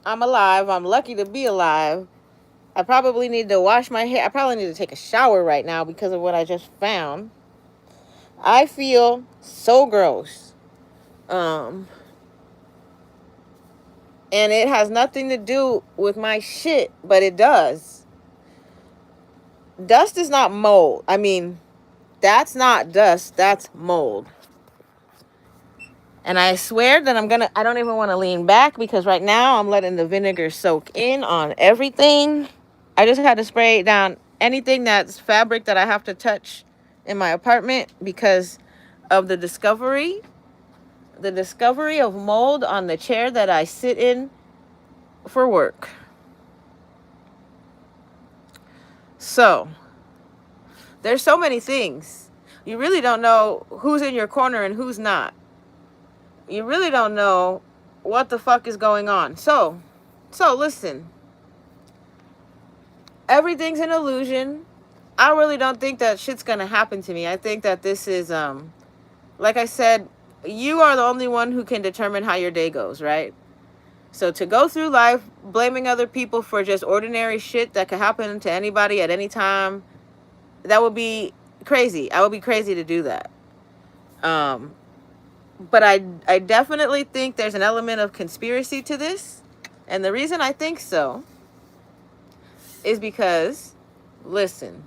I'm alive. I'm lucky to be alive. I probably need to wash my hair. I probably need to take a shower right now because of what I just found. I feel so gross. And it has nothing to do with my shit, but it does. Dust is not mold. I mean, that's not dust, that's mold. And I swear that I don't even want to lean back because right now I'm letting the vinegar soak in on everything. I just had to spray down anything that's fabric that I have to touch in my apartment because of the discovery of mold on the chair that I sit in for work. So, there's so many things. You really don't know who's in your corner and who's not. You really don't know what the fuck is going on. So listen. Everything's an illusion. I really don't think that shit's gonna happen to me. I think that this is like I said, you are the only one who can determine how your day goes, right? So to go through life blaming other people for just ordinary shit that could happen to anybody at any time, that would be crazy. I would be crazy to do that. But I definitely think there's an element of conspiracy to this. And the reason I think so is because, listen,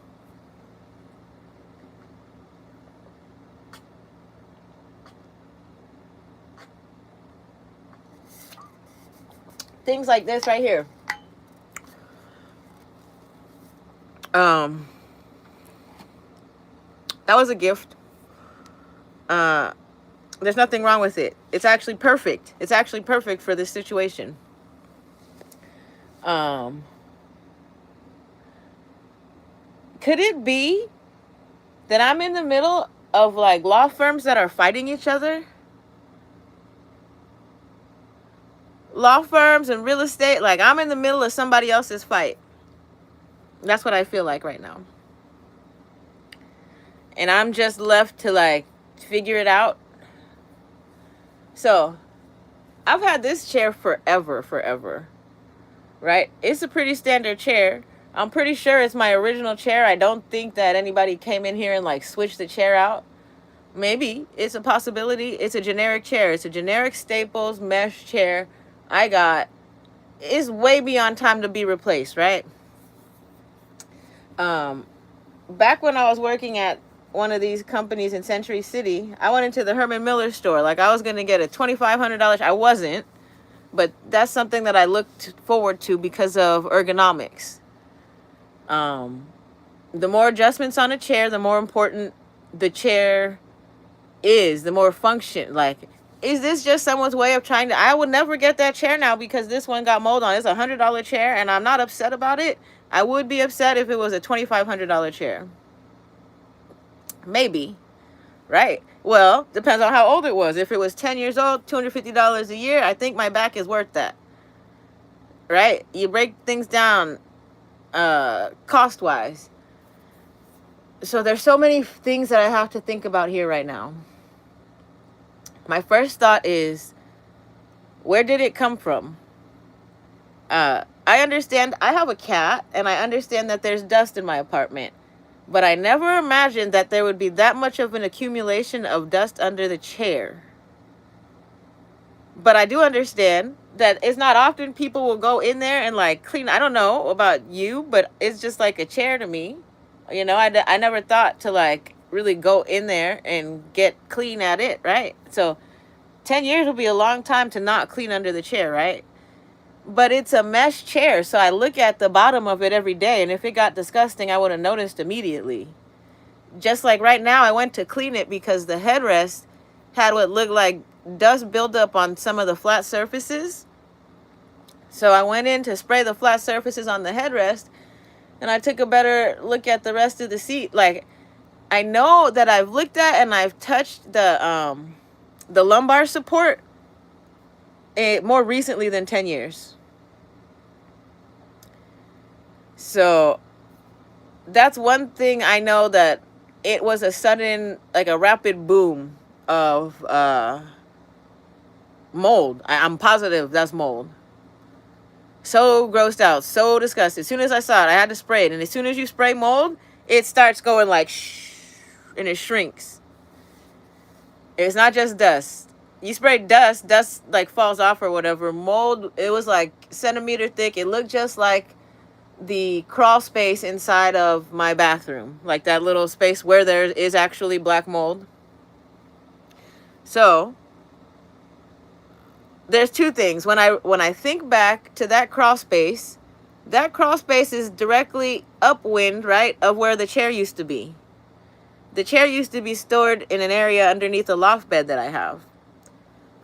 things like this right here. That was a gift. There's nothing wrong with it. It's actually perfect. It's actually perfect for this situation. Could it be that I'm in the middle of like law firms that are fighting each other? Law firms and real estate, like I'm in the middle of somebody else's fight. That's what I feel like right now. And I'm just left to like figure it out. So, I've had this chair forever. Right? It's a pretty standard chair. I'm pretty sure it's my original chair. I don't think that anybody came in here and like switched the chair out. Maybe. It's a possibility. It's a generic chair. It's a generic Staples mesh chair I got. It's way beyond time to be replaced, right? Back when I was working at one of these companies in Century City, I went into the Herman Miller store. Like I was going to get a $2,500. I wasn't. But that's something that I looked forward to because of ergonomics. The more adjustments on a chair, the more important the chair is, the more function. Like, is this just someone's way of trying to... I would never get that chair now because this one got mold on. It's a $100 chair and I'm not upset about it. I would be upset if it was a $2,500 chair. Maybe. Right. Well, depends on how old it was. If it was 10 years old, $250 a year, I think my back is worth that. Right? You break things down cost-wise. So there's so many things that I have to think about here right now. My first thought is, where did it come from? I understand I have a cat, and I understand that there's dust in my apartment. But I never imagined that there would be that much of an accumulation of dust under the chair. But I do understand that it's not often people will go in there and like clean. I don't know about you, but it's just like a chair to me. You know, I never thought to like really go in there and get clean at it, right? So 10 years will be a long time to not clean under the chair, right? But it's a mesh chair, so I look at the bottom of it every day, and if it got disgusting, I would have noticed immediately. Just like right now, I went to clean it because the headrest had what looked like dust buildup on some of the flat surfaces. So I went in to spray the flat surfaces on the headrest, and I took a better look at the rest of the seat. Like, I know that I've looked at and I've touched the lumbar support more recently than 10 years. So that's one thing I know, that it was a sudden, like a rapid boom of mold. I'm positive that's mold. So grossed out, so disgusted. As soon as I saw it, I had to spray it. And as soon as you spray mold, it starts going like shh, and it shrinks. It's not just dust. You spray dust like falls off or whatever. Mold, it was like centimeter thick. It looked just like the crawl space inside of my bathroom, like that little space where there is actually black mold. So there's two things. When I think back to that crawl space is directly upwind, right, of where the chair used to be. The chair used to be stored in an area underneath a loft bed that I have.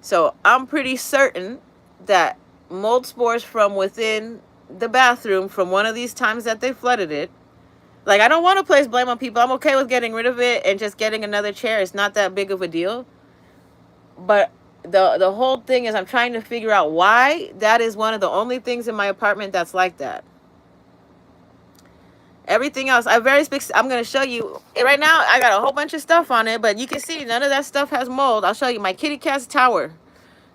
So I'm pretty certain that mold spores from within the bathroom from one of these times that they flooded it. Like, I don't want to place blame on people. I'm okay with getting rid of it and just getting another chair. It's not that big of a deal. But the whole thing is I'm trying to figure out why that is one of the only things in my apartment that's like that. Everything else, I'm going to show you. Right now, I got a whole bunch of stuff on it, but you can see none of that stuff has mold. I'll show you my kitty cat's tower.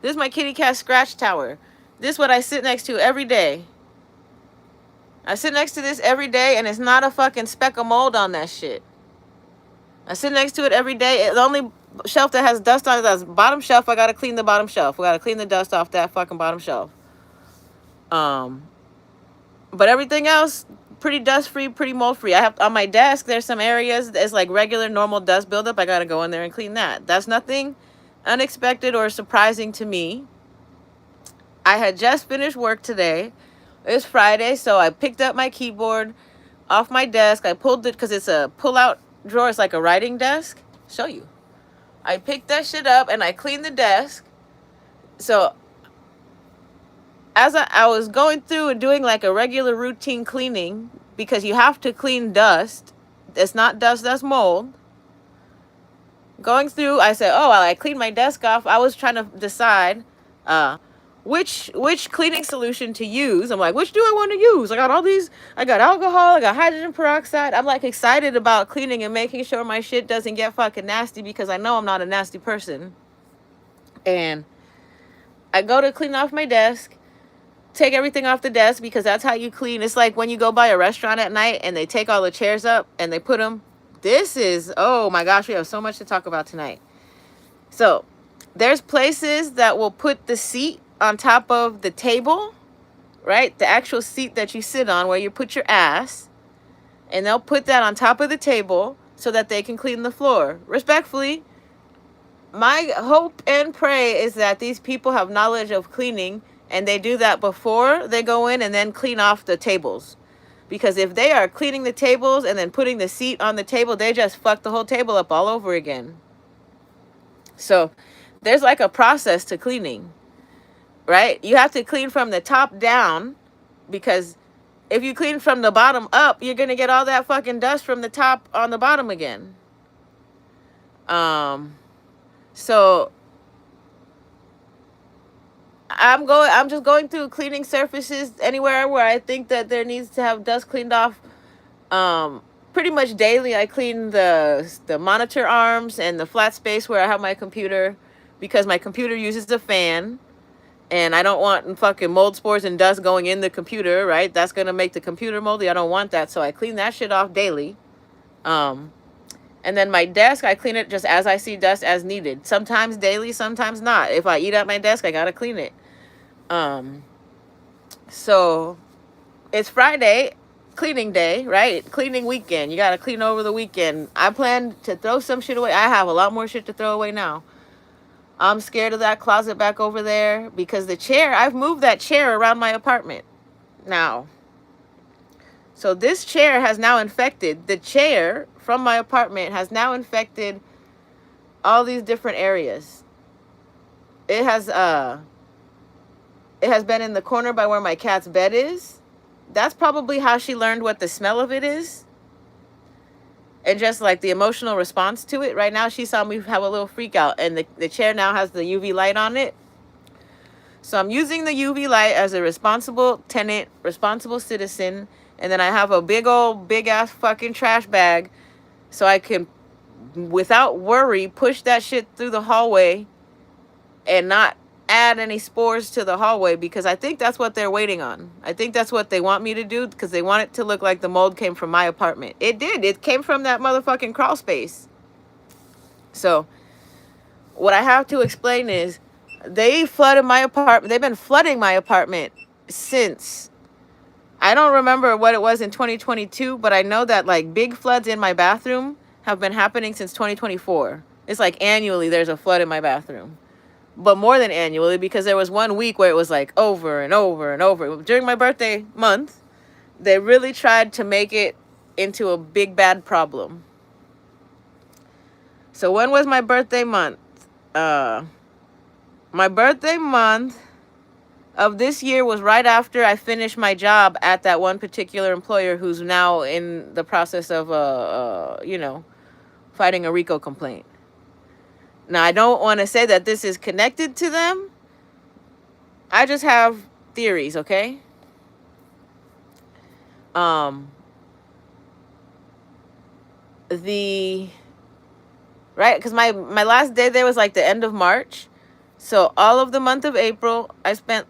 This is my kitty cat scratch tower. This is what I sit next to every day. I sit next to this every day, and it's not a fucking speck of mold on that shit. I sit next to it every day. The only shelf that has dust on it, that's bottom shelf. I got to clean the bottom shelf. We got to clean the dust off that fucking bottom shelf. But everything else, pretty dust-free, pretty mold-free. I have on my desk, there's some areas that's like regular, normal dust buildup. I got to go in there and clean that. That's nothing unexpected or surprising to me. I had just finished work today. It's Friday, so I picked up my keyboard off my desk. I pulled it because it's a pull-out drawer. It's like a writing desk. Show you. I picked that shit up and I cleaned the desk. So as I was going through and doing like a regular routine cleaning, because you have to clean dust. It's not dust, that's mold. Going through, I said, oh, well, I cleaned my desk off. I was trying to decide which cleaning solution to use. I'm like, which do I want to use? I got all these. I got alcohol. I got hydrogen peroxide. I'm like excited about cleaning and making sure my shit doesn't get fucking nasty because I know I'm not a nasty person. And I go to clean off my desk, take everything off the desk because that's how you clean. It's like when you go by a restaurant at night and they take all the chairs up and they put them. This is, oh my gosh, we have so much to talk about tonight. So there's places that will put the seat on top of the table, right? The actual seat that you sit on where you put your ass. And they'll put that on top of the table so that they can clean the floor. Respectfully, my hope and pray is that these people have knowledge of cleaning and they do that before they go in and then clean off the tables. Because if they are cleaning the tables and then putting the seat on the table, they just fuck the whole table up all over again. So there's like a process to cleaning, right? You have to clean from the top down, because if you clean from the bottom up, you're going to get all that fucking dust from the top on the bottom again. So I'm just going through cleaning surfaces anywhere where I think that there needs to have dust cleaned off. Pretty much daily, I clean the monitor arms and the flat space where I have my computer, because my computer uses the fan, and I don't want fucking mold spores and dust going in the computer, right? That's gonna make the computer moldy. I don't want that, so I clean that shit off daily. And then my desk, I clean it just as I see dust as needed. Sometimes daily, sometimes not. If I eat at my desk, I gotta clean it. So it's Friday, cleaning day, right? Cleaning weekend. You gotta clean over the weekend. I plan to throw some shit away. I have a lot more shit to throw away now. I'm scared of that closet back over there because the chair, I've moved that chair around my apartment now. So this chair has now infected, the chair from my apartment has now infected all these different areas. It has been in the corner by where my cat's bed is. That's probably how she learned what the smell of it is. And just like the emotional response to it. Right now she saw me have a little freak out, and the chair now has the UV light on it. So I'm using the UV light as a responsible tenant, responsible citizen. And then I have a big ass fucking trash bag so I can, without worry, push that shit through the hallway and not add any spores to the hallway because I think that's what they're waiting on. I think that's what they want me to do because they want it to look like the mold came from my apartment. It did. It came from that motherfucking crawl space. So what I have to explain is they flooded my apartment. They've been flooding my apartment since, I don't remember what it was in 2022, but I know that like big floods in my bathroom have been happening since 2024. It's like annually there's a flood in my bathroom. But more than annually, because there was one week where it was like over and over and over. During my birthday month, they really tried to make it into a big bad problem. So when was my birthday month? My birthday month of this year was right after I finished my job at that one particular employer who's now in the process of, fighting a RICO complaint. Now, I don't want to say that this is connected to them. I just have theories, okay? Right, because my last day there was like the end of March. So all of the month of April, I spent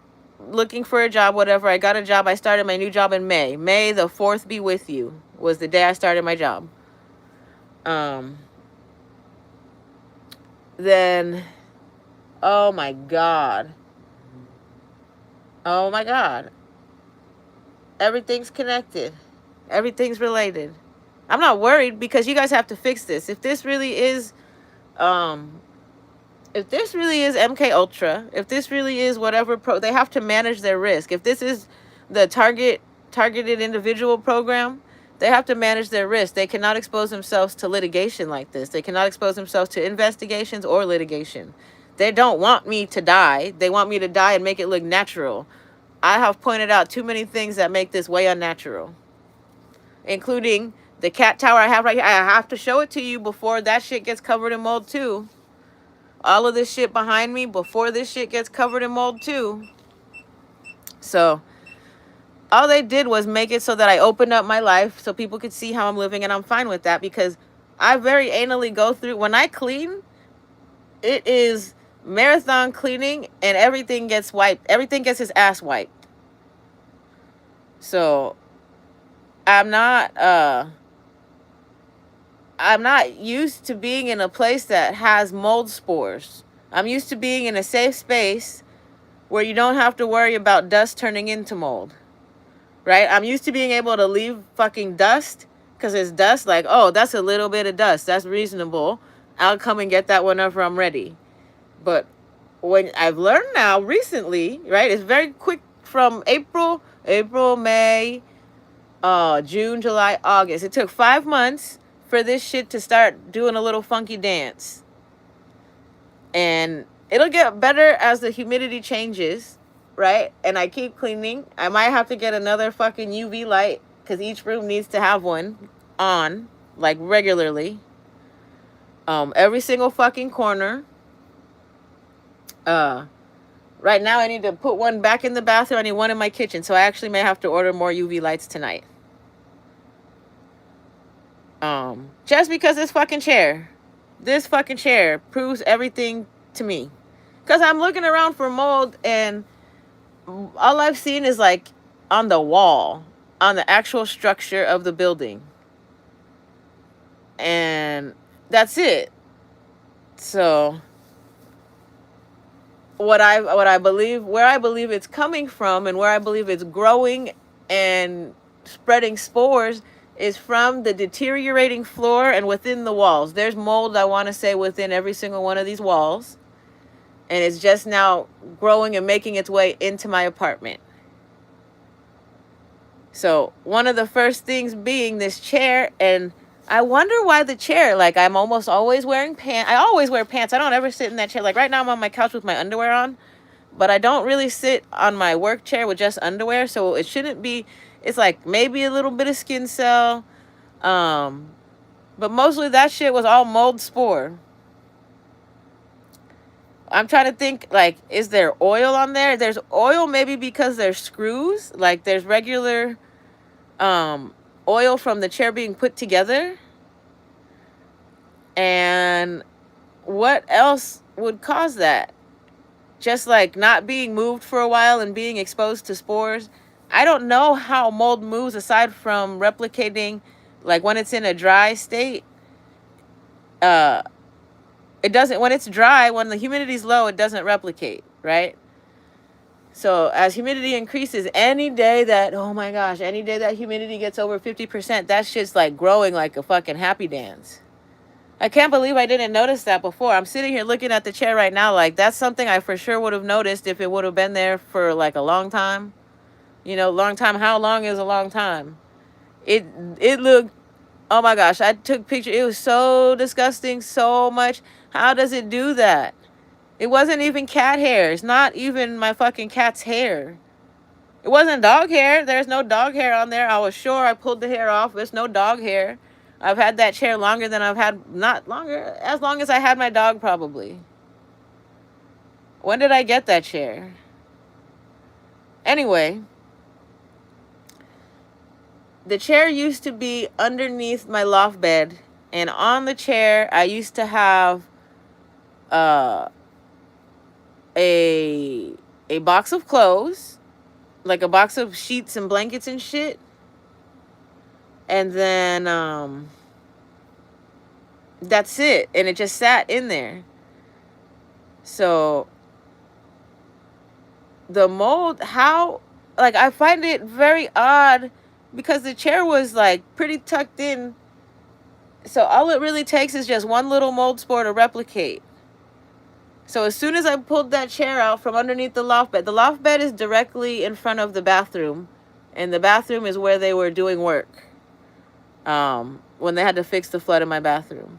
looking for a job, whatever. I got a job. I started my new job in May. May the 4th be with you was the day I started my job. Then, oh my God. Oh my God. Everything's connected. Everything's related. I'm not worried because you guys have to fix this. If this really is, MK Ultra, if this really is whatever they have to manage their risk. If this is the targeted individual program, they have to manage their risk. They cannot expose themselves to litigation like this. They cannot expose themselves to investigations or litigation. They don't want me to die. They want me to die and make it look natural. I have pointed out too many things that make this way unnatural, including the cat tower I have right here. I have to show it to you before that shit gets covered in mold too. All of this shit behind me before this shit gets covered in mold too. So all they did was make it so that I opened up my life so people could see how I'm living, and I'm fine with that because I very anally go through. When I clean, it is marathon cleaning and everything gets wiped. Everything gets his ass wiped. So I'm not used to being in a place that has mold spores. I'm used to being in a safe space where you don't have to worry about dust turning into mold. Right? I'm used to being able to leave fucking dust because it's dust. Like, oh, that's a little bit of dust. That's reasonable. I'll come and get that whenever I'm ready. But when I've learned now recently, right? It's very quick from April, May, June, July, August. It took 5 months for this shit to start doing a little funky dance. And it'll get better as the humidity changes. Right? And I keep cleaning. I might have to get another fucking UV light because each room needs to have one on, like, regularly. Every single fucking corner. Right now I need to put one back in the bathroom. I need one in my kitchen. So I actually may have to order more UV lights tonight. Just because this fucking chair proves everything to me. Because I'm looking around for mold and all I've seen is like on the wall, on the actual structure of the building. And that's it. So where I believe it's coming from and where I believe it's growing and spreading spores is from the deteriorating floor and within the walls. There's mold, I want to say, within every single one of these walls. And it's just now growing and making its way into my apartment. So one of the first things being this chair. And I wonder why the chair, like I'm almost always wearing pants. I always wear pants. I don't ever sit in that chair. Like right now I'm on my couch with my underwear on. But I don't really sit on my work chair with just underwear. So it shouldn't be, it's like maybe a little bit of skin cell. But mostly that shit was all mold spore. I'm trying to think, like, is there oil on there? There's oil maybe because there's screws. Like, there's regular oil from the chair being put together. And what else would cause that? just like not being moved for a while and being exposed to spores. I don't know how mold moves aside from replicating, like when it's in a dry state. Uh, it doesn't, when it's dry, when the humidity's low, it doesn't replicate, right? So as humidity increases, any day that, oh my gosh, any day that humidity gets over 50%, that shit's like growing like a fucking happy dance. I can't believe I didn't notice that before. I'm sitting here looking at the chair right now, like that's something I for sure would have noticed if it would have been there for like a long time. You know, long time. How long is a long time? It looked, oh my gosh, I took pictures. It was so disgusting, so much. How does it do that? It wasn't even cat hair. It's not even my fucking cat's hair. It wasn't dog hair. There's no dog hair on there. I was sure I pulled the hair off. There's no dog hair. I've had that chair longer than I've had, not longer, as long as I had my dog probably. When did I get that chair? Anyway, the chair used to be underneath my loft bed, and on the chair I used to have a box of clothes, like a box of sheets and blankets and shit. And then that's it. And it just sat in there. So the mold, how, like, I find it very odd because the chair was like pretty tucked in. So all it really takes is just one little mold spore to replicate. So as soon as I pulled that chair out from underneath the loft bed is directly in front of the bathroom. And the bathroom is where they were doing work. When they had to fix the flood in my bathroom.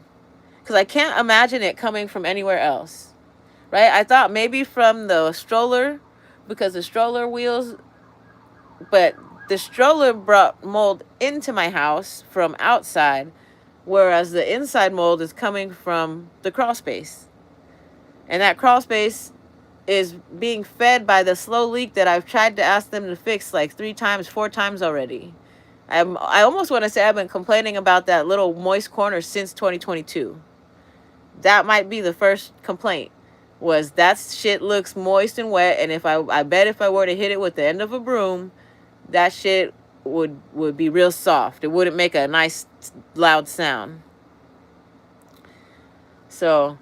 Because I can't imagine it coming from anywhere else. Right? I thought maybe from the stroller, because the stroller wheels, but the stroller brought mold into my house from outside, whereas the inside mold is coming from the crawl space. And that crawl space is being fed by the slow leak that I've tried to ask them to fix like 3 times, 4 times already. I almost want to say I've been complaining about that little moist corner since 2022. That might be the first complaint, was that shit looks moist and wet, and if I bet if I were to hit it with the end of a broom, that shit would be real soft. It wouldn't make a nice loud sound. So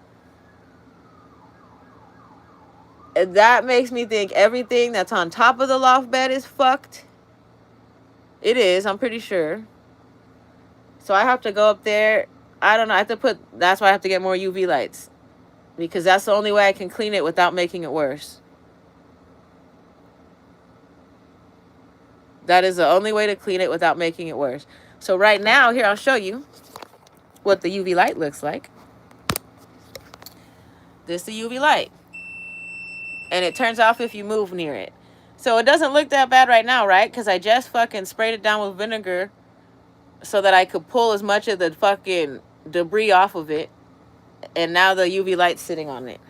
that makes me think everything that's on top of the loft bed is fucked. It is, I'm pretty sure. So I have to go up there. I don't know. I have to that's why I have to get more UV lights. Because that's the only way I can clean it without making it worse. That is the only way to clean it without making it worse. So right now, here, I'll show you what the UV light looks like. This is the UV light. And it turns off if you move near it. So it doesn't look that bad right now, right? Because I just fucking sprayed it down with vinegar so that I could pull as much of the fucking debris off of it. And now the UV light's sitting on it.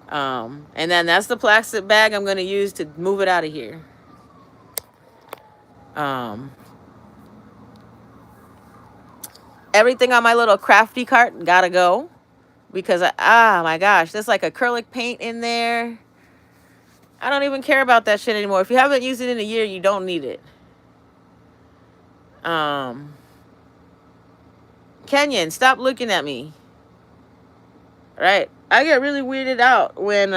And then that's the plastic bag I'm going to use to move it out of here. Everything on my little crafty cart gotta go. Because, my gosh, there's like acrylic paint in there. I don't even care about that shit anymore. If you haven't used it in a year, you don't need it. Kenyon, stop looking at me. Right? I get really weirded out when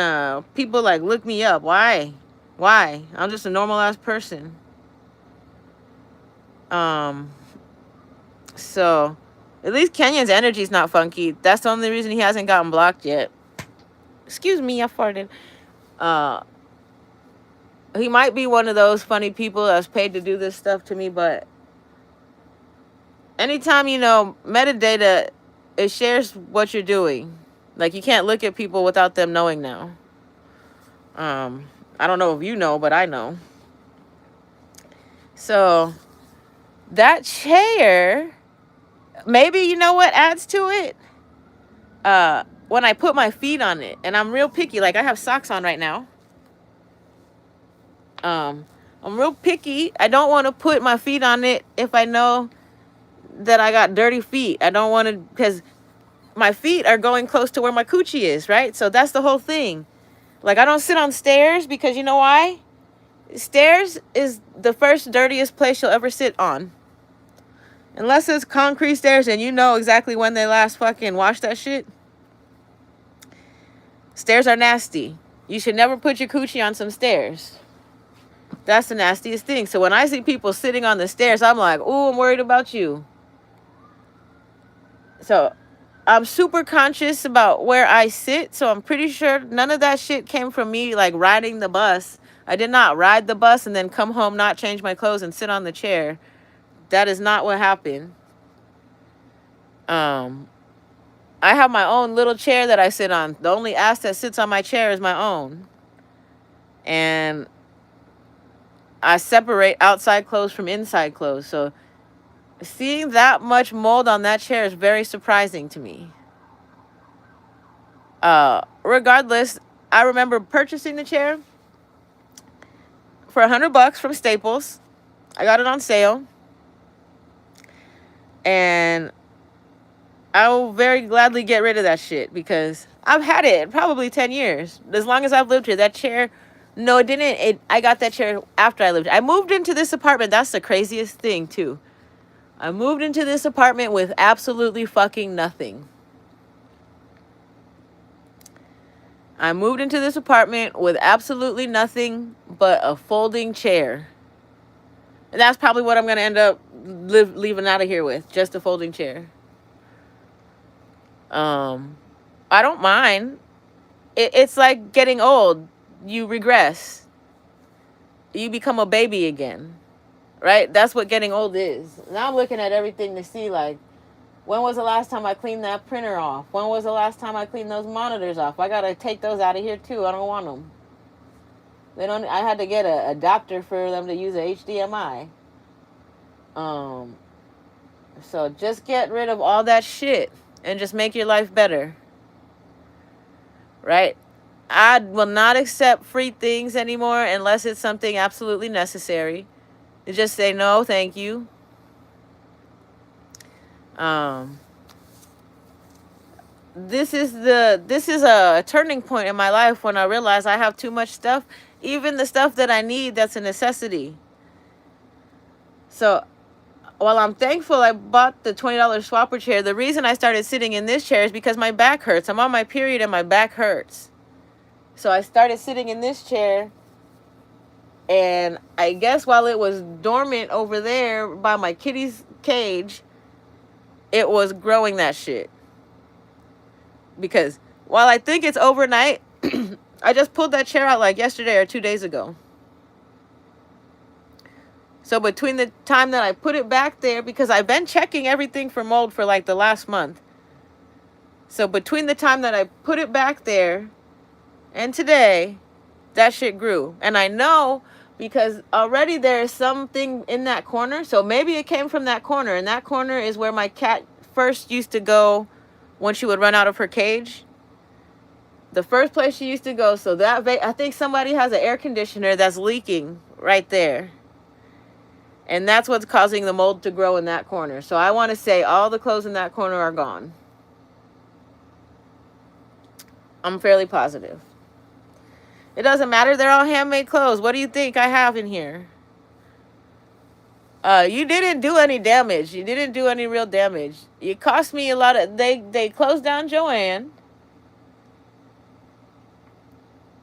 people like look me up. Why? I'm just a normal ass person. So at least Kenyon's energy's not funky. That's the only reason he hasn't gotten blocked yet. Excuse me, I farted. He might be one of those funny people that's paid to do this stuff to me, but anytime, you know, metadata, it shares what you're doing. Like, you can't look at people without them knowing now. I don't know if you know, but I know. So, that chair, maybe, you know what adds to it? When I put my feet on it, and I'm real picky. Like, I have socks on right now. I'm real picky. I don't want to put my feet on it if I know that I got dirty feet. I don't want to, because my feet are going close to where my coochie is, right? So that's the whole thing. Like, I don't sit on stairs because you know why? Stairs is the first dirtiest place you'll ever sit on. Unless it's concrete stairs and you know exactly when they last fucking washed that shit. Stairs are nasty. You should never put your coochie on some stairs. That's the nastiest thing. So when I see people sitting on the stairs, I'm like, ooh, I'm worried about you. So I'm super conscious about where I sit. So I'm pretty sure none of that shit came from me like riding the bus. I did not ride the bus and then come home, not change my clothes and sit on the chair. That is not what happened. I have my own little chair that I sit on. The only ass that sits on my chair is my own. And I separate outside clothes from inside clothes. So seeing that much mold on that chair is very surprising to me. Regardless, I remember purchasing the chair for $100 from Staples. I got it on sale. And I will very gladly get rid of that shit because I've had it probably 10 years. As long as I've lived here, that chair, no, it didn't. I got that chair after I lived. I moved into this apartment. That's the craziest thing, too. I moved into this apartment with absolutely fucking nothing. I moved into this apartment with absolutely nothing but a folding chair. And that's probably what I'm going to end up leaving out of here with. Just a folding chair. I don't mind. It's like getting old. You regress. You become a baby again. Right? That's what getting old is. Now I'm looking at everything to see, like, when was the last time I cleaned that printer off? When was the last time I cleaned those monitors off? I gotta take those out of here too. I don't want them. They don't. I had to get a adapter for them to use a HDMI. So just get rid of all that shit and just make your life better. Right? I will not accept free things anymore unless it's something absolutely necessary. Just say no, thank you. This is a turning point in my life when I realize I have too much stuff, even the stuff that I need that's a necessity. So while I'm thankful I bought the $20 swapper chair, the reason I started sitting in this chair is because my back hurts. I'm on my period and my back hurts. So I started sitting in this chair, and I guess while it was dormant over there by my kitty's cage, it was growing that shit. Because while I think it's overnight, I just pulled that chair out like yesterday or 2 days ago. So between the time that I put it back there, because I've been checking everything for mold for like the last month. So between the time that I put it back there and today, that shit grew. And I know because already there is something in that corner. So maybe it came from that corner. And that corner is where my cat first used to go when she would run out of her cage. The first place she used to go. So that I think somebody has an air conditioner that's leaking right there. And that's what's causing the mold to grow in that corner. So I want to say all the clothes in that corner are gone. I'm fairly positive. It doesn't matter. They're all handmade clothes. What do you think I have in here? You didn't do any damage. You didn't do any real damage. It cost me a lot of... They closed down Joanne.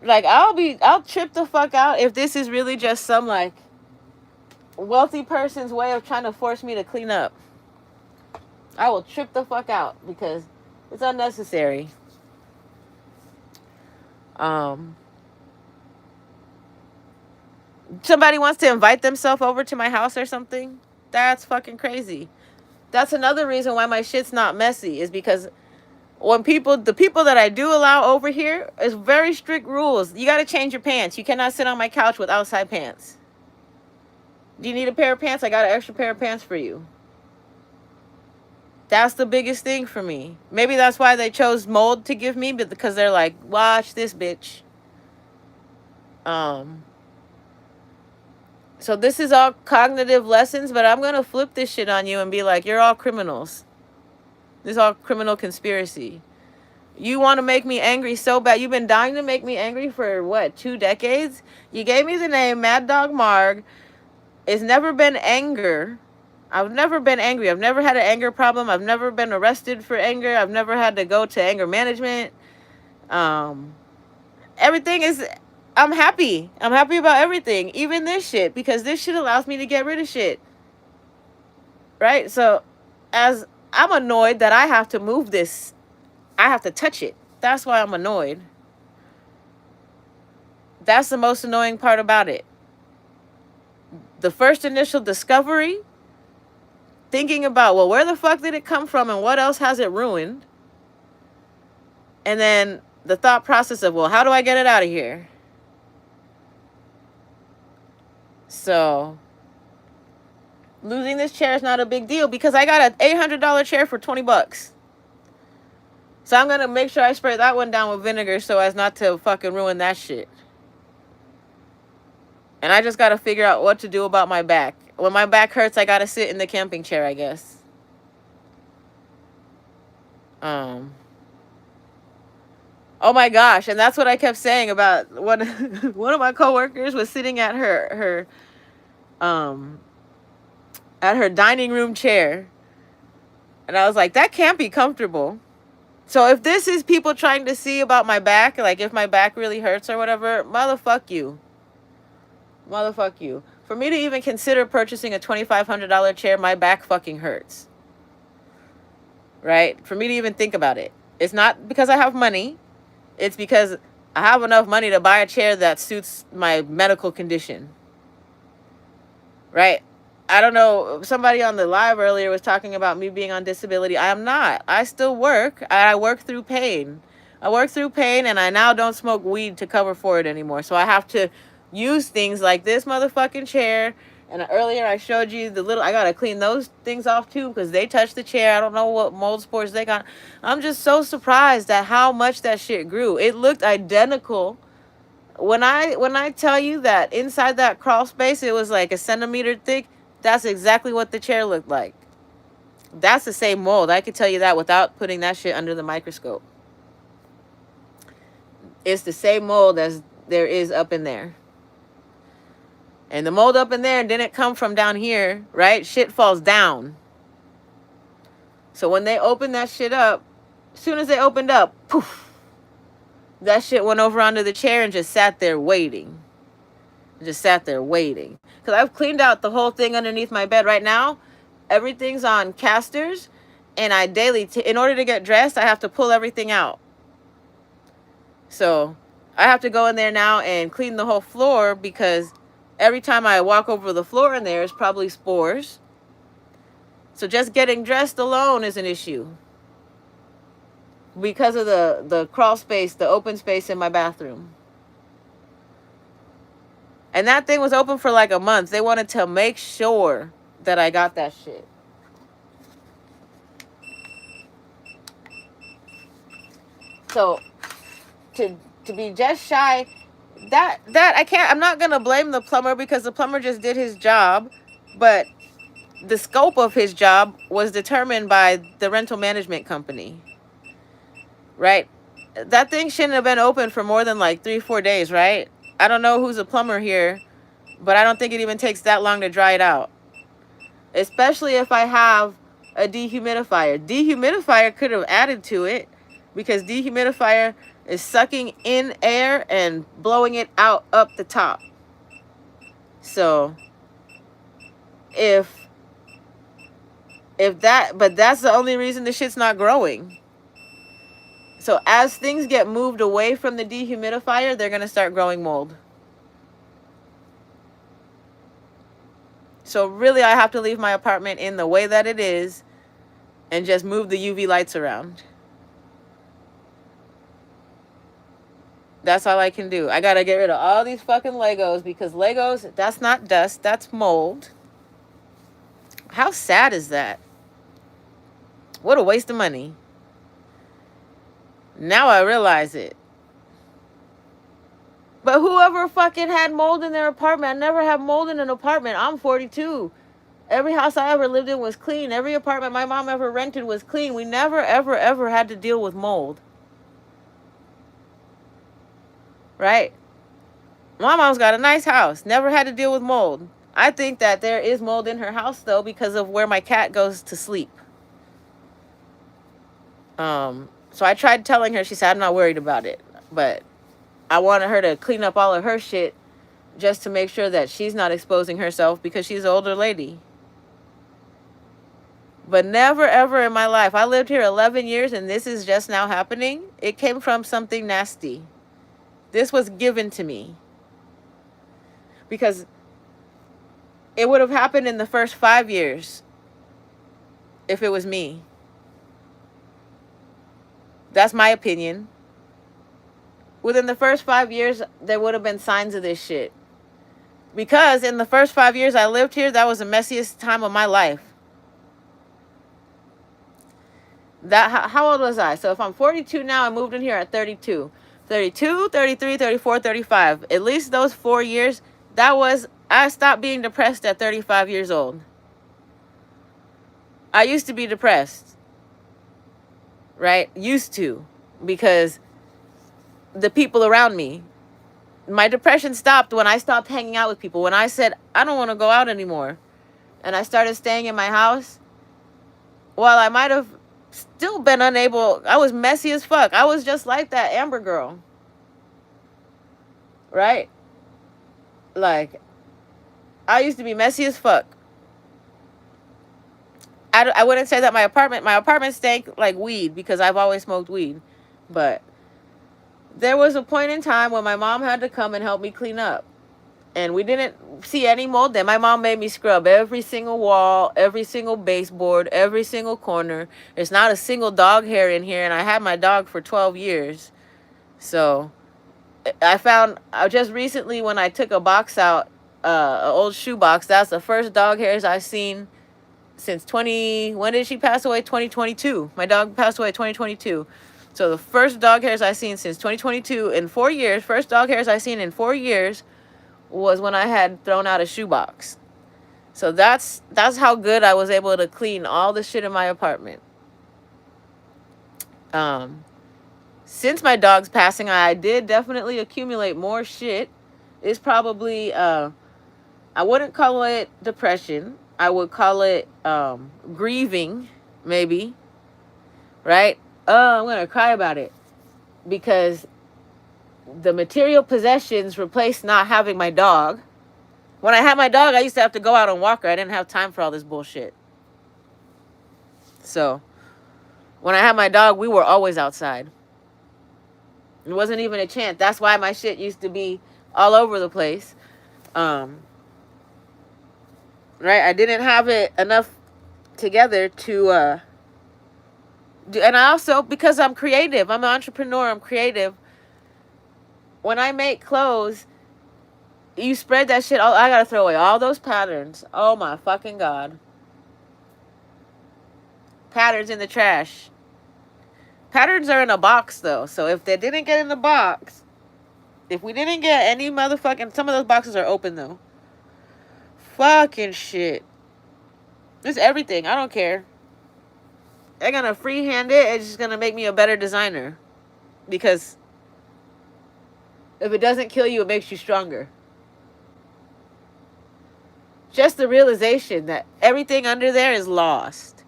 Like, I'll trip the fuck out if this is really just some, like, wealthy person's way of trying to force me to clean up. I will trip the fuck out because it's unnecessary. Somebody wants to invite themselves over to my house or something. That's fucking crazy. That's another reason why my shit's not messy, is because when the people that I do allow over here, is very strict rules. You got to change your pants. You cannot sit on my couch with outside pants. Do you need a pair of pants? I got an extra pair of pants for you. That's the biggest thing for me. Maybe that's why they chose mold to give me, but because they're like, watch this bitch. So this is all cognitive lessons, but I'm going to flip this shit on you and be like, you're all criminals. This is all criminal conspiracy. You want to make me angry so bad. You've been dying to make me angry for what, 2 decades? You gave me the name Mad Dog Marg. It's never been anger. I've never been angry. I've never had an anger problem. I've never been arrested for anger. I've never had to go to anger management. Um, Everything is. I'm happy. I'm happy about everything, even this shit, because this shit allows me to get rid of shit. Right? So, as I'm annoyed that I have to move this, I have to touch it. That's why I'm annoyed. That's the most annoying part about it. The first initial discovery, thinking about, well, where the fuck did it come from and what else has it ruined? And then the thought process of, well, how do I get it out of here? So, losing this chair is not a big deal because I got an $800 chair for $20. So I'm going to make sure I spray that one down with vinegar so as not to fucking ruin that shit. And I just got to figure out what to do about my back. When my back hurts, I got to sit in the camping chair, I guess. Oh my gosh, and that's what I kept saying about one of my coworkers was sitting at her dining room chair. And I was like, that can't be comfortable. So if this is people trying to see about my back, like if my back really hurts or whatever, motherfuck you. Motherfuck you. For me to even consider purchasing a $2,500 chair, my back fucking hurts. Right? For me to even think about it. It's not because I have money. It's because I have enough money to buy a chair that suits my medical condition. Right? I don't know. Somebody on the live earlier was talking about me being on disability. I am not. I still work. I work through pain. I work through pain, and I now don't smoke weed to cover for it anymore. So I have to use things like this motherfucking chair. And earlier I showed you the little, I got to clean those things off too because they touched the chair. I don't know what mold spores they got. I'm just so surprised at how much that shit grew. It looked identical. When I tell you that inside that crawl space, it was like a centimeter thick, that's exactly what the chair looked like. That's the same mold. I could tell you that without putting that shit under the microscope. It's the same mold as there is up in there. And the mold up in there didn't come from down here, right? Shit falls down. So when they opened that shit up, as soon as they opened up, poof, that shit went over onto the chair and just sat there waiting. Just sat there waiting. Because I've cleaned out the whole thing underneath my bed. Right now, everything's on casters. And I daily, in order to get dressed, I have to pull everything out. So I have to go in there now and clean the whole floor because every time I walk over the floor in there is probably spores. So just getting dressed alone is an issue. Because of the crawl space, the open space in my bathroom. And that thing was open for like a month. They wanted to make sure that I got that shit. So to be just shy, that I can't, I'm not going to blame the plumber because the plumber just did his job, but the scope of his job was determined by the rental management company. Right? That thing shouldn't have been open for more than like 3-4 days, right? I don't know who's a plumber here, but I don't think it even takes that long to dry it out. Especially if I have a dehumidifier. Dehumidifier could have added to it because dehumidifier is sucking in air and blowing it out up the top. So if that, but that's the only reason the shit's not growing. So as things get moved away from the dehumidifier, they're going to start growing mold. So really, I have to leave my apartment in the way that it is and just move the UV lights around. That's all I can do. I got to get rid of all these fucking Legos because Legos, that's not dust, that's mold. How sad is that? What a waste of money. Now I realize it. But whoever fucking had mold in their apartment, I never had mold in an apartment. I'm 42. Every house I ever lived in was clean. Every apartment my mom ever rented was clean. We never, ever, ever had to deal with mold. right? My mom's got a nice house, never had to deal with mold. I think that there is mold in her house though because of where my cat goes to sleep. So I tried telling her. She said I'm not worried about it, but I wanted her to clean up all of her shit just to make sure that she's not exposing herself because she's an older lady. But never ever in my life, I lived here 11 years and this is just now happening. It came from something nasty. This was given to me because it would have happened in the first 5 years if it was me. That's my opinion. Within the first 5 years, there would have been signs of this shit. Because in the first 5 years I lived here, that was the messiest time of my life. How old was I? So if I'm 42 now, I moved in here at 32. 32, 33, 34, 35. At least those 4 years, I stopped being depressed at 35 years old. I used to be depressed. Right? Used to. Because the people around me. My depression stopped when I stopped hanging out with people. When I said, I don't want to go out anymore. And I started staying in my house. While I might have still been unable, I was messy as fuck. I was just like that Amber girl. Right? Like, I used to be messy as fuck. I wouldn't say that my apartment stank like weed because I've always smoked weed. But there was a point in time when my mom had to come and help me clean up. And we didn't see any mold then. My mom made me scrub every single wall, every single baseboard, every single corner. There's not a single dog hair in here. And I had my dog for 12 years. So I found just recently when I took a box out, an old shoe box, that's the first dog hairs I've seen since when did she pass away? 2022. My dog passed away 2022. So the first dog hairs I've seen since 2022 in 4 years, first dog hairs I've seen in 4 years was when I had thrown out a shoebox. So that's how good I was able to clean all the shit in my apartment. Since my dog's passing, I did definitely accumulate more shit. It's probably, I wouldn't call it depression. I would call it grieving, maybe. Right? I'm going to cry about it. Because the material possessions replaced not having my dog. When I had my dog, I used to have to go out and walk her. I didn't have time for all this bullshit. So, when I had my dog, we were always outside. It wasn't even a chance. That's why my shit used to be all over the place. Right? I didn't have it enough together to and I also, because I'm creative, I'm an entrepreneur, I'm creative. When I make clothes, you spread that shit. I gotta throw away all those patterns. Oh my fucking God. Patterns in the trash. Patterns are in a box though. So if they didn't get in the box, if we didn't get any motherfucking, some of those boxes are open though. Fucking shit. It's everything. I don't care. They're gonna freehand it. It's just gonna make me a better designer. Because if it doesn't kill you, it makes you stronger. Just the realization that everything under there is lost.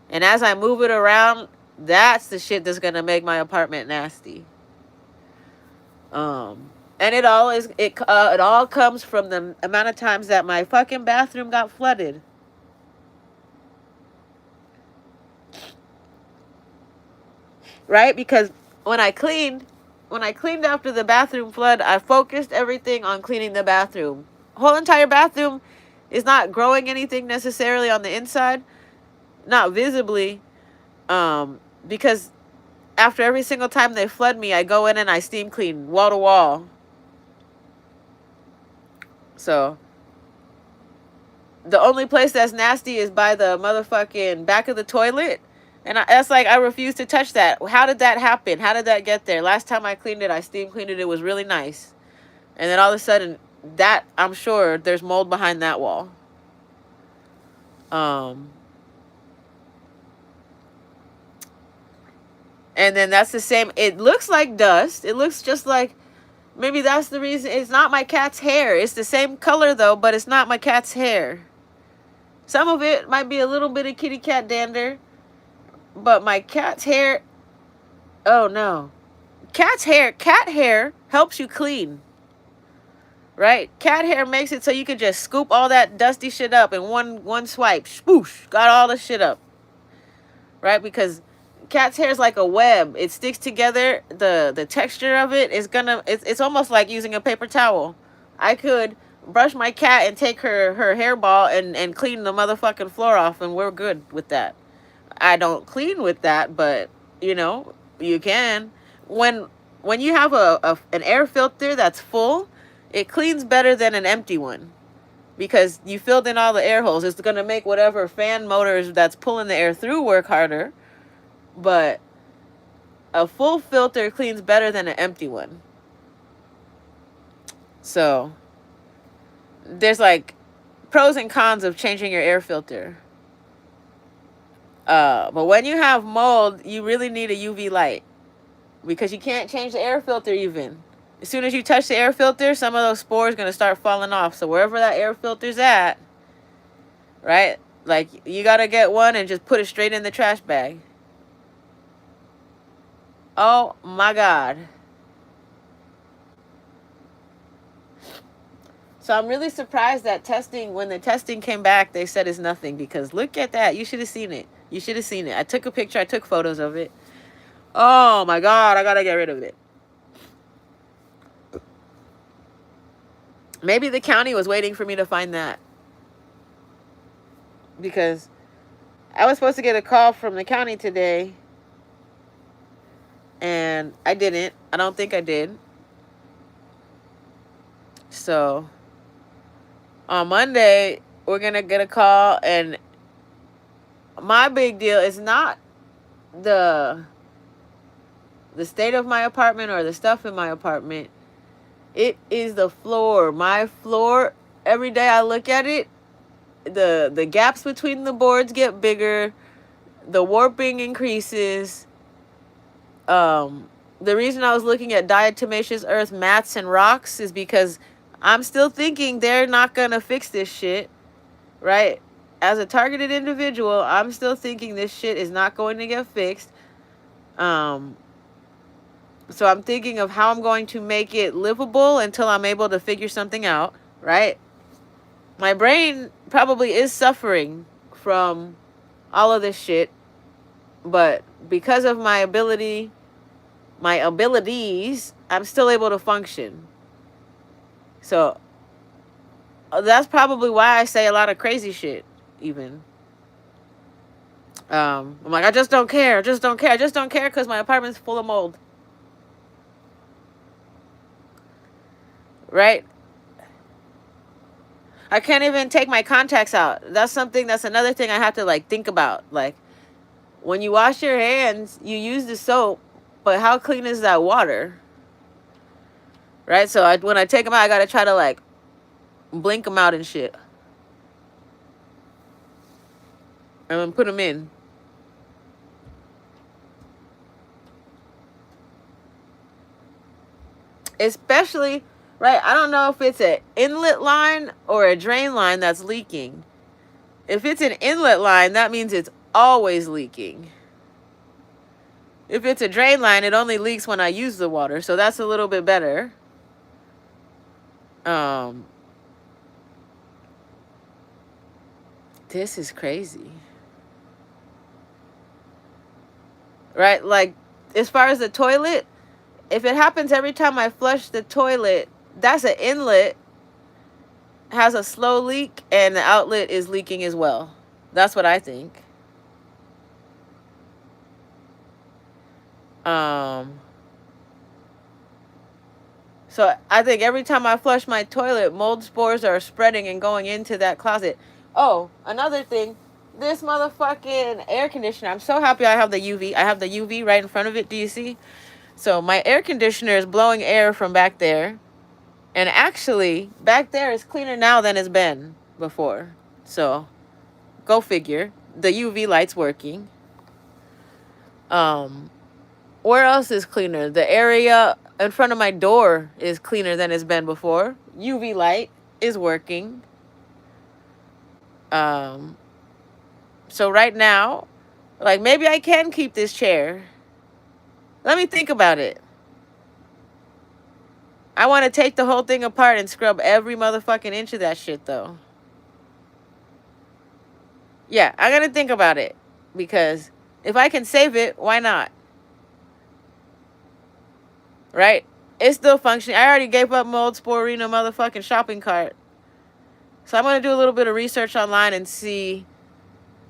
And as I move it around, that's the shit that's gonna make my apartment nasty. And it all comes from the amount of times that my fucking bathroom got flooded. Right? Because when I cleaned after the bathroom flood, I focused everything on cleaning the bathroom. Whole entire bathroom is not growing anything necessarily on the inside, not visibly, because after every single time they flood me, I go in and I steam clean wall to wall. So the only place that's nasty is by the motherfucking back of the toilet. And I refuse to touch that. How did that happen? How did that get there? Last time I cleaned it, I steam cleaned it. It was really nice. And then all of a sudden, I'm sure there's mold behind that wall. And then that's the same. It looks like dust. It looks just like Maybe that's the reason. It's not my cat's hair. It's the same color though, but it's not my cat's hair. Some of it might be a little bit of kitty cat dander, but my cat's hair, oh no. Cat hair helps you clean. Right? Cat hair makes it so you can just scoop all that dusty shit up in one swipe. Spoosh. Got all the shit up. Right? Because cat's hair is like a web. It sticks together. The texture of it is gonna, it's almost like using a paper towel. I could brush my cat and take her hairball and clean the motherfucking floor off, and we're good with that. I don't clean with that, but you know, you can. When you have an air filter that's full, it cleans better than an empty one, because you filled in all the air holes. It's going to make whatever fan motors that's pulling the air through work harder, but a full filter cleans better than an empty one. So there's like pros and cons of changing your air filter. But when you have mold, you really need a UV light, because you can't change the air filter even. As soon as you touch the air filter, some of those spores are going to start falling off. So wherever that air filter's at, right? Like, you got to get one and just put it straight in the trash bag. Oh my God. So I'm really surprised that when the testing came back, they said it's nothing, because look at that. You should have seen it. You should have seen it. I took a picture. I took photos of it. Oh my God. I got to get rid of it. Maybe the county was waiting for me to find that, because I was supposed to get a call from the county today, and I didn't. I don't think I did. So on Monday, we're going to get a call, and my big deal is not the state of my apartment or the stuff in my apartment. It is the floor. My floor, every day I look at it, the gaps between the boards get bigger. The warping increases. The reason I was looking at diatomaceous earth mats and rocks is because I'm still thinking they're not going to fix this shit, right? As a targeted individual, I'm still thinking this shit is not going to get fixed. So I'm thinking of how I'm going to make it livable until I'm able to figure something out, right? My brain probably is suffering from all of this shit, but because of my abilities, I'm still able to function. So that's probably why I say a lot of crazy shit, even. I'm like, I just don't care. I just don't care because my apartment's full of mold. Right? I can't even take my contacts out. That's another thing I have to like think about. Like, when you wash your hands, you use the soap, but how clean is that water? Right? So when I take them out, I gotta try to like blink them out and shit, and then put them in. Especially, right, I don't know if it's an inlet line or a drain line that's leaking. If it's an inlet line, that means it's always leaking. If it's a drain line, it only leaks when I use the water, so that's a little bit better. This is crazy. Right? Like, as far as the toilet, if it happens every time I flush the toilet, that's an inlet, has a slow leak, and the outlet is leaking as well. That's what I think. So I think every time I flush my toilet, mold spores are spreading and going into that closet. Oh, another thing, this motherfucking air conditioner. I'm so happy I have the UV. I have the UV right in front of it. Do you see? So my air conditioner is blowing air from back there. And actually, back there is cleaner now than it's been before. So, go figure. The UV light's working. Where else is cleaner? The area In front of my door is cleaner than it's been before. UV light is working. So right now, like, maybe I can keep this chair. Let me think about it. I want to take the whole thing apart and scrub every motherfucking inch of that shit, though. Yeah, I'm going to think about it. Because if I can save it, why not? Right? It's still functioning. I already gave up my old Sporino motherfucking shopping cart. So I'm going to do a little bit of research online and see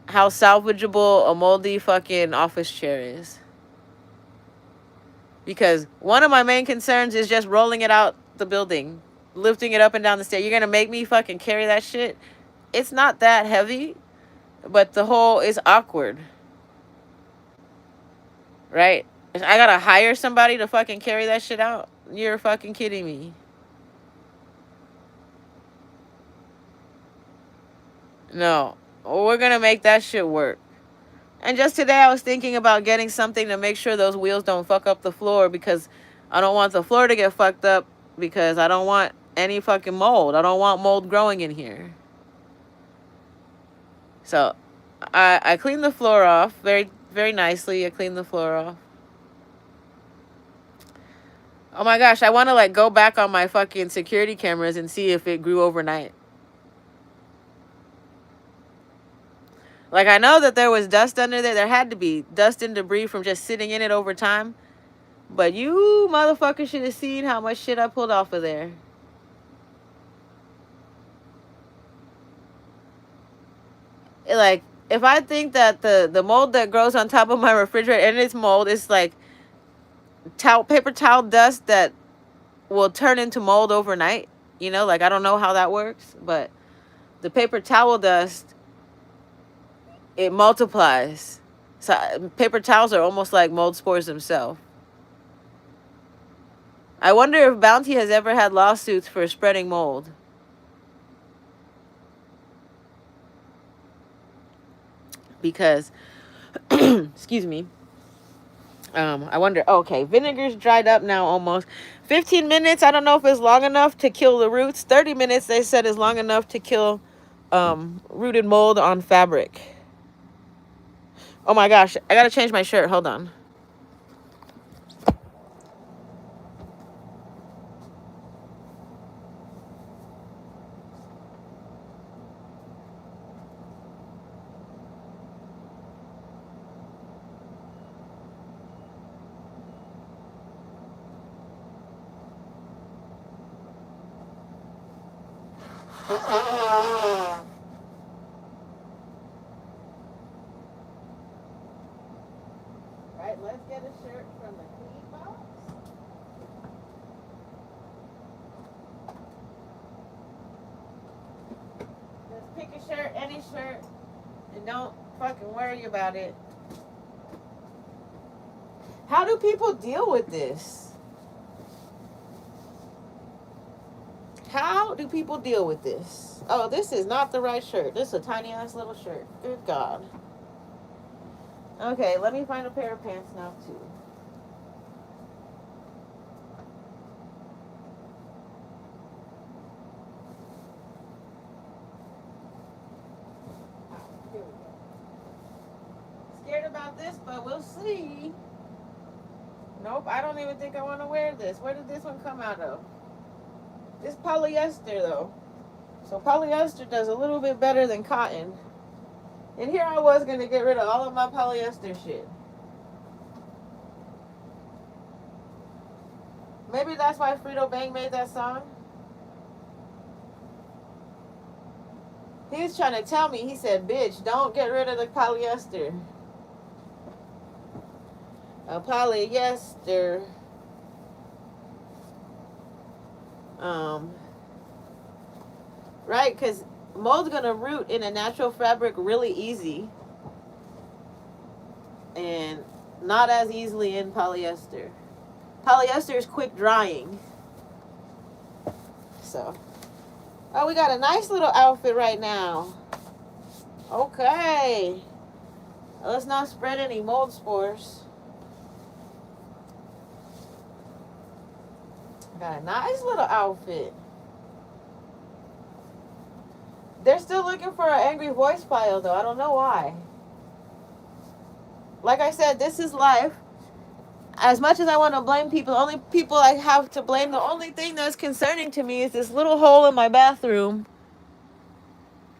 how salvageable a moldy fucking office chair is. Because one of my main concerns is just rolling it out the building, lifting it up and down the stairs. You're going to make me fucking carry that shit? It's not that heavy, but the whole is awkward. Right? I got to hire somebody to fucking carry that shit out? You're fucking kidding me. No. We're going to make that shit work. And just today I was thinking about getting something to make sure those wheels don't fuck up the floor, because I don't want the floor to get fucked up, because I don't want any fucking mold. I don't want mold growing in here. So I cleaned the floor off very, very nicely. I cleaned the floor off. Oh my gosh, I want to like go back on my fucking security cameras and see if it grew overnight. Like, I know that there was dust under there. There had to be dust and debris from just sitting in it over time. But you motherfuckers should have seen how much shit I pulled off of there. Like, if I think that the mold that grows on top of my refrigerator, and it's mold, it's like paper towel dust that will turn into mold overnight. You know, like, I don't know how that works, but the paper towel dust, it multiplies. So paper towels are almost like mold spores themselves. I wonder if Bounty has ever had lawsuits for spreading mold. Because, excuse me, I wonder. Okay, vinegar's dried up now almost. 15 minutes, I don't know if it's long enough to kill the roots. 30 minutes, they said, is long enough to kill rooted mold on fabric. Oh my gosh, I gotta change my shirt. Hold on. Right, let's get a shirt from the clean box. Just pick a shirt, any shirt, and don't fucking worry about it. How do people deal with this? How do people deal with this? Oh, this is not the right shirt. This is a tiny ass little shirt. Good God. Okay, let me find a pair of pants now too. Here we go. Scared about this, but we'll see. Nope, I don't even think I want to wear this. Where did this one come out of? It's polyester though. So polyester does a little bit better than cotton. And here I was going to get rid of all of my polyester shit. Maybe that's why Frito Bang made that song. He was trying to tell me, he said, bitch, don't get rid of the polyester. Polyester. Right, because mold's going to root in a natural fabric really easy. And not as easily in polyester. Polyester is quick drying. So. Oh, we got a nice little outfit right now. Okay. Let's not spread any mold spores. Got a nice little outfit. They're still looking for an angry voice file though. I don't know why. Like I said, this is life. As much as I want to blame people, the only people I have to blame, the only thing that's concerning to me is this little hole in my bathroom.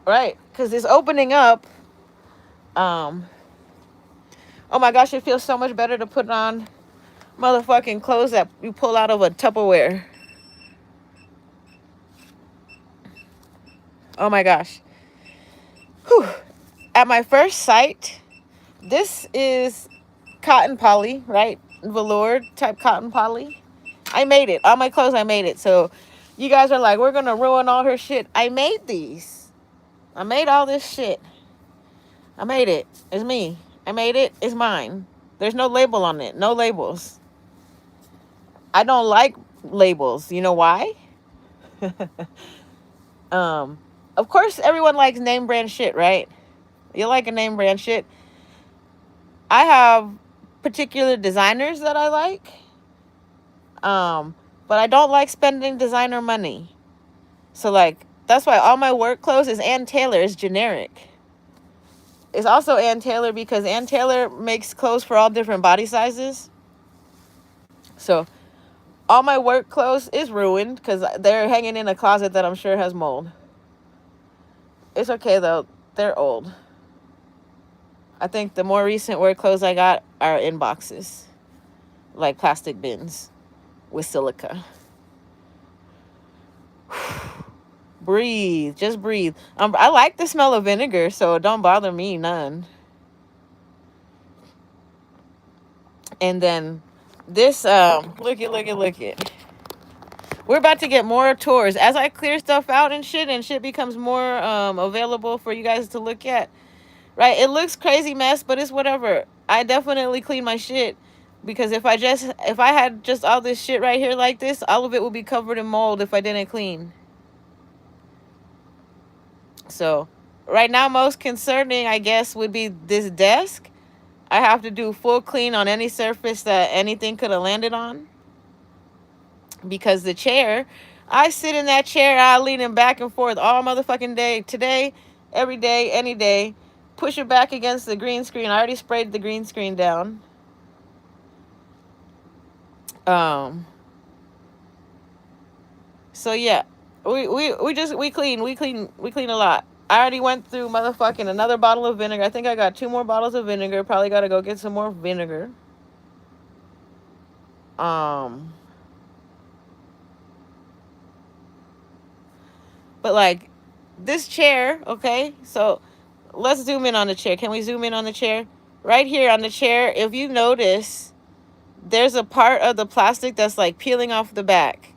Right? Because it's opening up. Um, oh my gosh, it feels so much better to put on motherfucking clothes that you pull out of a Tupperware. Oh my gosh. Whew. At my first site, this is cotton poly, right? Velour type cotton poly. I made it. All my clothes, I made it. So you guys are like, we're going to ruin all her shit. I made these. I made all this shit. I made it. It's me. I made it. It's mine. There's no label on it. No labels. I don't like labels. You know why? Of course, everyone likes name brand shit, right? You like a name brand shit. I have particular designers that I like. But I don't like spending designer money. So like that's why all my work clothes is Ann Taylor. It's generic. It's also Ann Taylor because Ann Taylor makes clothes for all different body sizes. So all my work clothes is ruined because they're hanging in a closet that I'm sure has mold. It's okay though. They're old. I think the more recent work clothes I got are in boxes. Like plastic bins with silica. Breathe. Just breathe. I like the smell of vinegar, so it don't bother me none. And then this, look it. We're about to get more tours. As I clear stuff out and shit becomes more available for you guys to look at. Right? It looks crazy mess, but it's whatever. I definitely clean my shit. Because if I had just all this shit right here like this, all of it would be covered in mold if I didn't clean. So right now, most concerning, I guess, would be this desk. I have to do full clean on any surface that anything could have landed on. Because the chair, I sit in that chair, I leaning back and forth all motherfucking day. Today, every day, any day. Push it back against the green screen. I already sprayed the green screen down. So yeah, we clean a lot. I already went through motherfucking another bottle of vinegar. I think I got 2 more bottles of vinegar. Probably got to go get some more vinegar. But like this chair, okay? So let's zoom in on the chair. Can we zoom in on the chair? Right here on the chair, if you notice, there's a part of the plastic that's like peeling off the back.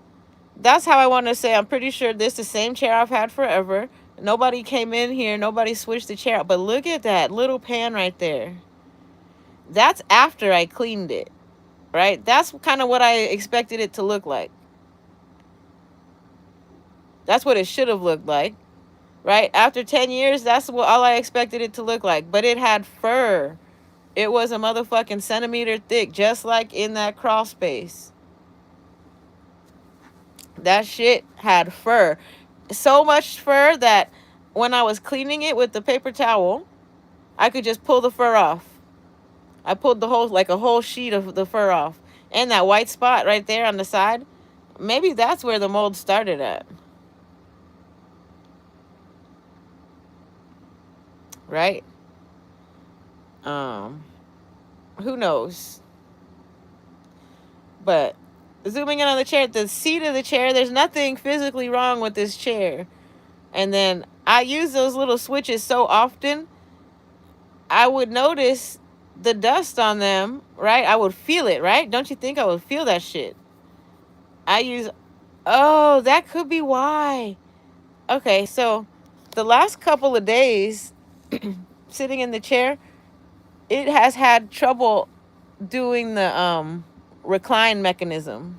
That's how I want to say I'm pretty sure this is the same chair I've had forever. Nobody came in here. Nobody switched the chair out. But look at that little pan right there. That's after I cleaned it, right? That's kind of what I expected it to look like. That's what it should have looked like, right? After 10 years, that's what all I expected it to look like. But it had fur. It was a motherfucking centimeter thick, just like in that crawl space. That shit had fur. So much fur that when I was cleaning it with the paper towel, I could just pull the fur off. I pulled the whole, like a whole sheet of the fur off. And that white spot right there on the side, maybe that's where the mold started at. Right? Who knows? But zooming in on the chair, the seat of the chair, there's nothing physically wrong with this chair. And then I use those little switches so often, I would notice the dust on them, right? I would feel it, right? Don't you think I would feel that shit? Oh, that could be why. Okay, so the last couple of days sitting in the chair, it has had trouble doing the recline mechanism.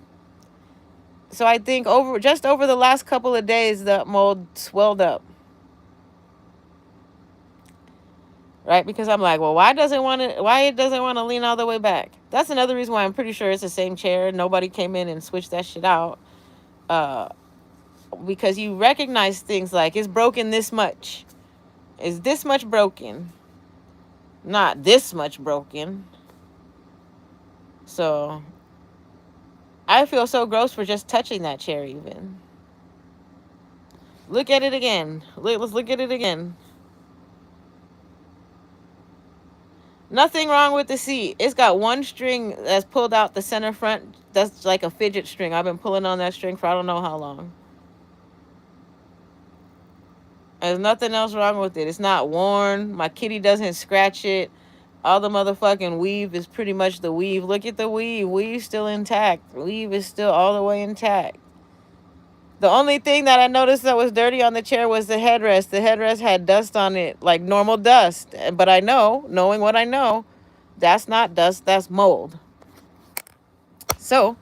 So I think just over the last couple of days, the mold swelled up. Right? Because I'm like, well, why it doesn't want to lean all the way back? That's another reason why I'm pretty sure it's the same chair. Nobody came in and switched that shit out. uh, because you recognize things like it's broken this much. Is this much broken? Not this much broken. So I feel so gross for just touching that chair even. Look at it again. Let's look at it again. Nothing wrong with the seat. It's got one string that's pulled out the center front. That's like a fidget string. I've been pulling on that string for I don't know how long. There's nothing else wrong with it. It's not worn. My kitty doesn't scratch it. All the motherfucking weave is pretty much the weave. Look at the weave. Weave's still intact. Weave is still all the way intact. The only thing that I noticed that was dirty on the chair was the headrest. The headrest had dust on it, like normal dust. But I know, knowing what I know, that's not dust, that's mold. So,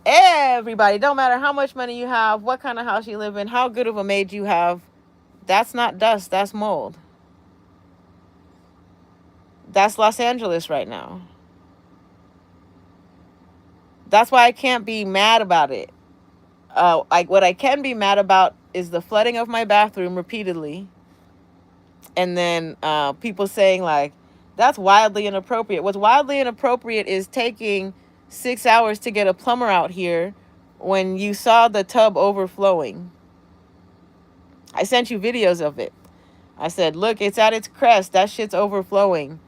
everybody, don't matter how much money you have, what kind of house you live in, how good of a maid you have, that's not dust, that's mold. That's Los Angeles right now. That's why I can't be mad about it. What I can be mad about is the flooding of my bathroom repeatedly. And then people saying like, that's wildly inappropriate. What's wildly inappropriate is taking 6 hours to get a plumber out here when you saw the tub overflowing. I sent you videos of it. I said, look, it's at its crest. That shit's overflowing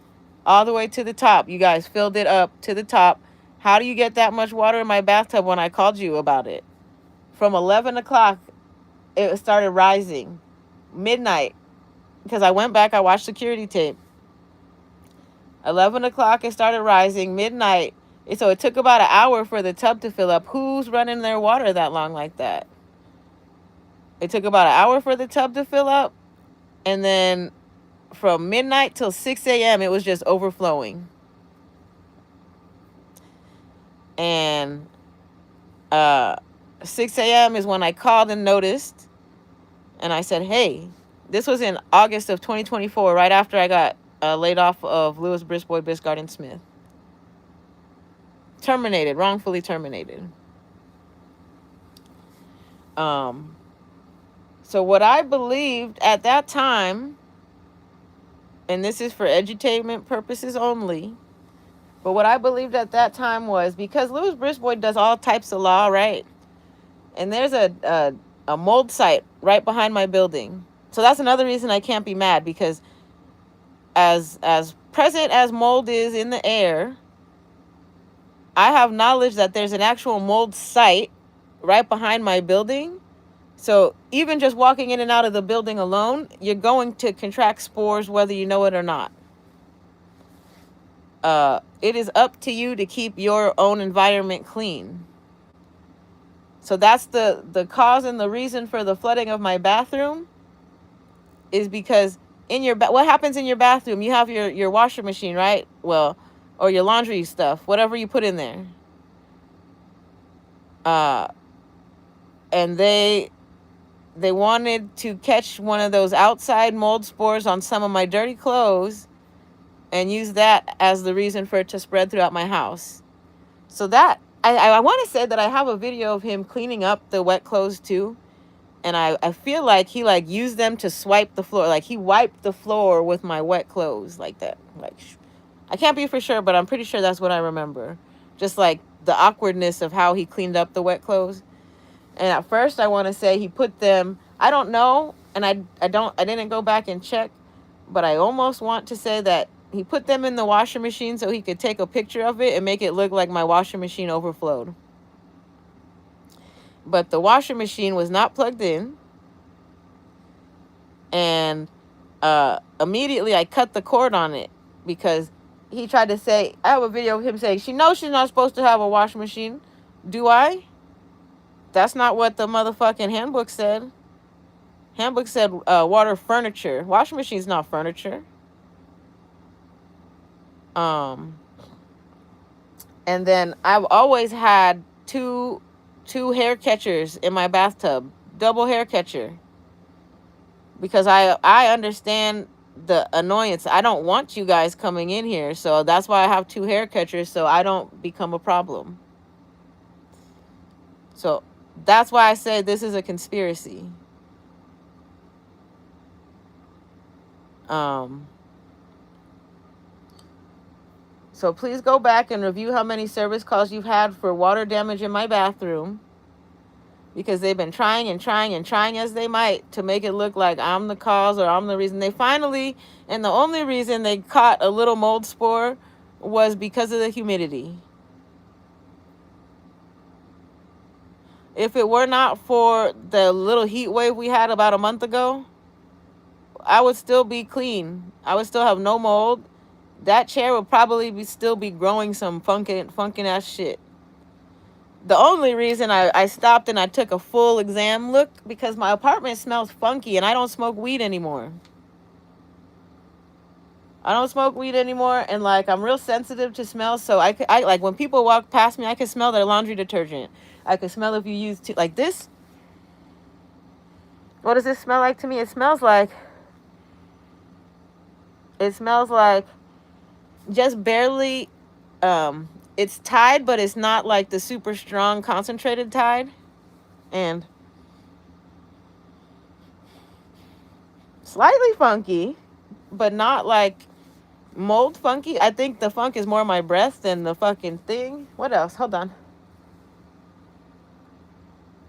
all the way to the top. You guys filled it up to the top. How do you get that much water in my bathtub when I called you about it? From 11 o'clock, it started rising. Midnight, because I went back, I watched security tape. 11 o'clock, it started rising. Midnight, so it took about an hour for the tub to fill up. Who's running their water that long like that? It took about an hour for the tub to fill up. And then from midnight till 6 a.m., it was just overflowing. And 6 a.m. is when I called and noticed. And I said, hey, this was in August of 2024, right after I got laid off of Lewis Brisbois, Biscard, and Smith. Terminated, wrongfully terminated. So what I believed at that time, and this is for edutainment purposes only, but what I believed at that time was because Lewis Brisbois does all types of law, right? And there's a mold site right behind my building. So that's another reason I can't be mad, because as present as mold is in the air, I have knowledge that there's an actual mold site right behind my building. So even just walking in and out of the building alone, you're going to contract spores whether you know it or not. It is up to you to keep your own environment clean. So that's the cause and the reason for the flooding of my bathroom, is because in your what happens in your bathroom, you have your washer machine, right? Well, or your laundry stuff, whatever you put in there. And they wanted to catch one of those outside mold spores on some of my dirty clothes and use that as the reason for it to spread throughout my house. So that, I want to say that I have a video of him cleaning up the wet clothes too. And I feel like he like used them to swipe the floor. Like he wiped the floor with my wet clothes like that. Like, I can't be for sure, but I'm pretty sure that's what I remember. Just like the awkwardness of how he cleaned up the wet clothes. And at first I want to say he put them, I don't know, and I didn't go back and check, but I almost want to say that he put them in the washer machine so he could take a picture of it and make it look like my washer machine overflowed. But the washer machine was not plugged in. And immediately I cut the cord on it, because he tried to say, I have a video of him saying, she knows she's not supposed to have a washing machine. Do I? That's not what the motherfucking handbook said. Handbook said water furniture. Washing machine's not furniture. And then I've always had two hair catchers in my bathtub. Double hair catcher. Because I understand the annoyance. I don't want you guys coming in here. So that's why I have two hair catchers, so I don't become a problem. So that's why I say this is a conspiracy. So please go back and review how many service calls you've had for water damage in my bathroom, because they've been trying and trying and trying as they might to make it look like I'm the cause or I'm the reason. They finally, and the only reason they caught a little mold spore was because of the humidity. If it were not for the little heat wave we had about a month ago, I would still be clean. I would still have no mold. That chair would probably still be growing some funkin' ass shit. The only reason I stopped and I took a full exam look, because my apartment smells funky and I don't smoke weed anymore. I don't smoke weed anymore, and like I'm real sensitive to smells, so I like when people walk past me, I can smell their laundry detergent. I can smell if you use like this. What does this smell like to me? It smells like just barely it's Tide, but it's not like the super strong concentrated Tide, and slightly funky, but not like mold funky. I think the funk is more my breath than the fucking thing. What else? Hold on.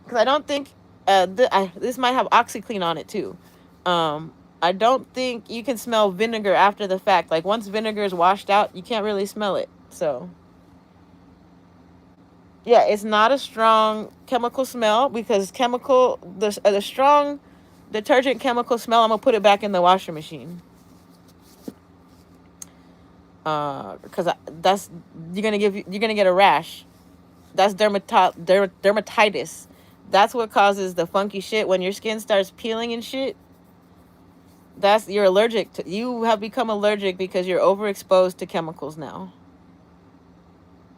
Because I don't think this might have OxyClean on it too. I don't think you can smell vinegar after the fact. Like once vinegar is washed out, you can't really smell it. So yeah, it's not a strong chemical smell, because the strong detergent chemical smell, I'm gonna put it back in the washer machine. Because that's you're gonna get a rash. That's dermatitis. That's what causes the funky shit when your skin starts peeling and shit. You're allergic to. You have become allergic because you're overexposed to chemicals now.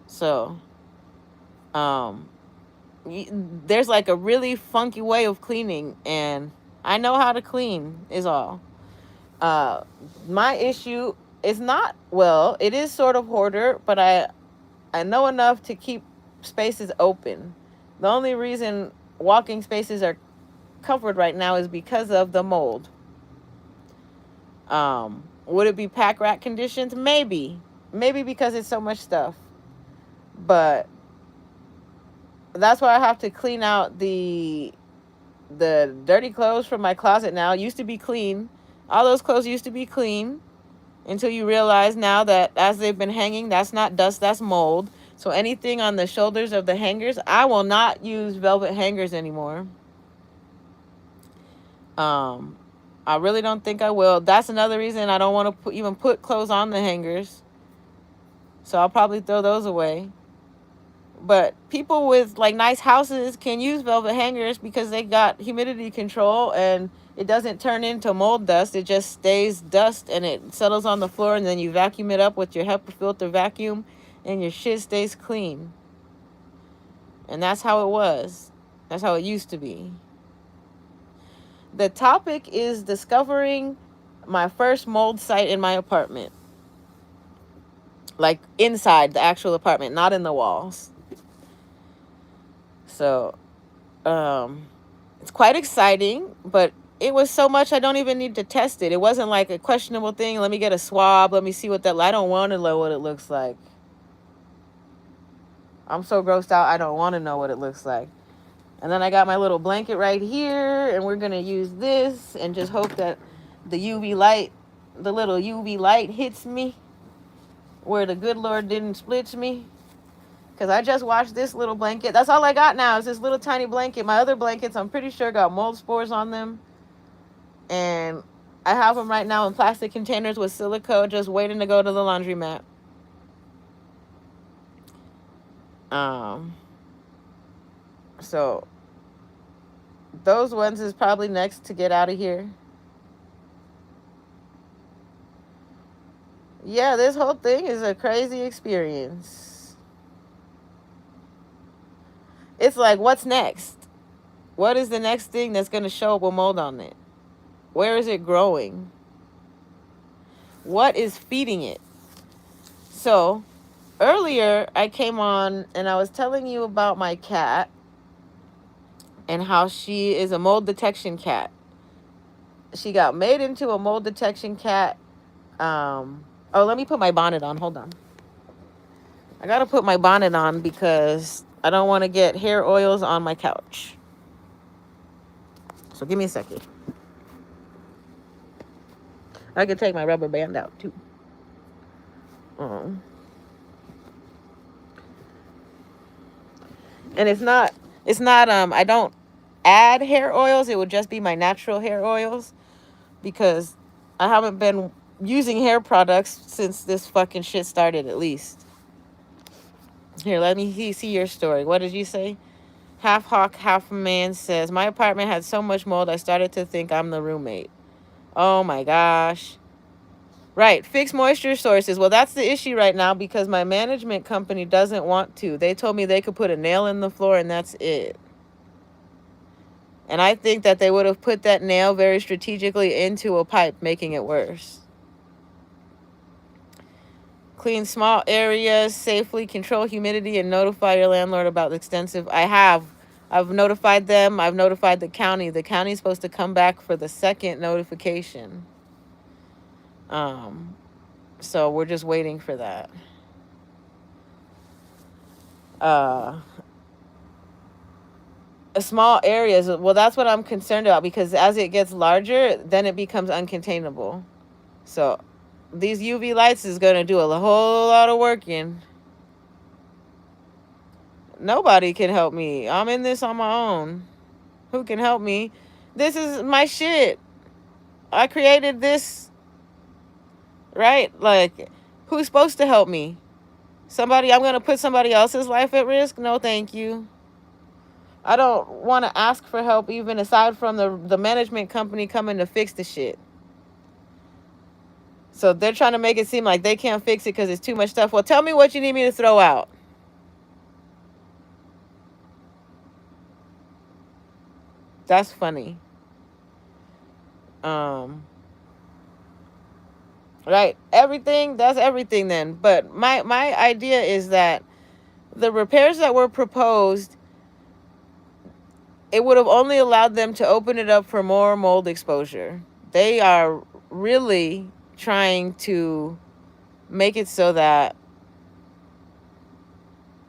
So, there's like a really funky way of cleaning, and I know how to clean. Is all. My issue is not, well, it is sort of hoarder, but I know enough to keep spaces open. The only reason walking spaces are covered right now is because of the mold. Would it be pack rat conditions? Maybe because it's so much stuff, but that's why I have to clean out the dirty clothes from my closet now. It used to be clean. All those clothes used to be clean, until you realize now that as they've been hanging, that's not dust, that's mold. So anything on the shoulders of the hangers, I will not use velvet hangers anymore. I really don't think I will. That's another reason I don't want to even put clothes on the hangers. So I'll probably throw those away. But people with like nice houses can use velvet hangers because they got humidity control, and it doesn't turn into mold dust. It just stays dust and it settles on the floor, and then you vacuum it up with your HEPA filter vacuum and your shit stays clean. And that's how it was. That's how it used to be. The topic is discovering my first mold site in my apartment. Like inside the actual apartment, not in the walls. So, it's quite exciting, but it was so much I don't even need to test it. It wasn't like a questionable thing. Let me get a swab. Let me see what that. I don't want to know what it looks like. I'm so grossed out. I don't want to know what it looks like. And then I got my little blanket right here, and we're gonna use this and just hope that the little UV light hits me where the good Lord didn't split me. Because I just washed this little blanket. That's all I got now is this little tiny blanket. My other blankets, I'm pretty sure, got mold spores on them. And I have them right now in plastic containers with silica, just waiting to go to the laundromat. So those ones is probably next to get out of here. Yeah, this whole thing is a crazy experience. It's like, what's next? What is the next thing that's going to show up with mold on it? Where is it growing? What is feeding it? So, earlier I came on and I was telling you about my cat. and how she is a mold detection cat. She got made into a mold detection cat. Oh, let me put my bonnet on. Hold on. I gotta put my bonnet on because I don't want to get hair oils on my couch. So give me a second. I could take my rubber band out too. Um, and it's not I don't add hair oils. It would just be my natural hair oils because I haven't been using hair products since this fucking shit started, at least. Here, let me see your story. What did you say? Half hawk, half man says, my apartment had so much mold I started to think I'm the roommate. Oh my gosh. Right, fix moisture sources. Well, that's the issue right now because my management company doesn't want to. They told me they could put a nail in the floor and that's it. And I think that they would have put that nail very strategically into a pipe, making it worse. Clean small areas, safely control humidity, and notify your landlord about the extensive. I've notified them. I've notified the county. The county's supposed to come back for the second notification. So we're just waiting for that. Small areas, well, that's what I'm concerned about because as it gets larger, then it becomes uncontainable. So these UV lights is going to do a whole lot of working. Nobody can help me. I'm in this on my own. Who can help me? This is my shit. I created this, right? Like, who's supposed to help me? Somebody, I'm going to put somebody else's life at risk? No, thank you. I don't want to ask for help even aside from the management company coming to fix the shit. So they're trying to make it seem like they can't fix it because it's too much stuff. Well, tell me what you need me to throw out. That's funny. Right. Everything, that's everything then. But my idea is that the repairs that were proposed, it would have only allowed them to open it up for more mold exposure. They are really trying to make it so that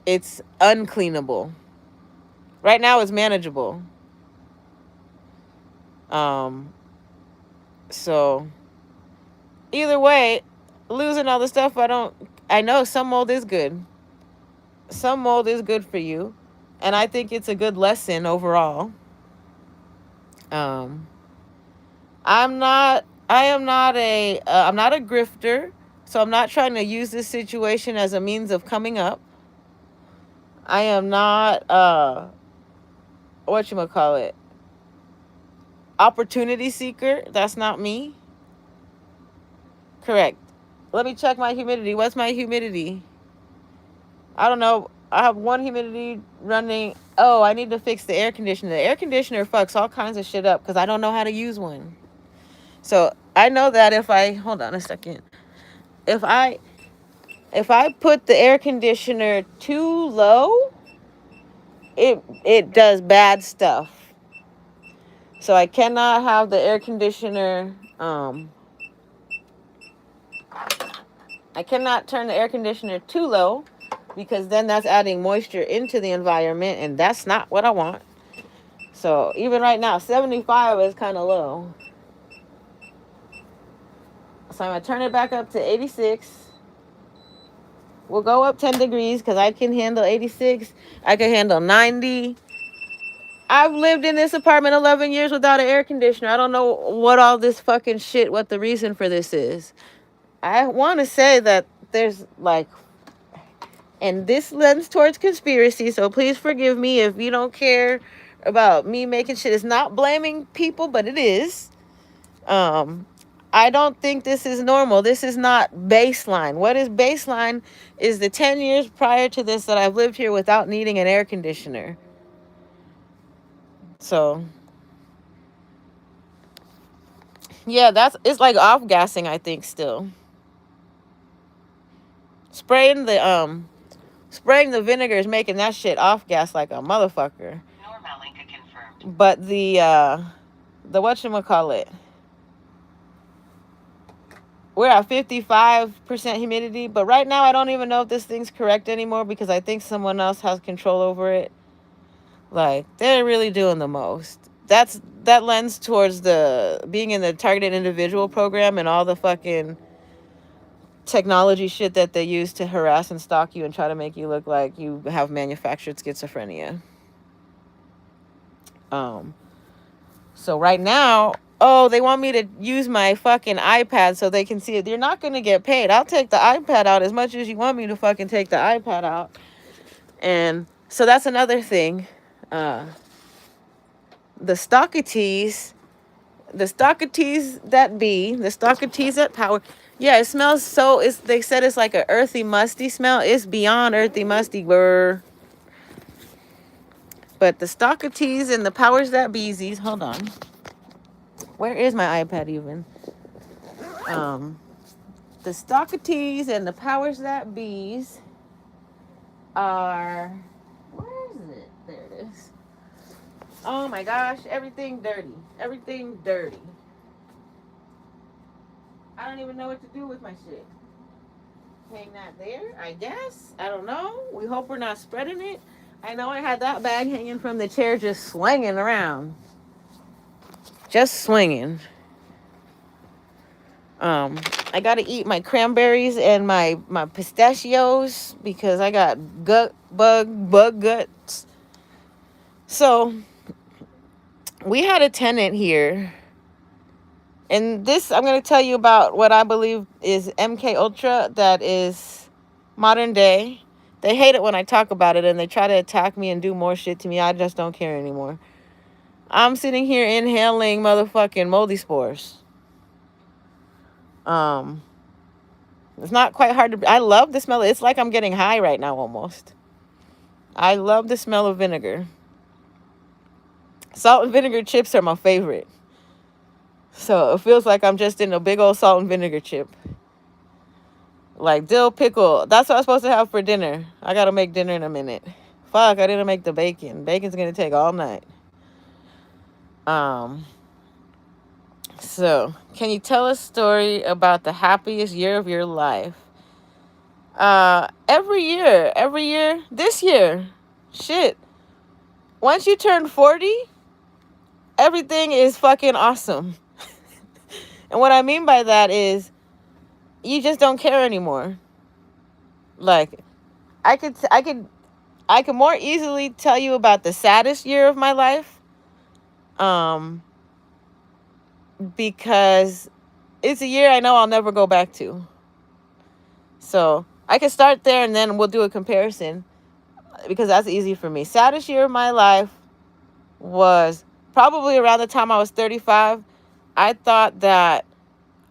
it's uncleanable. Right now it's manageable. So either way, losing all the stuff, I know some mold is good. Some mold is good for you. And I think it's a good lesson overall. I'm not a grifter, so I'm not trying to use this situation as a means of coming up. I am not whatchamacallit, opportunity seeker. That's not me. Correct. Let me check my humidity. What's my humidity? I don't know. I have one humidity running. Oh, I need to fix the air conditioner. The air conditioner fucks all kinds of shit up because I don't know how to use one. So I know that hold on a second. If I put the air conditioner too low, it does bad stuff. So I cannot have the air conditioner. I cannot turn the air conditioner too low because then that's adding moisture into the environment, and that's not what I want. So even right now, 75 is kind of low. So I'm going to turn it back up to 86. We'll go up 10 degrees because I can handle 86. I can handle 90. I've lived in this apartment 11 years without an air conditioner. I don't know what all this fucking shit, what the reason for this is. I want to say that there's like, and this lends towards conspiracy, so please forgive me if you don't care about me making shit. It's not blaming people, but it is. I don't think this is normal. This is not baseline. What is baseline is the 10 years prior to this that I've lived here without needing an air conditioner. So, yeah, it's like off-gassing, I think, still. Spraying the vinegar is making that shit off-gas like a motherfucker. Norma Linka confirmed. But the whatchamacallit, we're at 55% humidity, but right now I don't even know if this thing's correct anymore because I think someone else has control over it. Like, they're really doing the most. That lends towards the being in the targeted individual program and all the fucking technology shit that they use to harass and stalk you and try to make you look like you have manufactured schizophrenia. So right now, oh, they want me to use my fucking iPad so they can see it. You're not going to get paid. I'll take the iPad out as much as you want me to fucking take the iPad out. And so that's another thing. The Stockatees the Stockatees that power. Yeah, it smells so, they said it's like an earthy, musty smell. It's beyond earthy, musty. But the Stockatees and the powers that beesies, hold on. Where is my iPad even? The Stockatees and the powers that bees are, where is it? There it is. Oh my gosh, everything dirty. Everything dirty. I don't even know what to do with my shit. Hang that there, I guess. I don't know. We hope we're not spreading it. I know I had that bag hanging from the chair just swinging around. Just swinging. I gotta eat my cranberries and my pistachios because I got bug guts. So we had a tenant here, and this I'm gonna tell you about what I believe is MK Ultra that is modern day. They hate it when I talk about it and they try to attack me and do more shit to me. I just don't care anymore. I'm sitting here inhaling motherfucking moldy spores. It's not quite hard to. I love the smell. It's like I'm getting high right now almost. I love the smell of vinegar. Salt and vinegar chips are my favorite. So it feels like I'm just in a big old salt and vinegar chip. Like dill pickle. That's what I'm supposed to have for dinner. I gotta make dinner in a minute. Fuck, I didn't make the bacon. Bacon's gonna take all night. So, can you tell a story about the happiest year of your life? Every year, this year, shit. Once you turn 40, everything is fucking awesome. And what I mean by that is, you just don't care anymore. Like, I could more easily tell you about the saddest year of my life. Because it's a year I know I'll never go back to. So I can start there and then we'll do a comparison because that's easy for me. Saddest year of my life was probably around the time I was 35. I thought that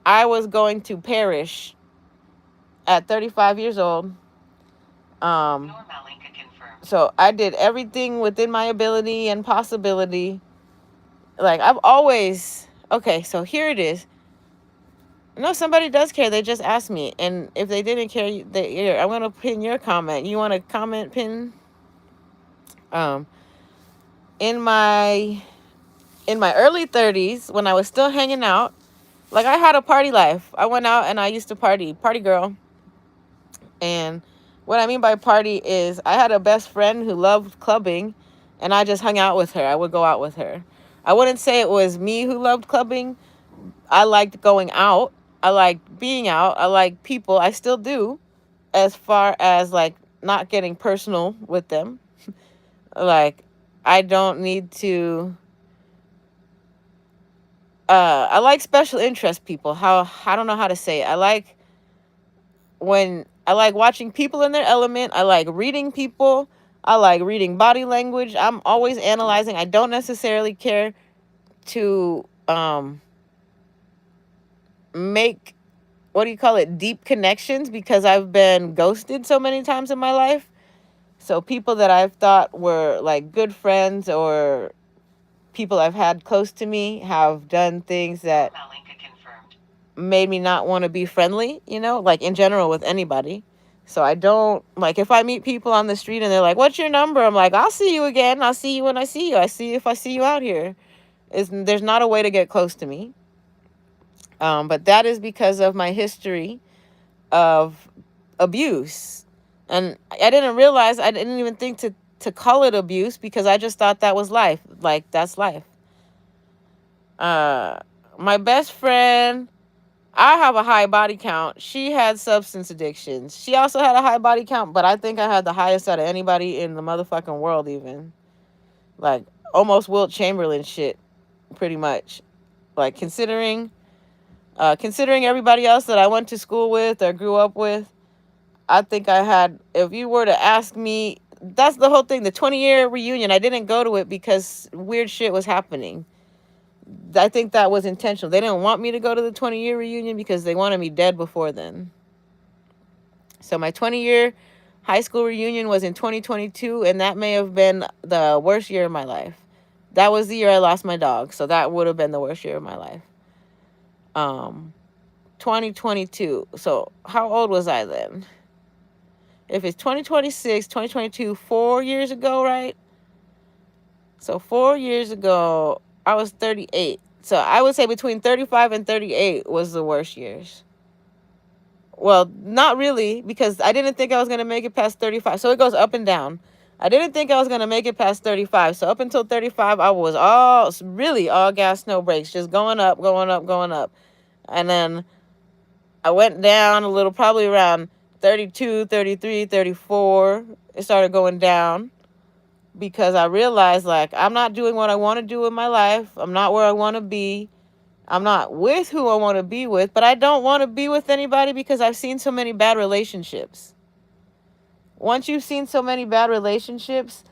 I was going to perish at 35 years old. So I did everything within my ability and possibility. Like I've always, okay, so here it is. No, somebody does care. They just asked me. And if they didn't care, I'm going to pin your comment. You want to comment pin? In my early 30s, when I was still hanging out, like I had a party life. I went out and I used to party girl. And what I mean by party is I had a best friend who loved clubbing and I just hung out with her. I would go out with her. I wouldn't say it was me who loved clubbing. I liked going out. I liked being out. I like people. I still do, as far as like not getting personal with them. Like, I don't need to. I like special interest people. I don't know how to say it. I like watching people in their element. I like reading people. I like reading body language. I'm always analyzing. I don't necessarily care to make, what do you call it, deep connections because I've been ghosted so many times in my life. So people that I've thought were like good friends or people I've had close to me have done things that made me not want to be friendly, like in general with anybody. So I don't, like, if I meet people on the street and they're like, what's your number? I'm like, I'll see you again. I'll see you when I see you. I see if I see you out here. There's not a way to get close to me. But that is because of my history of abuse. And I didn't realize, I didn't even think to call it abuse, because I just thought that was life. Like, that's life. My best friend, I have a high body count. She had substance addictions. She also had a high body count, but I think I had the highest out of anybody in the motherfucking world, even. Like, almost Wilt Chamberlain shit, pretty much. Like, considering everybody else that I went to school with or grew up with, I think I had, if you were to ask me, that's the whole thing, the 20-year reunion, I didn't go to it because weird shit was happening. I think that was intentional. They didn't want me to go to the 20-year reunion because they wanted me dead before then. So my 20-year high school reunion was in 2022, and that may have been the worst year of my life. That was the year I lost my dog, so that would have been the worst year of my life. 2022. So how old was I then? If it's 2026, 2022, 4 years ago, right? So 4 years ago, I was 38. So I would say between 35 and 38 was the worst years. Well, not really, because I didn't think I was going to make it past 35. So it goes up and down. I didn't think I was going to make it past 35. So up until 35, I was all gas, no brakes, just going up, going up, going up. And then I went down a little, probably around 32, 33, 34. It started going down because I realized, like, I'm not doing what I want to do in my life. I'm not where I want to be. I'm not with who I want to be with, but I don't want to be with anybody because I've seen so many bad relationships. Once you've seen so many bad relationships,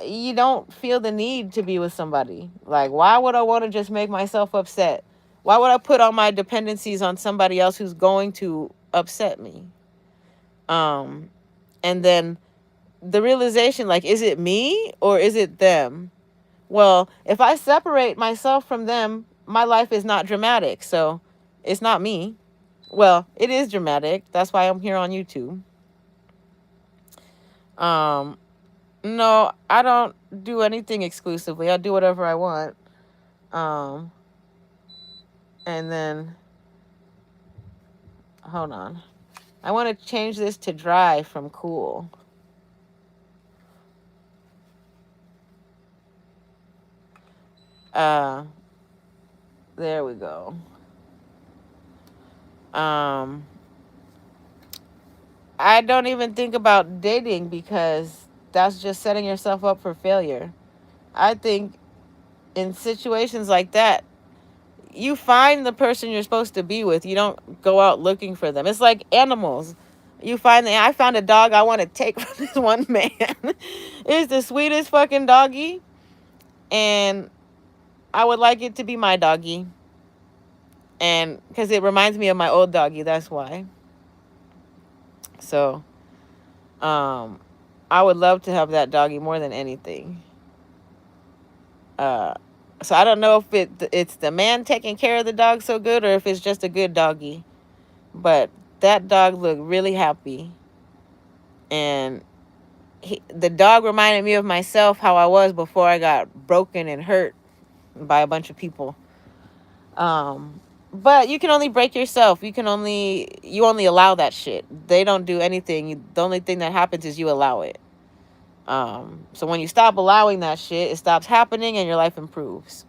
you don't feel the need to be with somebody. Like, why would I want to just make myself upset? Why would I put all my dependencies on somebody else who's going to upset me? And then the realization, like, is it me or is it them? Well, if I separate myself from them, my life is not dramatic. So it's not me. Well, it is dramatic. That's why I'm here on YouTube. No, I don't do anything exclusively. I do whatever I want. And then, hold on. I want to change this to dry from cool. There we go. I don't even think about dating because that's just setting yourself up for failure. I think in situations like that, you find the person you're supposed to be with. You don't go out looking for them. It's like animals. I found a dog I want to take from this one man. It's the sweetest fucking doggy. And I would like it to be my doggy. And because it reminds me of my old doggy, that's why. So, I would love to have that doggy more than anything. So I don't know if it's the man taking care of the dog so good or if it's just a good doggy. But that dog looked really happy. And the dog reminded me of myself, how I was before I got broken and hurt by a bunch of people. But you can only break yourself. You only allow that shit. They don't do anything. The only thing that happens is you allow it. So when you stop allowing that shit, it stops happening and your life improves.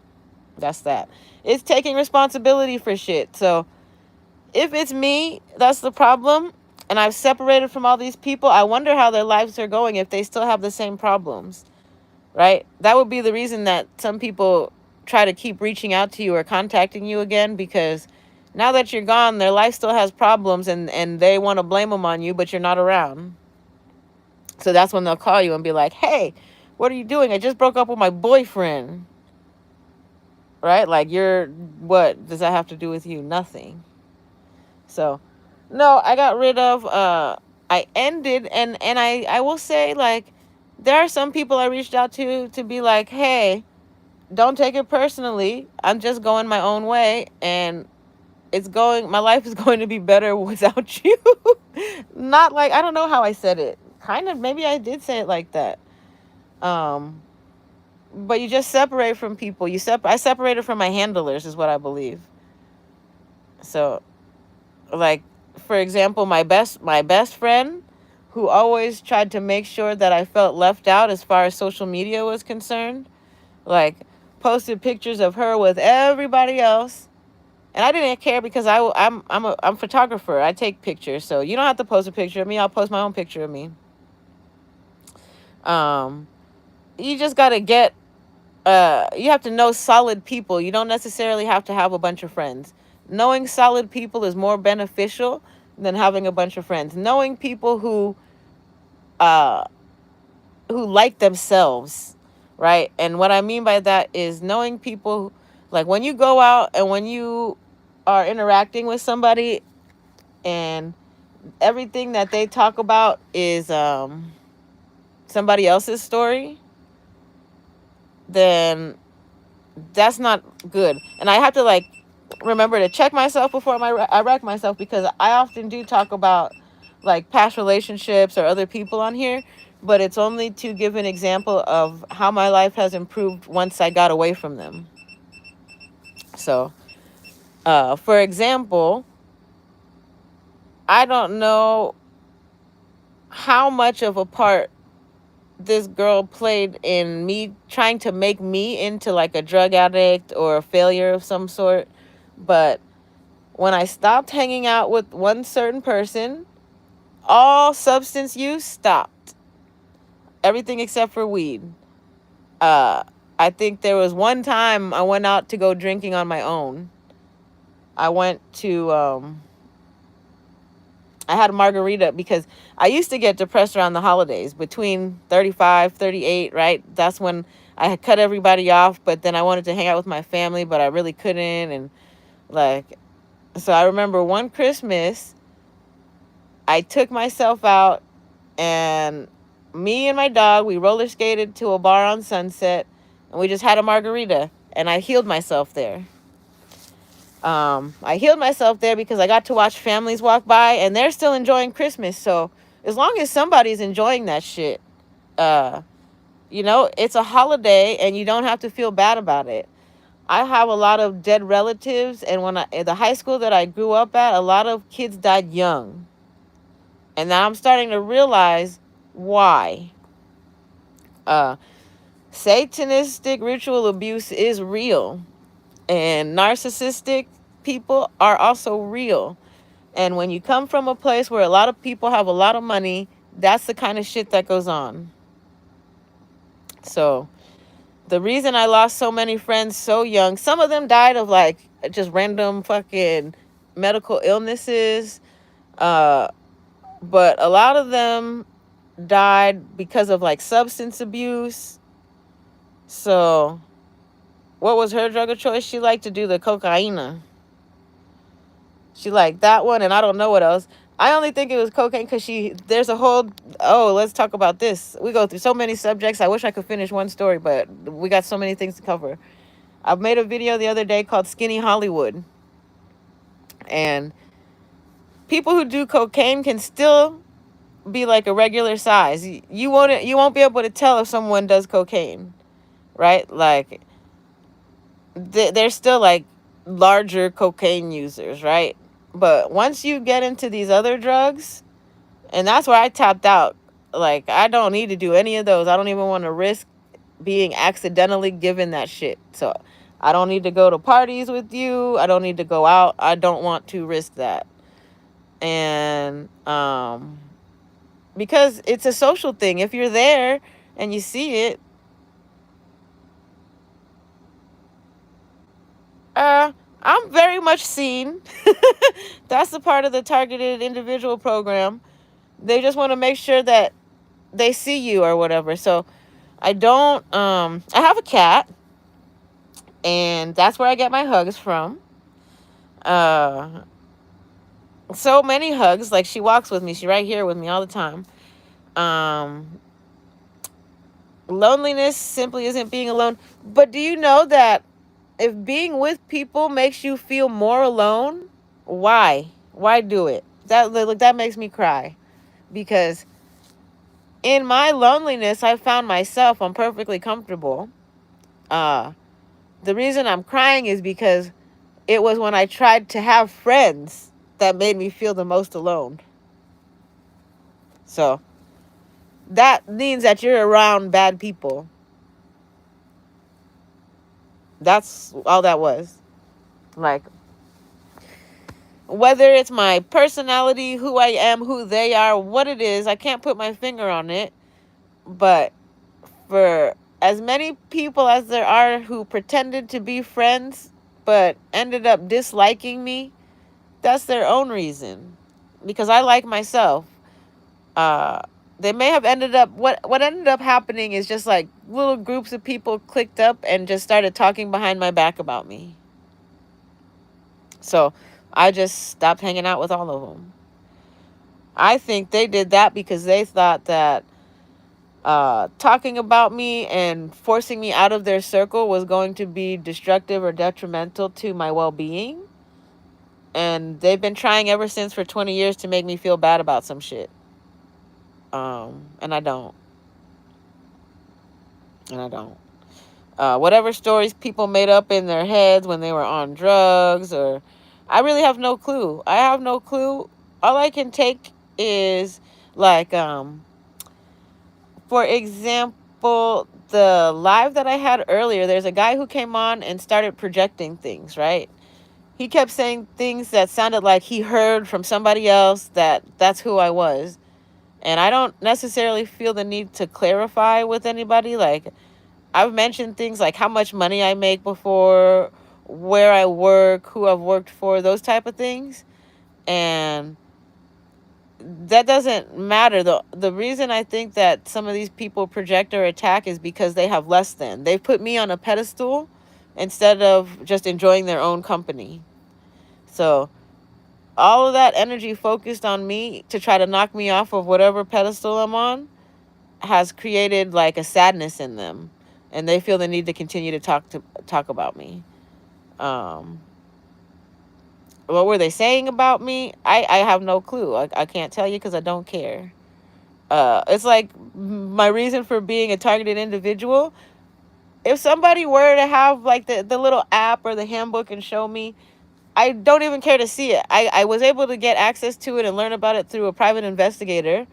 That's that. It's taking responsibility for shit. So if it's me, that's the problem, and I've separated from all these people, I wonder how their lives are going if they still have the same problems, right? That would be the reason that some people try to keep reaching out to you or contacting you again, because now that you're gone, their life still has problems and they want to blame them on you, but you're not around. So that's when they'll call you and be like, hey, what are you doing? I just broke up with my boyfriend. Right? Like, what does that have to do with you? Nothing. So, no, I got rid of, I ended, and I will say, like, there are some people I reached out to be like, hey, don't take it personally. I'm just going my own way, and my life is going to be better without you. Not like, I don't know how I said it. Kind of, maybe I did say it like that. Um, but you just separate from people. I separated from my handlers, is what I believe. So, like, for example, my best friend, who always tried to make sure that I felt left out as far as social media was concerned, like, posted pictures of her with everybody else. And I didn't care because I'm a photographer. I take pictures, so you don't have to post a picture of me. I'll post my own picture of me. Um, you just gotta get. You have to know solid people. You don't necessarily have to have a bunch of friends. Knowing solid people is more beneficial than having a bunch of friends. Knowing people uh who like themselves, right? And what I mean by that is knowing people, like when you go out and when you are interacting with somebody and everything that they talk about is somebody else's story, then that's not good. And I have to like remember to check myself before I wreck myself, because I often do talk about like past relationships or other people on here, but it's only to give an example of how my life has improved once I got away from them. So, for example, I don't know how much of a part this girl played in me trying to make me into like a drug addict or a failure of some sort, but when I stopped hanging out with one certain person, all substance use stopped. Everything except for weed. Uh, I think there was one time I went out to go drinking on my own. I went to, I had a margarita because I used to get depressed around the holidays between 35, 38, right? That's when I had cut everybody off, but then I wanted to hang out with my family, but I really couldn't. And like, so I remember one Christmas, I took myself out, and me and my dog, we roller skated to a bar on Sunset, and we just had a margarita, and I healed myself there. I healed myself there because I got to watch families walk by, and they're still enjoying Christmas. So as long as somebody's enjoying that shit, uh, it's a holiday, and you don't have to feel bad about it. I have a lot of dead relatives, and at the high school that I grew up at, a lot of kids died young. And now I'm starting to realize why. Uh, Satanistic ritual abuse is real, and narcissistic people are also real. And when you come from a place where a lot of people have a lot of money, that's the kind of shit that goes on. So the reason I lost so many friends so young, some of them died of like just random fucking medical illnesses, uh, but a lot of them died because of like substance abuse. So what was her drug of choice? She liked to do the cocaine. She liked that one, and I don't know what else. I only think it was cocaine because there's a whole, oh, let's talk about this. We go through so many subjects. I wish I could finish one story, but we got so many things to cover. I made a video the other day called Skinny Hollywood. And people who do cocaine can still be like a regular size. You won't be able to tell if someone does cocaine, right? Like they're still like larger cocaine users, right? But once you get into these other drugs, and that's where I tapped out. Like, I don't need to do any of those. I don't even want to risk being accidentally given that shit. So I don't need to go to parties with you. I don't need to go out. I don't want to risk that. And because it's a social thing. If you're there and you see it, I'm very much seen. That's the part of the targeted individual program. They just want to make sure that they see you or whatever. So I don't, I have a cat, and that's where I get my hugs from. So many hugs. Like, she walks with me. She's right here with me all the time. Loneliness simply isn't being alone. But do you know that if being with people makes you feel more alone, why? Why do it? That makes me cry, because in my loneliness, I found myself. I'm perfectly comfortable. Uh, the reason I'm crying is because it was when I tried to have friends that made me feel the most alone. So that means that you're around bad people. That's all that was. Like, whether it's my personality, who I am, who they are, what it is, I can't put my finger on it. But for as many people as there are who pretended to be friends but ended up disliking me, that's their own reason. Because I like myself. Uh, they may have ended up, what ended up happening is just like little groups of people clicked up and just started talking behind my back about me. So I just stopped hanging out with all of them. I think they did that because they thought that talking about me and forcing me out of their circle was going to be destructive or detrimental to my well-being. And they've been trying ever since for 20 years to make me feel bad about some shit. And I don't. And I don't. Whatever stories people made up in their heads when they were on drugs, or I really have no clue. I have no clue. All I can take is like for example, the live that I had earlier, there's a guy who came on and started projecting things, right? He kept saying things that sounded like he heard from somebody else that that's who I was. And I don't necessarily feel the need to clarify with anybody. Like, I've mentioned things like how much money I make before, where I work, who I've worked for, those type of things. And that doesn't matter. The reason I think that some of these people project or attack is because they have less than. They've put me on a pedestal instead of just enjoying their own company. So all of that energy focused on me to try to knock me off of whatever pedestal I'm on has created like a sadness in them, and they feel the need to continue to talk about me. Um, what were they saying about me? I have no clue. I can't tell you because I don't care. It's like my reason for being a targeted individual. If somebody were to have like the little app or the handbook and show me, I don't even care to see it. I was able to get access to it and learn about it through a private investigator.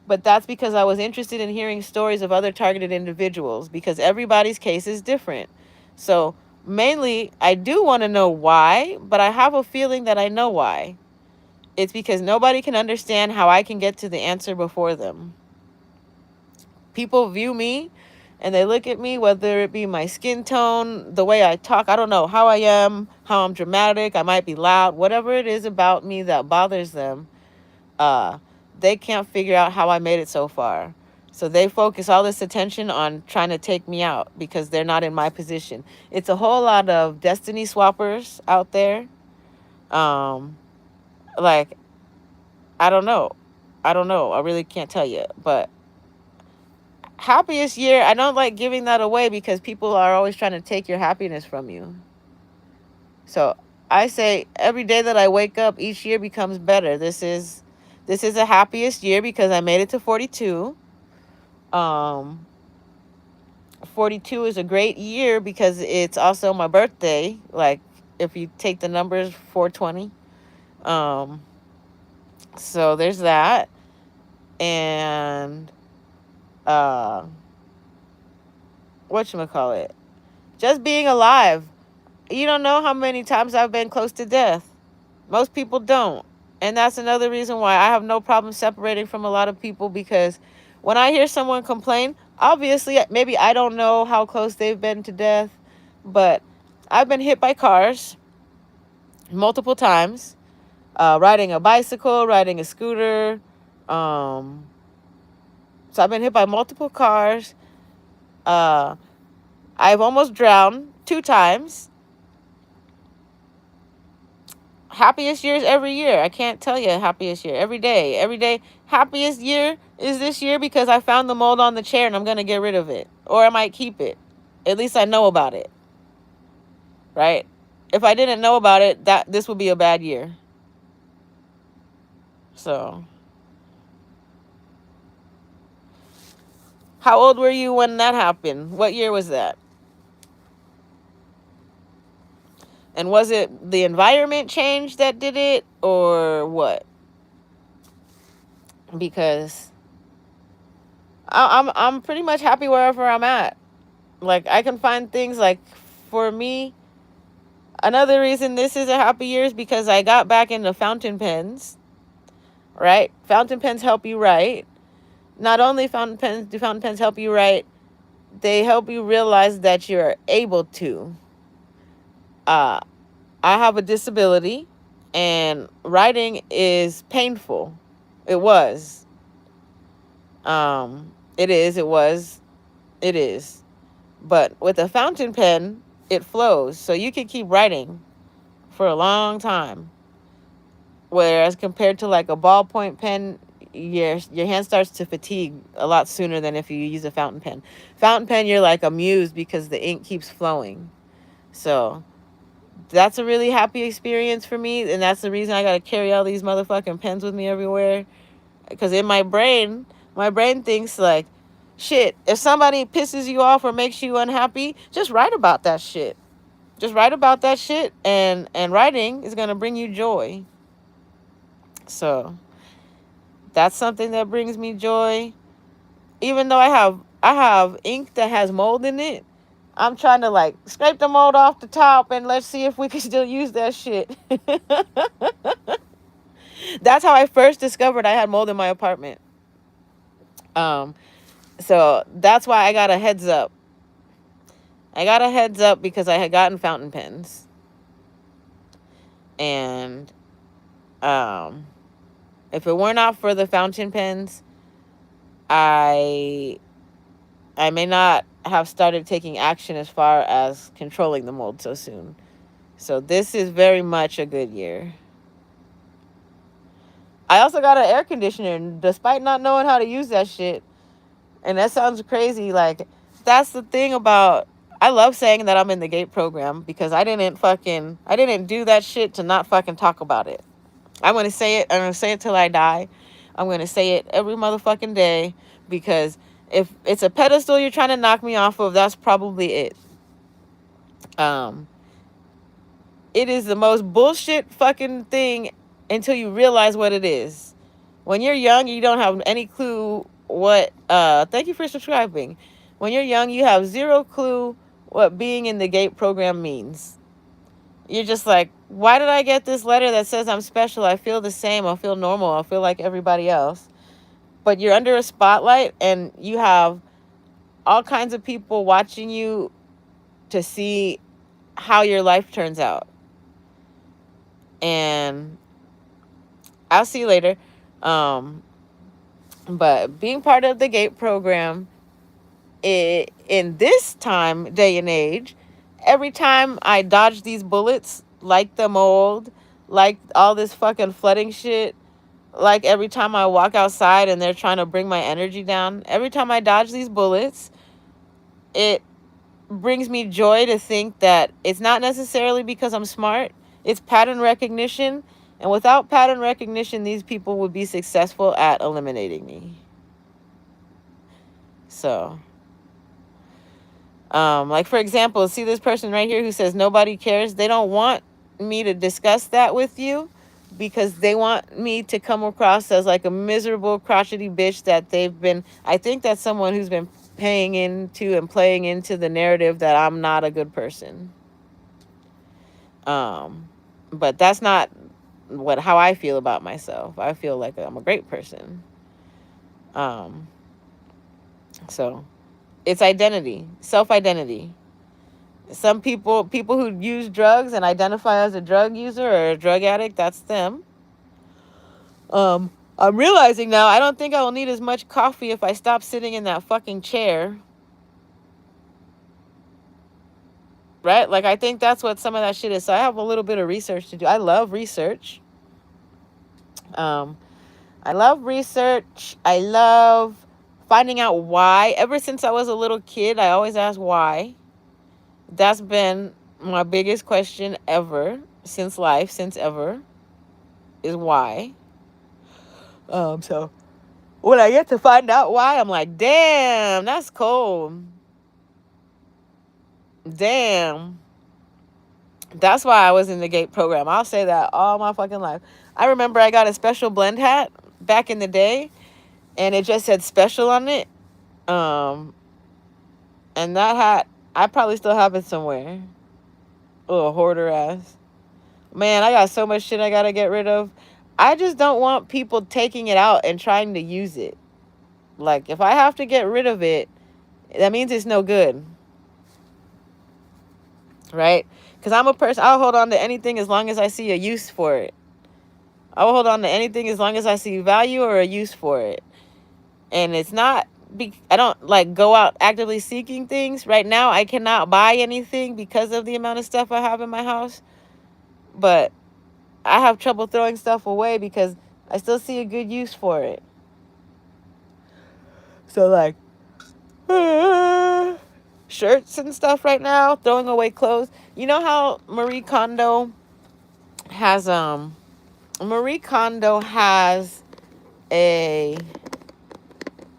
But that's because I was interested in hearing stories of other targeted individuals, because everybody's case is different. So mainly, I do want to know why, but I have a feeling that I know why. It's because nobody can understand how I can get to the answer before them. People view me and they look at me, whether it be my skin tone, the way I talk, I don't know, how I am, how I'm dramatic, I might be loud, whatever it is about me that bothers them. Uh, they can't figure out how I made it so far. So they focus all this attention on trying to take me out because they're not in my position. It's a whole lot of destiny swappers out there. Um, like, I don't know. I don't know. I really can't tell you. But happiest year, I don't like giving that away because people are always trying to take your happiness from you. So I say every day that I wake up, each year becomes better. This is the happiest year because I made it to 42. Um, 42 is a great year because it's also my birthday. Like, if you take the numbers, 420. Um, so there's that. And whatchamacallit? Just being alive. You don't know how many times I've been close to death. Most people don't. And that's another reason why I have no problem separating from a lot of people, because when I hear someone complain, obviously, maybe I don't know how close they've been to death, but I've been hit by cars multiple times, riding a bicycle, riding a scooter. So I've been hit by multiple cars. I've almost drowned 2 times. Happiest years every year. I can't tell you happiest year. Every day. Every day. Happiest year is this year because I found the mold on the chair and I'm going to get rid of it. Or I might keep it. At least I know about it. Right? If I didn't know about it, this would be a bad year. So, how old were you when that happened? What year was that? And was it the environment change that did it, or what? Because I'm pretty much happy wherever I'm at. Like, I can find things like, for me, another reason this is a happy year is because I got back into fountain pens. Right? Fountain pens help you write. Not only do fountain pens help you write, they help you realize that you're able to. Uh, I have a disability, and writing is painful. It was. It is. It was. It is. But with a fountain pen, it flows, so you can keep writing for a long time. Whereas compared to like a ballpoint pen, your hand starts to fatigue a lot sooner than if you use a fountain pen. Fountain pen, you're like amused because the ink keeps flowing. So that's a really happy experience for me, and that's the reason I gotta carry all these motherfucking pens with me everywhere. Because in my brain thinks like, shit, if somebody pisses you off or makes you unhappy, just write about that shit. Just write about that shit, and writing is gonna bring you joy. So that's something that brings me joy. Even though I have ink that has mold in it, I'm trying to like scrape the mold off the top and let's see if we can still use that shit. That's how I first discovered I had mold in my apartment. Um, so that's why I got a heads up. I got a heads up because I had gotten fountain pens. And if it were not for the fountain pens, I may not have started taking action as far as controlling the mold so soon. So this is very much a good year. I also got an air conditioner, despite not knowing how to use that shit. And that sounds crazy. Like, that's the thing about, I love saying that I'm in the GATE program because I didn't do that shit to not fucking talk about it. I'm going to say it. I'm going to say it till I die. I'm going to say it every motherfucking day because if it's a pedestal you're trying to knock me off of, that's probably it. It is the most bullshit fucking thing until you realize what it is. When you're young, you don't have any clue what, thank you for subscribing. When you're young, you have zero clue what being in the GATE program means. You're just like, why did I get this letter that says I'm special? I feel the same. I feel normal. I feel like everybody else. But you're under a spotlight and you have all kinds of people watching you to see how your life turns out. And I'll see you later. But being part of the GATE program, in this day and age, every time I dodge these bullets, like the mold, like all this fucking flooding shit, like every time I walk outside and they're trying to bring my energy down, every time I dodge these bullets, it brings me joy to think that it's not necessarily because I'm smart. It's pattern recognition. And without pattern recognition, these people would be successful at eliminating me. So, like, for example, see this person right here who says nobody cares. They don't want me to discuss that with you because they want me to come across as like a miserable, crotchety bitch that I think that's someone who's been paying into and playing into the narrative that I'm not a good person. But that's not how I feel about myself. I feel like I'm a great person. So it's identity, self-identity. Some people who use drugs and identify as a drug user or a drug addict, that's them. I'm realizing now I don't think I will need as much coffee if I stop sitting in that fucking chair. Right? Like, I think that's what some of that shit is. So I have a little bit of research to do. I love research. I love research. I love finding out why. Ever since I was a little kid, I always asked why. That's been my biggest question ever, since ever, is why. So when I get to find out why, I'm like, damn, that's cold. Damn. That's why I was in the GATE program. I'll say that all my fucking life. I remember I got a special blend hat back in the day, and it just said special on it. And that hat, I probably still have it somewhere. Oh, hoarder ass. Man, I got so much shit I gotta get rid of. I just don't want people taking it out and trying to use it. Like, if I have to get rid of it, that means it's no good. Right? Because I'm a person, I'll hold on to anything as long as I see a use for it. I will hold on to anything as long as I see value or a use for it. And it's not, I don't like go out actively seeking things. Right now, I cannot buy anything because of the amount of stuff I have in my house. But I have trouble throwing stuff away because I still see a good use for it. So, like, shirts and stuff right now, throwing away clothes. You know how Marie Kondo has a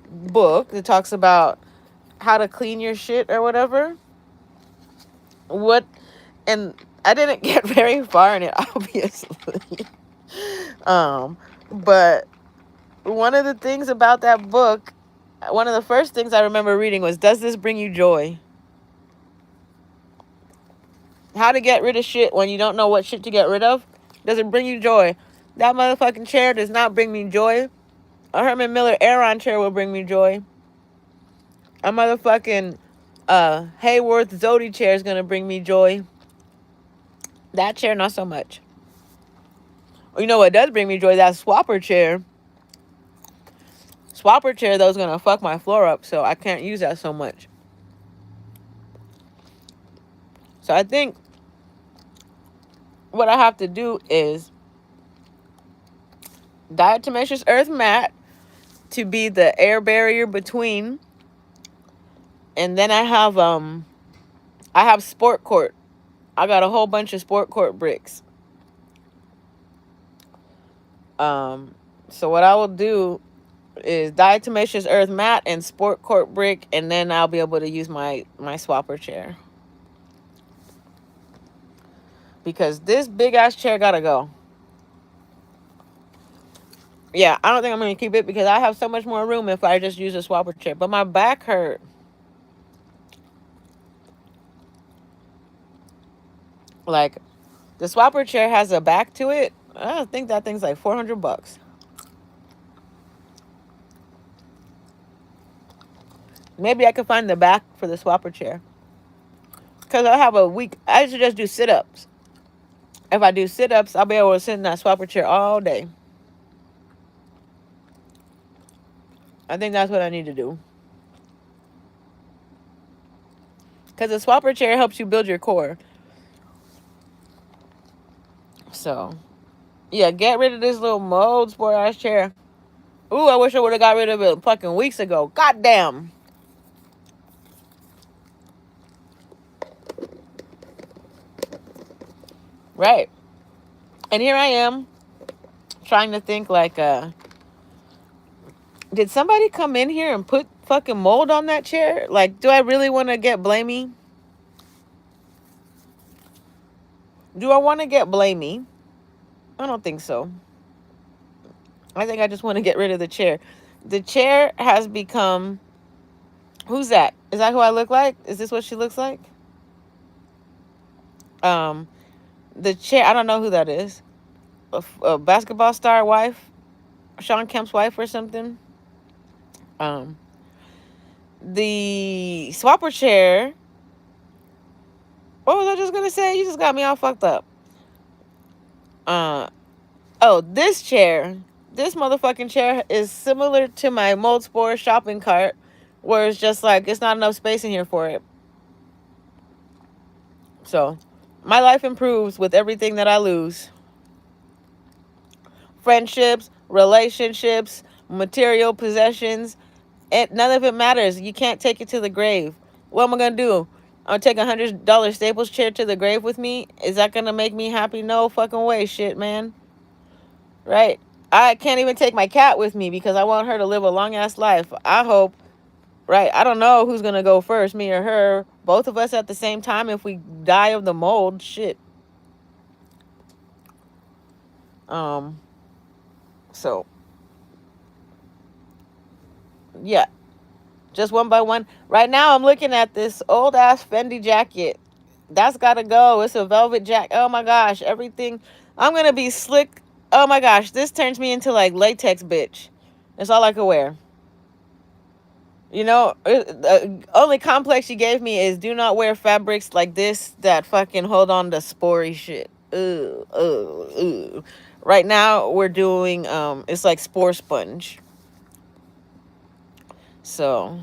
book that talks about how to clean your shit or whatever. What, and I didn't get very far in it, obviously. But one of the things about that book, one of the first things I remember reading was, does this bring you joy? How to get rid of shit when you don't know what shit to get rid of. Does it bring you joy? That motherfucking chair does not bring me joy. A Herman Miller Aeron chair will bring me joy. A motherfucking Hayworth Zodi chair is gonna bring me joy. That chair, not so much. You know what does bring me joy? That swapper chair. Swapper chair, though, is gonna fuck my floor up, so I can't use that so much. So I think what I have to do is diatomaceous earth mat to be the air barrier between, and then I have sport court. I got a whole bunch of sport court bricks. So what I will do is diatomaceous earth mat and sport court brick, and then I'll be able to use my swapper chair. Because this big ass chair gotta go. Yeah, I don't think I'm gonna keep it because I have so much more room if I just use a swapper chair. But my back hurt. Like, the swapper chair has a back to it. I think that thing's like $400. Maybe I could find the back for the swapper chair. Because I should just do sit-ups. If I do sit-ups, I'll be able to sit in that swapper chair all day. I think that's what I need to do. Because the swapper chair helps you build your core. So, yeah, get rid of this little mold sport ass chair. Ooh, I wish I would have got rid of it fucking weeks ago. Goddamn. Right. And here I am trying to think like, did somebody come in here and put fucking mold on that chair? Like, do I really want to get blamey? Do I want to get blamey? I don't think so. I think I just want to get rid of the chair. The chair has become... Who's that? Is that who I look like? Is this what she looks like? The chair, I don't know who that is. A basketball star wife? Sean Kemp's wife or something? The swapper chair... What was I just going to say? You just got me all fucked up. This chair... This motherfucking chair is similar to my mold spore shopping cart, where it's just like, it's not enough space in here for it. So, my life improves with everything that I lose. Friendships, relationships, material possessions, none of it matters. You can't take it to the grave. What am I going to do? I'm going to take $100 Staples chair to the grave with me? Is that going to make me happy? No fucking way, shit, man. Right? I can't even take my cat with me because I want her to live a long ass life. I hope, right? I don't know who's gonna go first, me or her. Both of us at the same time. If we die of the mold, shit. Um. So yeah, just one by one. Right now, I'm looking at this old ass Fendi jacket. That's gotta go. It's a velvet jacket. Oh my gosh, everything. I'm gonna be slick. Oh my gosh, this turns me into like latex bitch. That's all I could wear. You know, the only complex she gave me is do not wear fabrics like this that fucking hold on to spory shit. Ugh, ugh, ugh. Right now we're doing it's like spore sponge. So,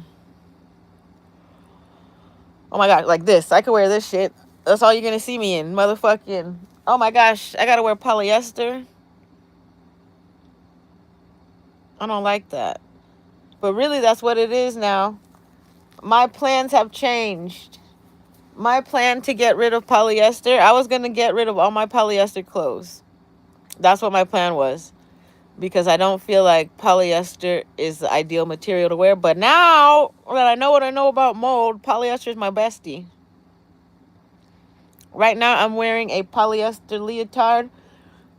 oh my god, like this. I could wear this shit. That's all you're gonna see me in. Motherfucking. Oh my gosh, I gotta wear polyester. I don't like that. But really, that's what it is now. My plans have changed. My plan to get rid of polyester, I was going to get rid of all my polyester clothes. That's what my plan was. Because I don't feel like polyester is the ideal material to wear. But now that I know what I know about mold, polyester is my bestie. Right now, I'm wearing a polyester leotard.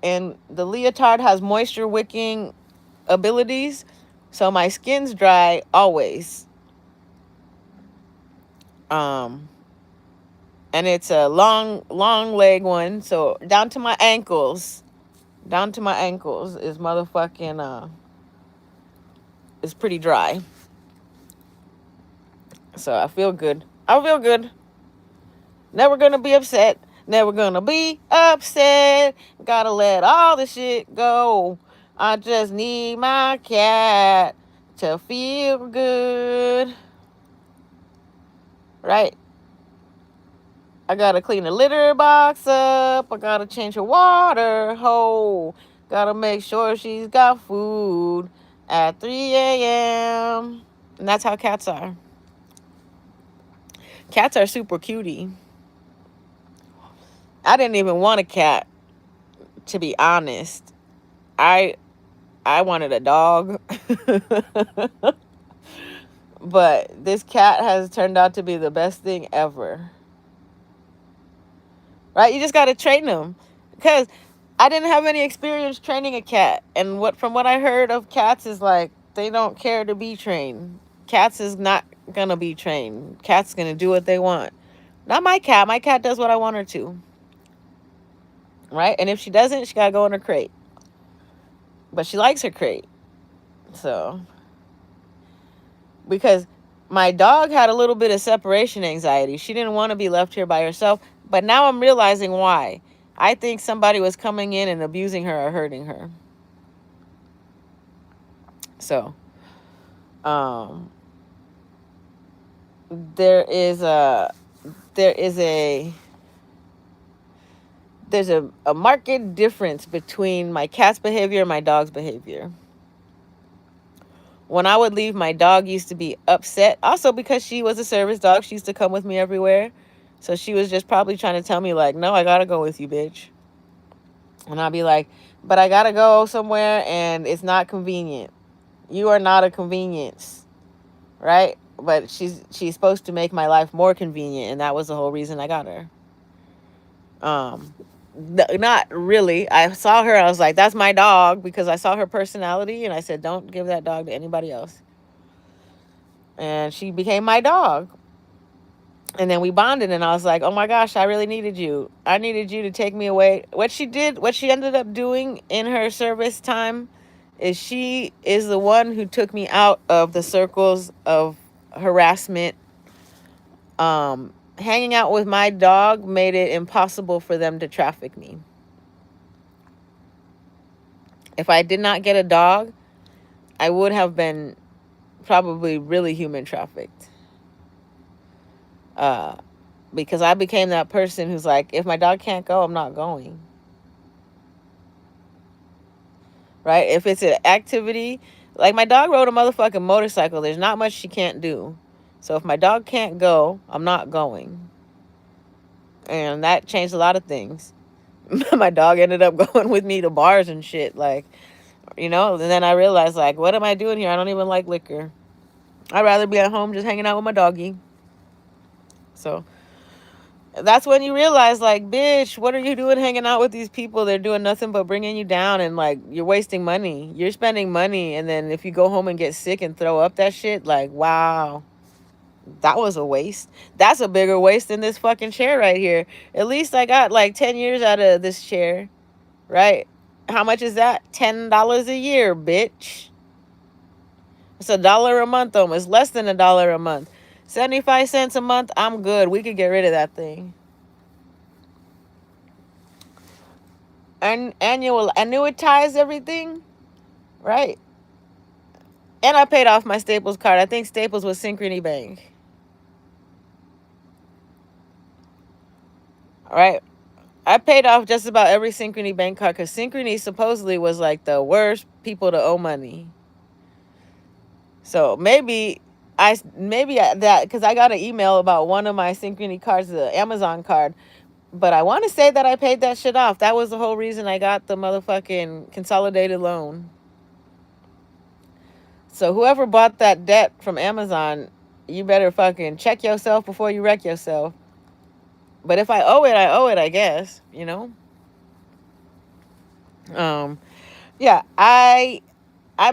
And the leotard has moisture wicking abilities. So my skin's dry always. And it's a long leg one, so down to my ankles is motherfucking is pretty dry. So I feel good. Never gonna be upset. Gotta let all the shit go. I just need my cat to feel good. Right? I gotta clean the litter box up. I gotta change her water hole. Gotta make sure she's got food at 3 a.m. And that's how cats are. Cats are super cutie. I didn't even want a cat, to be honest. I wanted a dog. But this cat has turned out to be the best thing ever. Right? You just got to train them. Because I didn't have any experience training a cat. And from what I heard of cats is like, they don't care to be trained. Cats is not going to be trained. Cat's going to do what they want. Not my cat. My cat does what I want her to. Right? And if she doesn't, she got to go in her crate. But she likes her crate. So, because my dog had a little bit of separation anxiety. She didn't want to be left here by herself. But now I'm realizing why. I think somebody was coming in and abusing her or hurting her. So, there's a marked difference between my cat's behavior and my dog's behavior. When I would leave, my dog used to be upset. Also because she was a service dog, she used to come with me everywhere. So she was just probably trying to tell me like, no, I gotta go with you, bitch. And I'll be like, but I gotta go somewhere and it's not convenient. You are not a convenience, right? But she's supposed to make my life more convenient, and that was the whole reason I got her. Not really. I saw her, I was like, that's my dog, because I saw her personality, and I said, don't give that dog to anybody else. And she became my dog. And then we bonded, and I was like, oh my gosh, I really needed you. I needed you to take me away. What she ended up doing in her service time is she is the one who took me out of the circles of harassment. Hanging out with my dog made it impossible for them to traffic me. If I did not get a dog, I would have been probably really human trafficked. Because I became that person who's like, if my dog can't go, I'm not going. Right? If it's an activity, like my dog rode a motherfucking motorcycle, there's not much she can't do. So if my dog can't go, I'm not going. And that changed a lot of things. My dog ended up going with me to bars and shit. Like, you know. And then I realized, like, what am I doing here? I don't even like liquor. I'd rather be at home just hanging out with my doggy. So that's when you realize, like, bitch, what are you doing hanging out with these people? They're doing nothing but bringing you down, and like you're wasting money. You're spending money, and then if you go home and get sick and throw up that shit, like, wow, that was a waste. That's a bigger waste than this fucking chair right here. At least I got like 10 years out of this chair, right? How much is that? $10 a year, bitch. It's $1 a month almost. Less than $1 a month. 75 cents a month, I'm good. We could get rid of that thing. Annual annuitize everything, right? And I paid off my Staples card. I think Staples was Synchrony Bank. All right. I paid off just about every Synchrony Bank card because Synchrony supposedly was like the worst people to owe money. So maybe that because I got an email about one of my Synchrony cards, the Amazon card. But I want to say that I paid that shit off. That was the whole reason I got the motherfucking consolidated loan. So whoever bought that debt from Amazon, you better fucking check yourself before you wreck yourself. But if I owe it, I owe it, I guess, you know? Yeah, I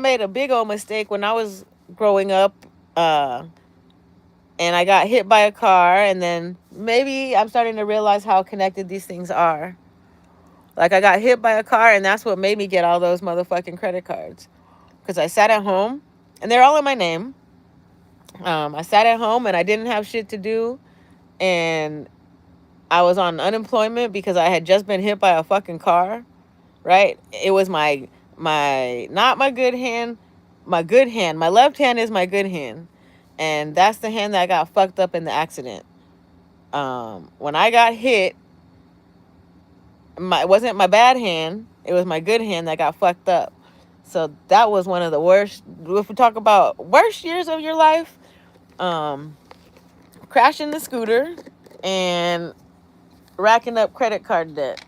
made a big old mistake when I was growing up, and I got hit by a car, and then maybe I'm starting to realize how connected these things are. Like, I got hit by a car, and that's what made me get all those motherfucking credit cards. Because I sat at home, and they're all in my name. I sat at home, and I didn't have shit to do, and I was on unemployment because I had just been hit by a fucking car, right? It was not my good hand, my good hand. My left hand is my good hand, and that's the hand that got fucked up in the accident. When I got hit, it wasn't my bad hand, it was my good hand that got fucked up. So that was one of the worst. If we talk about worst years of your life, crashing the scooter and racking up credit card debt.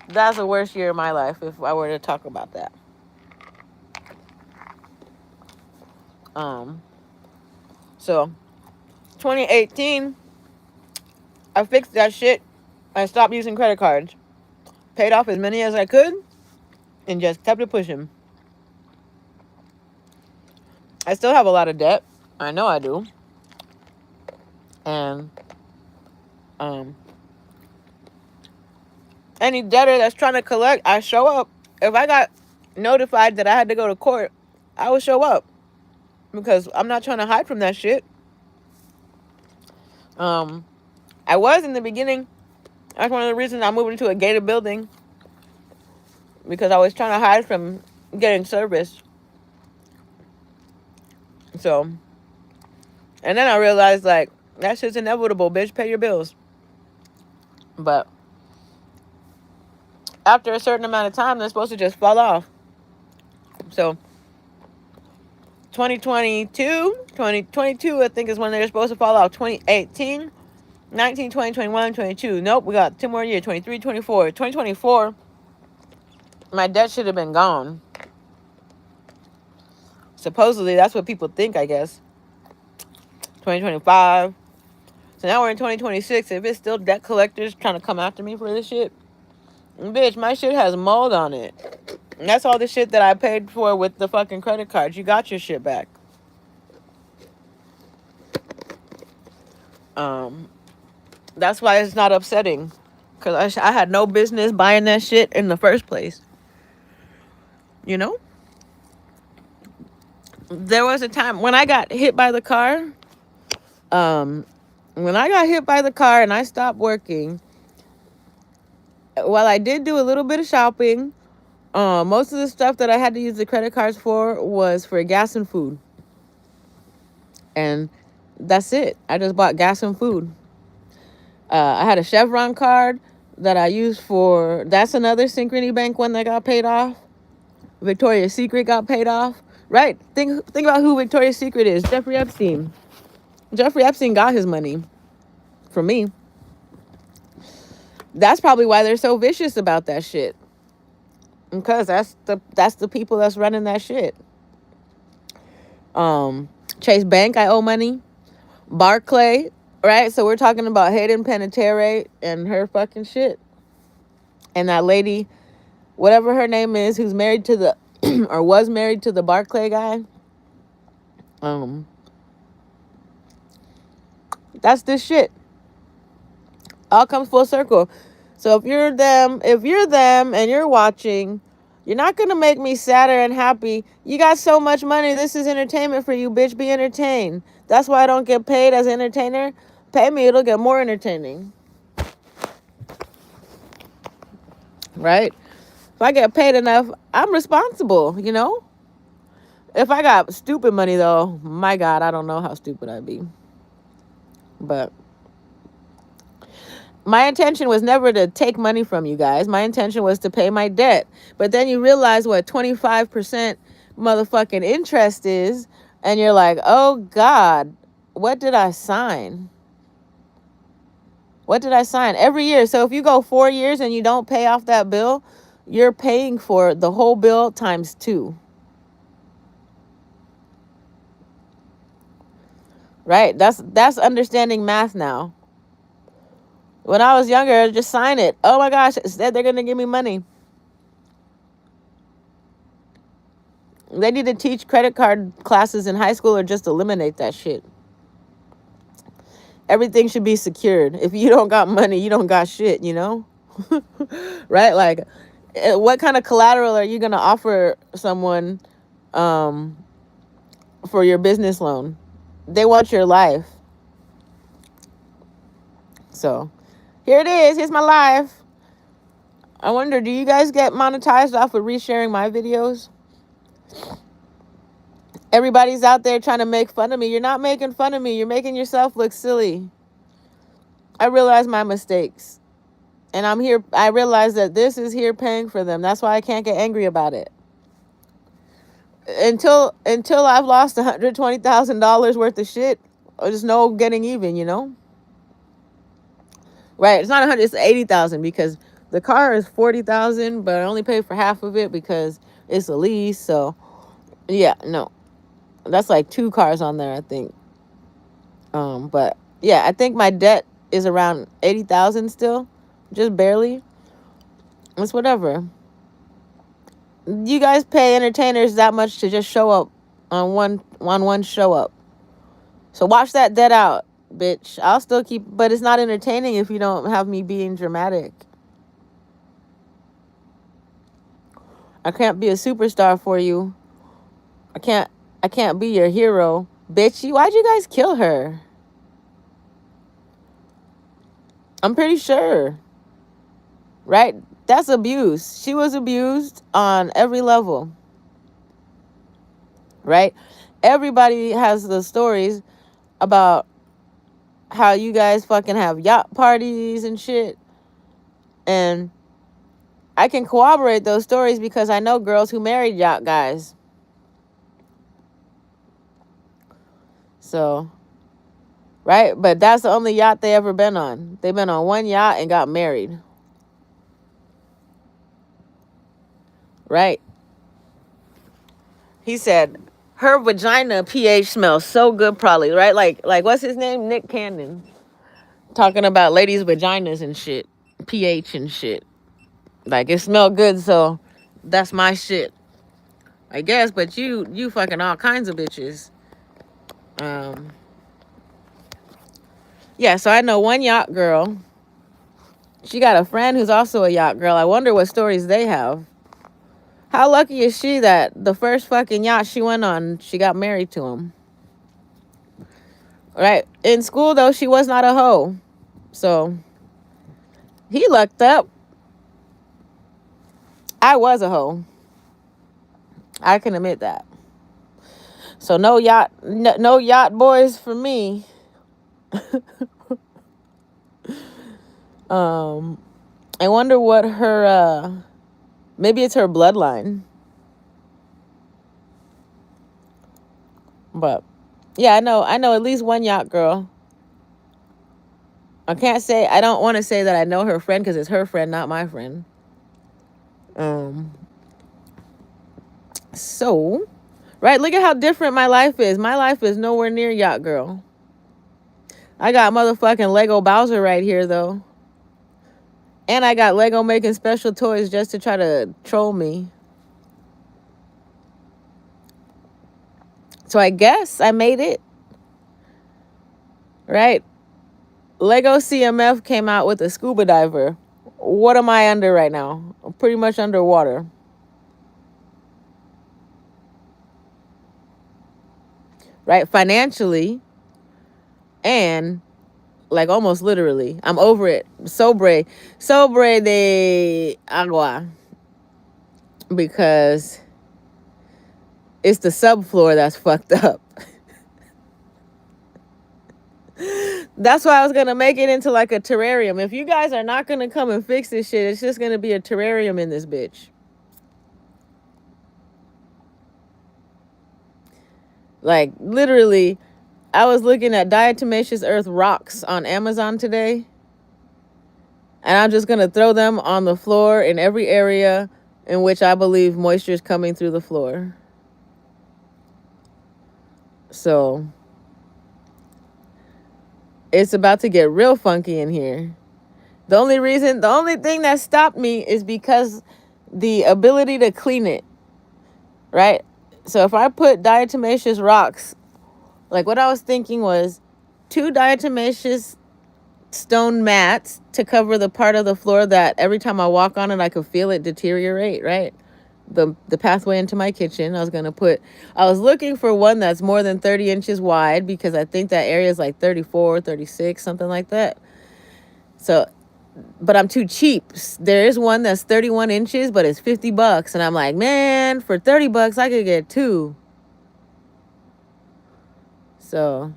That's the worst year of my life if I were to talk about that. So 2018, I fixed that shit. I stopped using credit cards, paid off as many as I could, and just kept it pushing. I still have a lot of debt. I know I do. And any debtor that's trying to collect, I show up. If I got notified that I had to go to court, I would show up because I'm not trying to hide from that shit. I was in the beginning. That's one of the reasons I moved into a gated building, because I was trying to hide from getting service. So, and then I realized, like, that shit's inevitable, bitch. Pay your bills. But after a certain amount of time, they're supposed to just fall off. So 2022, I think, is when they're supposed to fall off. 2018, 19, 20, 21, 22. Nope, we got 2 more years. 23, 24. 2024, my debt should have been gone. Supposedly, that's what people think, I guess. 2025. So now we're in 2026. If it's still debt collectors trying to come after me for this shit, bitch, my shit has mold on it. And that's all the shit that I paid for with the fucking credit cards. You got your shit back. That's why it's not upsetting. Because I had no business buying that shit in the first place. You know? There was a time when I got hit by the car. When I got hit by the car and I stopped working, while I did do a little bit of shopping, most of the stuff that I had to use the credit cards for was for gas and food. And that's it. I just bought gas and food. I had a Chevron card that I used for, that's another Synchrony Bank one that got paid off. Victoria's Secret got paid off. Right? Think about who Victoria's Secret is. Jeffrey Epstein. Jeffrey Epstein got his money from me. That's probably why they're so vicious about that shit. Because that's the people that's running that shit. Chase Bank, I owe money. Barclay, right? So we're talking about Hayden Panettiere and her fucking shit. And that lady, whatever her name is, who's married to the or was married to the Barclay guy. That's this shit. All comes full circle. So if you're them and you're watching, you're not gonna make me sadder and happy. You got so much money. This is entertainment for you, bitch. Be entertained. That's why I don't get paid as an entertainer. Pay me, it'll get more entertaining. Right? If I get paid enough, I'm responsible, you know? If I got stupid money though, my God, I don't know how stupid I'd be. But my intention was never to take money from you guys. My intention was to pay my debt. But then you realize what 25% motherfucking interest is. And you're like, oh God, what did I sign? What did I sign? Every year. So if you go 4 years and you don't pay off that bill, you're paying for the whole bill times 2. Right? That's understanding math now. When I was younger, just sign it. Oh my gosh, instead they're going to give me money. They need to teach credit card classes in high school or just eliminate that shit. Everything should be secured. If you don't got money, you don't got shit, you know? Right? Like, what kind of collateral are you going to offer someone for your business loan? They want your life. So, here it is. Here's my life. I wonder, do you guys get monetized off of resharing my videos? Everybody's out there trying to make fun of me. You're not making fun of me. You're making yourself look silly. I realize my mistakes. And I'm here. I realize that this is here paying for them. That's why I can't get angry about it. Until I've lost $120,000 worth of shit, there's no getting even, you know? Right. It's not 100, it's 80,000 because the car is 40,000, but I only paid for half of it because it's a lease. So yeah, no. That's like 2 cars on there, I think. But yeah, I think my debt is around 80,000 still, just barely. It's whatever. You guys pay entertainers that much to just show up on one show up. So watch that debt out, bitch. I'll still keep, but it's not entertaining if you don't have me being dramatic. I can't be a superstar for you. I can't be your hero, bitch. Why'd you guys kill her? I'm pretty sure. Right? That's abuse. She was abused on every level. Right? Everybody has the stories about how you guys fucking have yacht parties and shit. And I can corroborate those stories because I know girls who married yacht guys. So, right? But that's the only yacht they ever been on. They've been on one yacht and got married. Right? He said, her vagina pH smells so good probably, right? Like what's his name? Nick Cannon. Talking about ladies' vaginas and shit. pH and shit. Like, it smelled good, so that's my shit. I guess, but you fucking all kinds of bitches. Yeah, so I know one yacht girl. She got a friend who's also a yacht girl. I wonder what stories they have. How lucky is she that the first fucking yacht she went on, she got married to him? Right? In school, though, she was not a hoe. So, he lucked up. I was a hoe. I can admit that. So, no yacht boys for me. I wonder what her, maybe it's her bloodline. But, yeah, I know at least one yacht girl. I can't say, I don't want to say that I know her friend because it's her friend, not my friend. Um, so, right, look at how different my life is. My life is nowhere near Yacht Girl. I got motherfucking Lego Bowser right here, though. And I got Lego making special toys just to try to troll me. So I guess I made it. Right? Lego CMF came out with a scuba diver. What am I under right now? I'm pretty much underwater. Right? Financially and like almost literally. I'm over it. Sobre de agua. Because it's the subfloor that's fucked up. That's why I was gonna make it into like a terrarium. If you guys are not gonna come and fix this shit, it's just gonna be a terrarium in this bitch. Like literally, I was looking at diatomaceous earth rocks on Amazon today, and I'm just gonna throw them on the floor in every area in which I believe moisture is coming through the floor. So it's about to get real funky in here. The only thing that stopped me is because the ability to clean it, right? So if I put diatomaceous rocks, like what I was thinking was 2 diatomaceous stone mats to cover the part of the floor that every time I walk on it, I could feel it deteriorate, right? The pathway into my kitchen. I was looking for one that's more than 30 inches wide because I think that area is like 34, 36, something like that. So, but I'm too cheap. There is one that's 31 inches, but it's $50. And I'm like, man, for $30, I could get 2. So,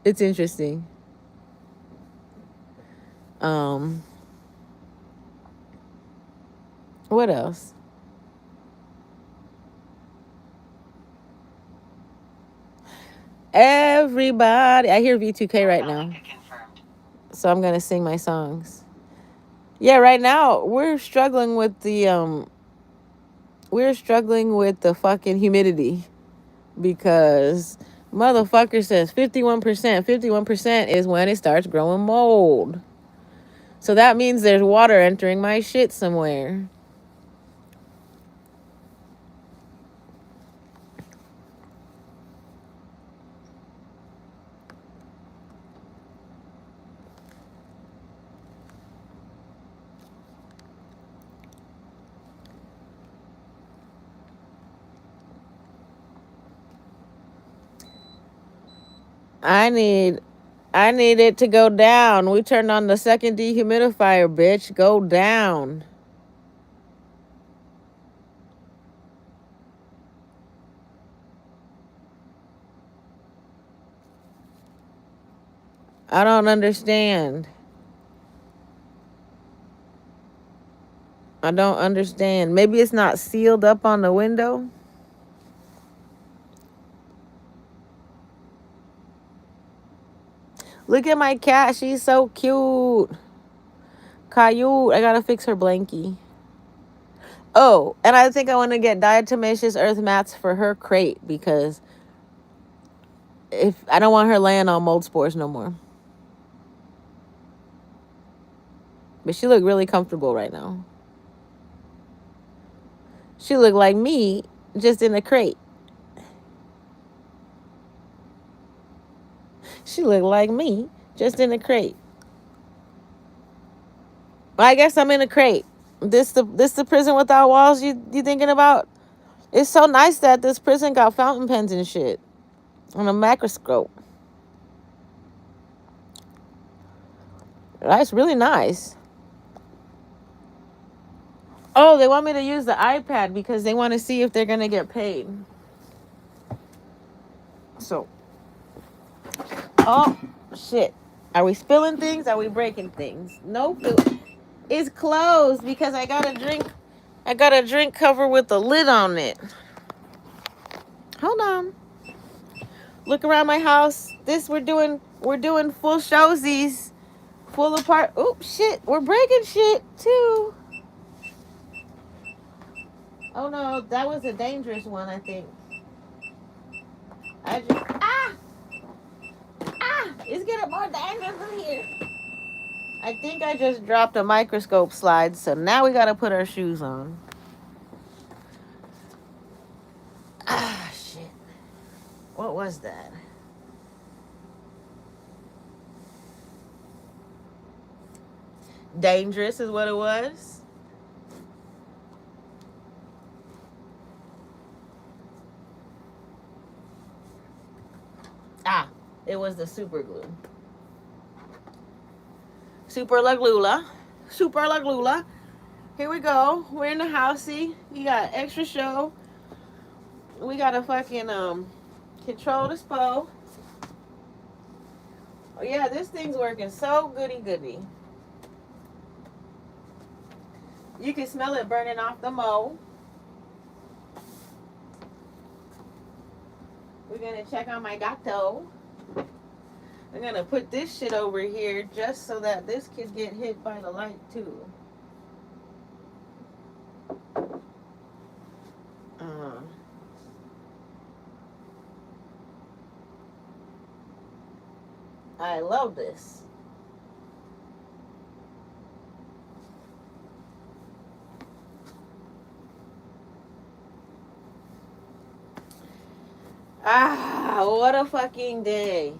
it's interesting. What else? Everybody, I hear V2K right now. So I'm gonna sing my songs. Yeah, right now we're struggling with the fucking humidity because motherfucker says 51%. 51% is when it starts growing mold. So that means there's water entering my shit somewhere. I need it to go down. We turned on the second dehumidifier, bitch. Go down. I don't understand. I don't understand. Maybe it's not sealed up on the window. Look at my cat. She's so cute. Caillou. I gotta fix her blankie. Oh, and I think I want to get diatomaceous earth mats for her crate because if I don't want her laying on mold spores no more. But she look really comfortable right now. She look like me, just in a crate. She look like me, just in a crate. Well, I guess I'm in a crate. This the prison without walls you thinking about? It's so nice that this prison got fountain pens and shit on a microscope. That's really nice. Oh, they want me to use the iPad because they want to see if they're gonna get paid. So, oh shit, are we spilling things? Are we breaking things? Nope, it's closed because I got a drink cover with a lid on it. Hold on. Look around my house. We're doing full showsies, full apart. Oh shit, we're breaking shit too. Oh no, that was a dangerous one. I think. I just it's getting more dangerous in here. I think I just dropped a microscope slide, so now we gotta put our shoes on. Ah shit. What was that? Dangerous is what it was. Ah, it was the super glue. Super la glula. Super la glula. Here we go. We're in the housey. We got extra show. We gotta fucking control the spo. Oh yeah, this thing's working so goody goody. You can smell it burning off the mold. We're gonna check on my gato. I'm gonna put this shit over here just so that this could get hit by the light too. I love this. Ah, what a fucking day.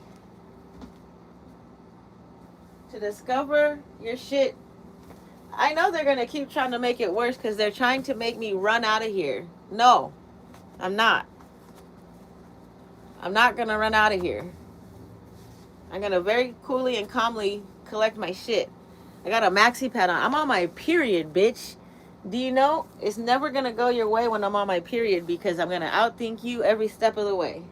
To discover your shit. I know they're going to keep trying to make it worse because they're trying to make me run out of here. No, I'm not. I'm not going to run out of here. I'm going to very coolly and calmly collect my shit. I got a maxi pad on. I'm on my period, bitch. Do you know? It's never going to go your way when I'm on my period because I'm going to outthink you every step of the way.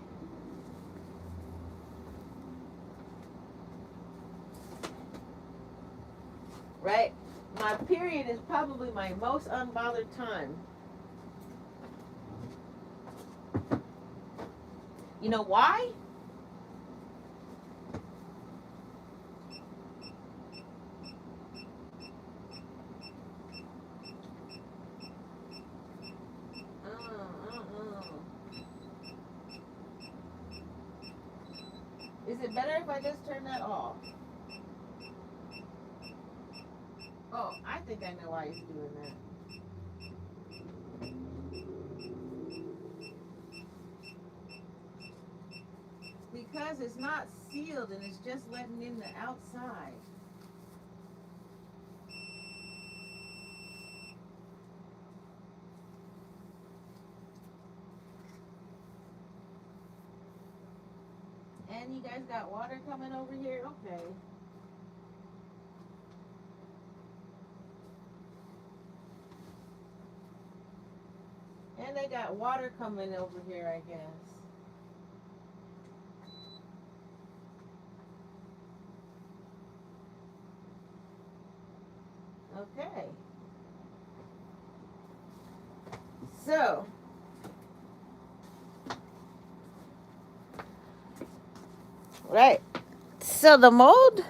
Right? My period is probably my most unbothered time. You know why? Is it better if I just turn that off? Oh, I think I know why he's doing that. Because it's not sealed and it's just letting in the outside. And you guys got water coming over here? Okay. And they got water coming over here, I guess. Okay. So, right. So the mold,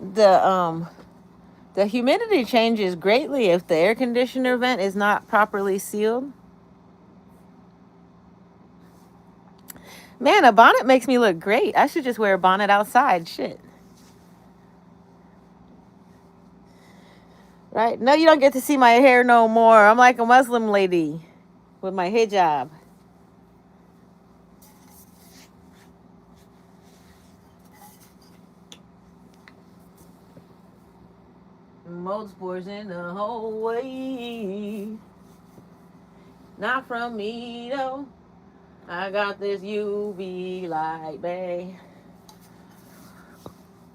the humidity changes greatly if the air conditioner vent is not properly sealed. Man, a bonnet makes me look great. I should just wear a bonnet outside. Shit. Right? No, you don't get to see my hair no more. I'm like a Muslim lady with my hijab. Mold spores in the hallway. Not from me though. I got this UV light, babe.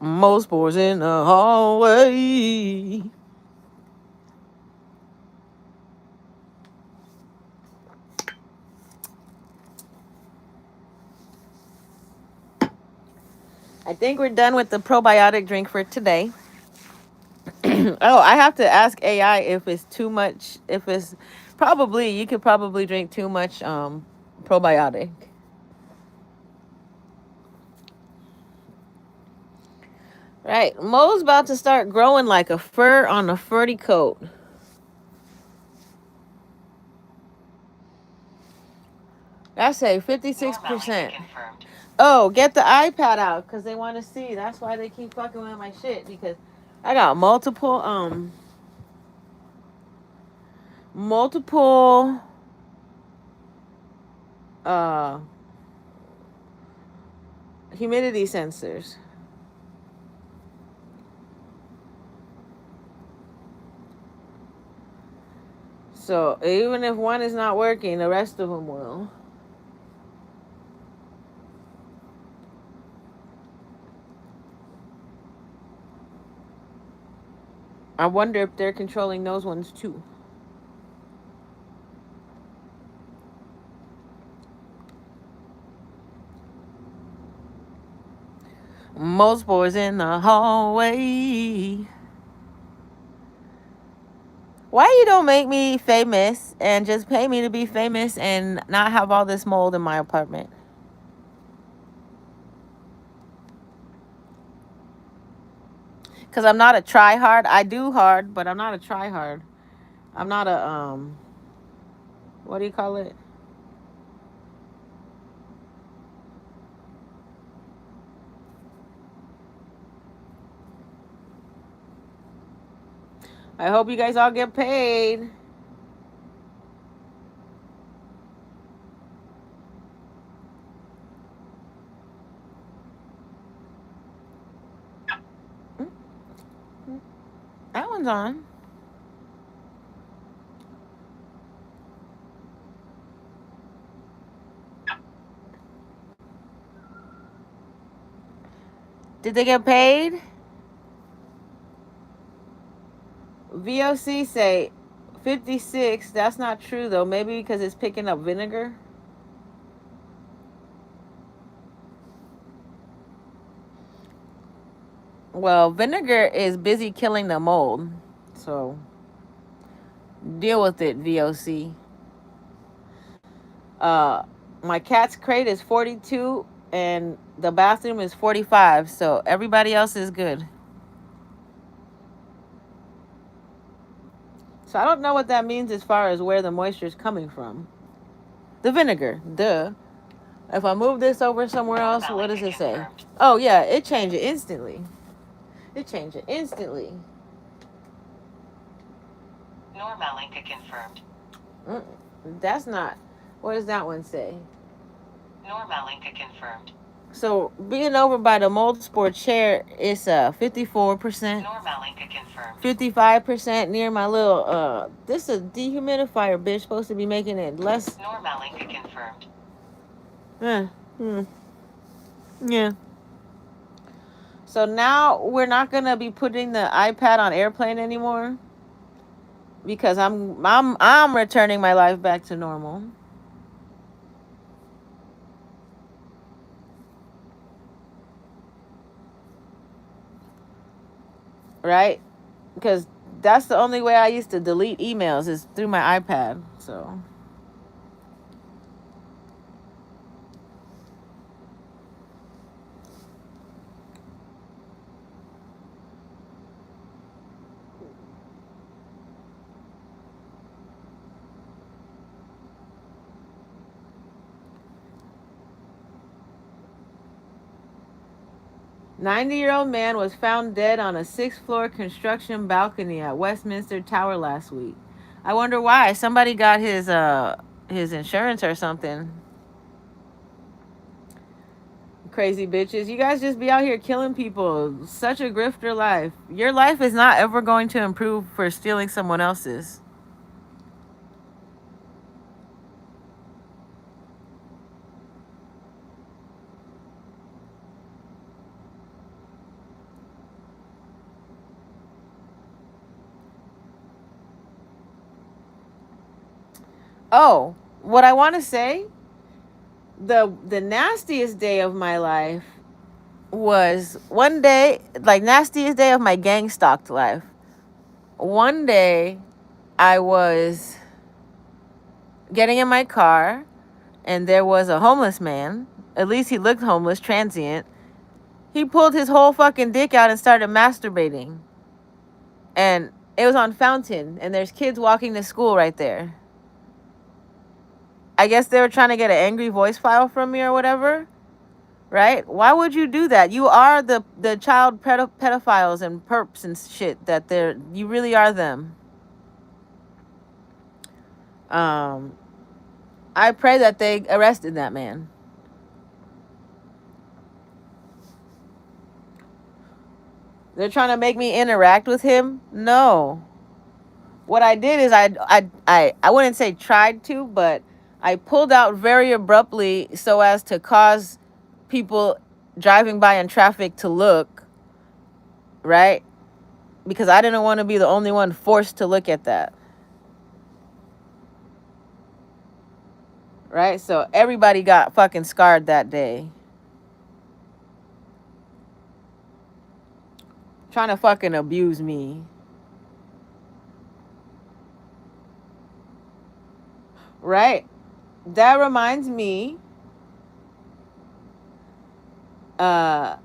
Mold spores in the hallway. I think we're done with the probiotic drink for today. Oh, I have to ask AI if it's too much. If it's probably, you could probably drink too much probiotic. Right. Mo's about to start growing like a fur on a furry coat. I say 56%. Oh, get the iPad out because they want to see. That's why they keep fucking with my shit, because I got multiple uh humidity sensors. So even if one is not working, the rest of them will. I wonder if they're controlling those ones too. Most boys in the hallway. Why you don't make me famous and just pay me to be famous and not have all this mold in my apartment? Because I'm not a try hard. I do hard, but I'm not a try hard. I'm not a what do you call it? I hope you guys all get paid. That one's on. Did they get paid? VOC say 56. That's not true though. Maybe because it's picking up vinegar. Well, vinegar is busy killing the mold. So deal with it, VOC. My cat's crate is 42 and the bathroom is 45. So everybody else is good. So I don't know what that means as far as where the moisture is coming from. The vinegar, duh. If I move this over somewhere else, what does it say? Oh yeah, it changed it instantly. It changed it instantly. Normalinka confirmed. That's not. What does that one say? Normalinka confirmed. So being over by the mold spore chair is 54%. Normalinka confirmed. 55% near my little this is a dehumidifier, bitch, supposed to be making it less. Normalinka confirmed. Yeah. So now we're not gonna be putting the iPad on airplane anymore because I'm returning my life back to normal. Right? Because that's the only way I used to delete emails is through my iPad. So 90-year-old man was found dead on a 6th-floor construction balcony at Westminster Tower last week. I wonder why. Somebody got his insurance or something. Crazy bitches. You guys just be out here killing people. Such a grifter life. Your life is not ever going to improve for stealing someone else's. Oh, what I want to say, the nastiest day of my life was one day, like nastiest day of my gang stalked life. One day I was getting in my car and there was a homeless man. At least he looked homeless, transient. He pulled his whole fucking dick out and started masturbating. And it was on Fountain, and there's kids walking to school right there. I guess they were trying to get an angry voice file from me or whatever, right? Why would you do that? You are the child pedophiles and perps and shit that they're, you really are them. I pray that they arrested that man. They're trying to make me interact with him. No. What I did is I wouldn't say tried to, but I pulled out very abruptly so as to cause people driving by in traffic to look, right? Because I didn't want to be the only one forced to look at that. Right? So everybody got fucking scarred that day. Trying to fucking abuse me. Right? That reminds me, that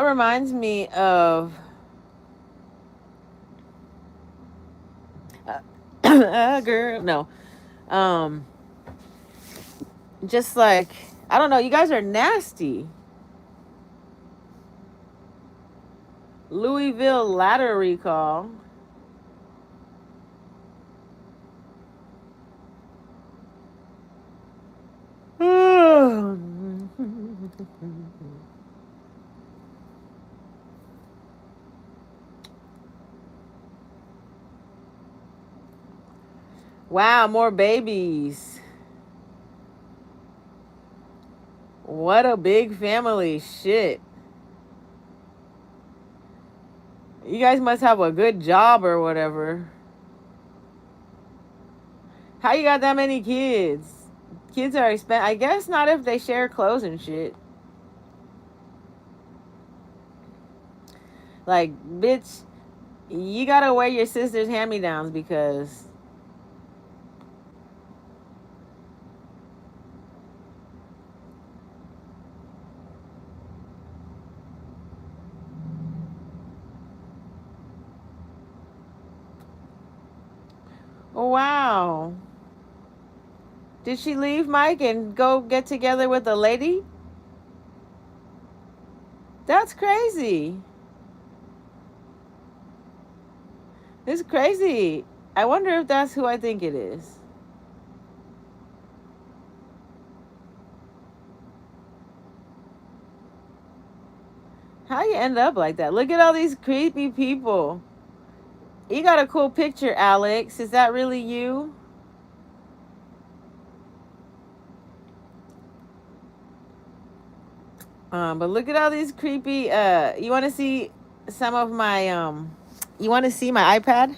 reminds me of girl, no. Just like, I don't know, you guys are nasty. Louisville ladder recall. Wow, more babies. What a big family. Shit. You guys must have a good job or whatever. How you got that many kids? Kids are expensive. I guess not if they share clothes and shit. Like, bitch, you gotta wear your sister's hand-me-downs because... Oh, wow. Did she leave, Mike, and go get together with a lady? That's crazy. It's crazy. I wonder if that's who I think it is. How you end up like that? Look at all these creepy people. You got a cool picture, Alex. Is that really you? But look at all these creepy. You want to see some of my You want to see my iPad?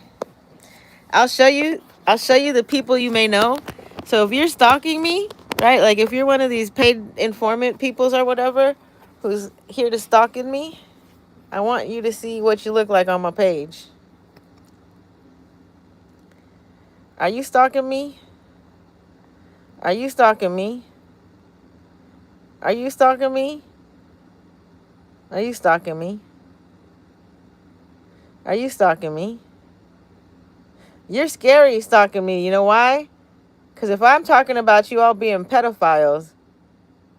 I'll show you. I'll show you the people you may know. So if you're stalking me, right? Like if you're one of these paid informant peoples or whatever, who's here to stalking me, I want you to see what you look like on my page. Are you stalking me? Are you stalking me? Are you stalking me? Are you stalking me? Are you stalking me? You're scary stalking me. You know why? Because if I'm talking about you all being pedophiles,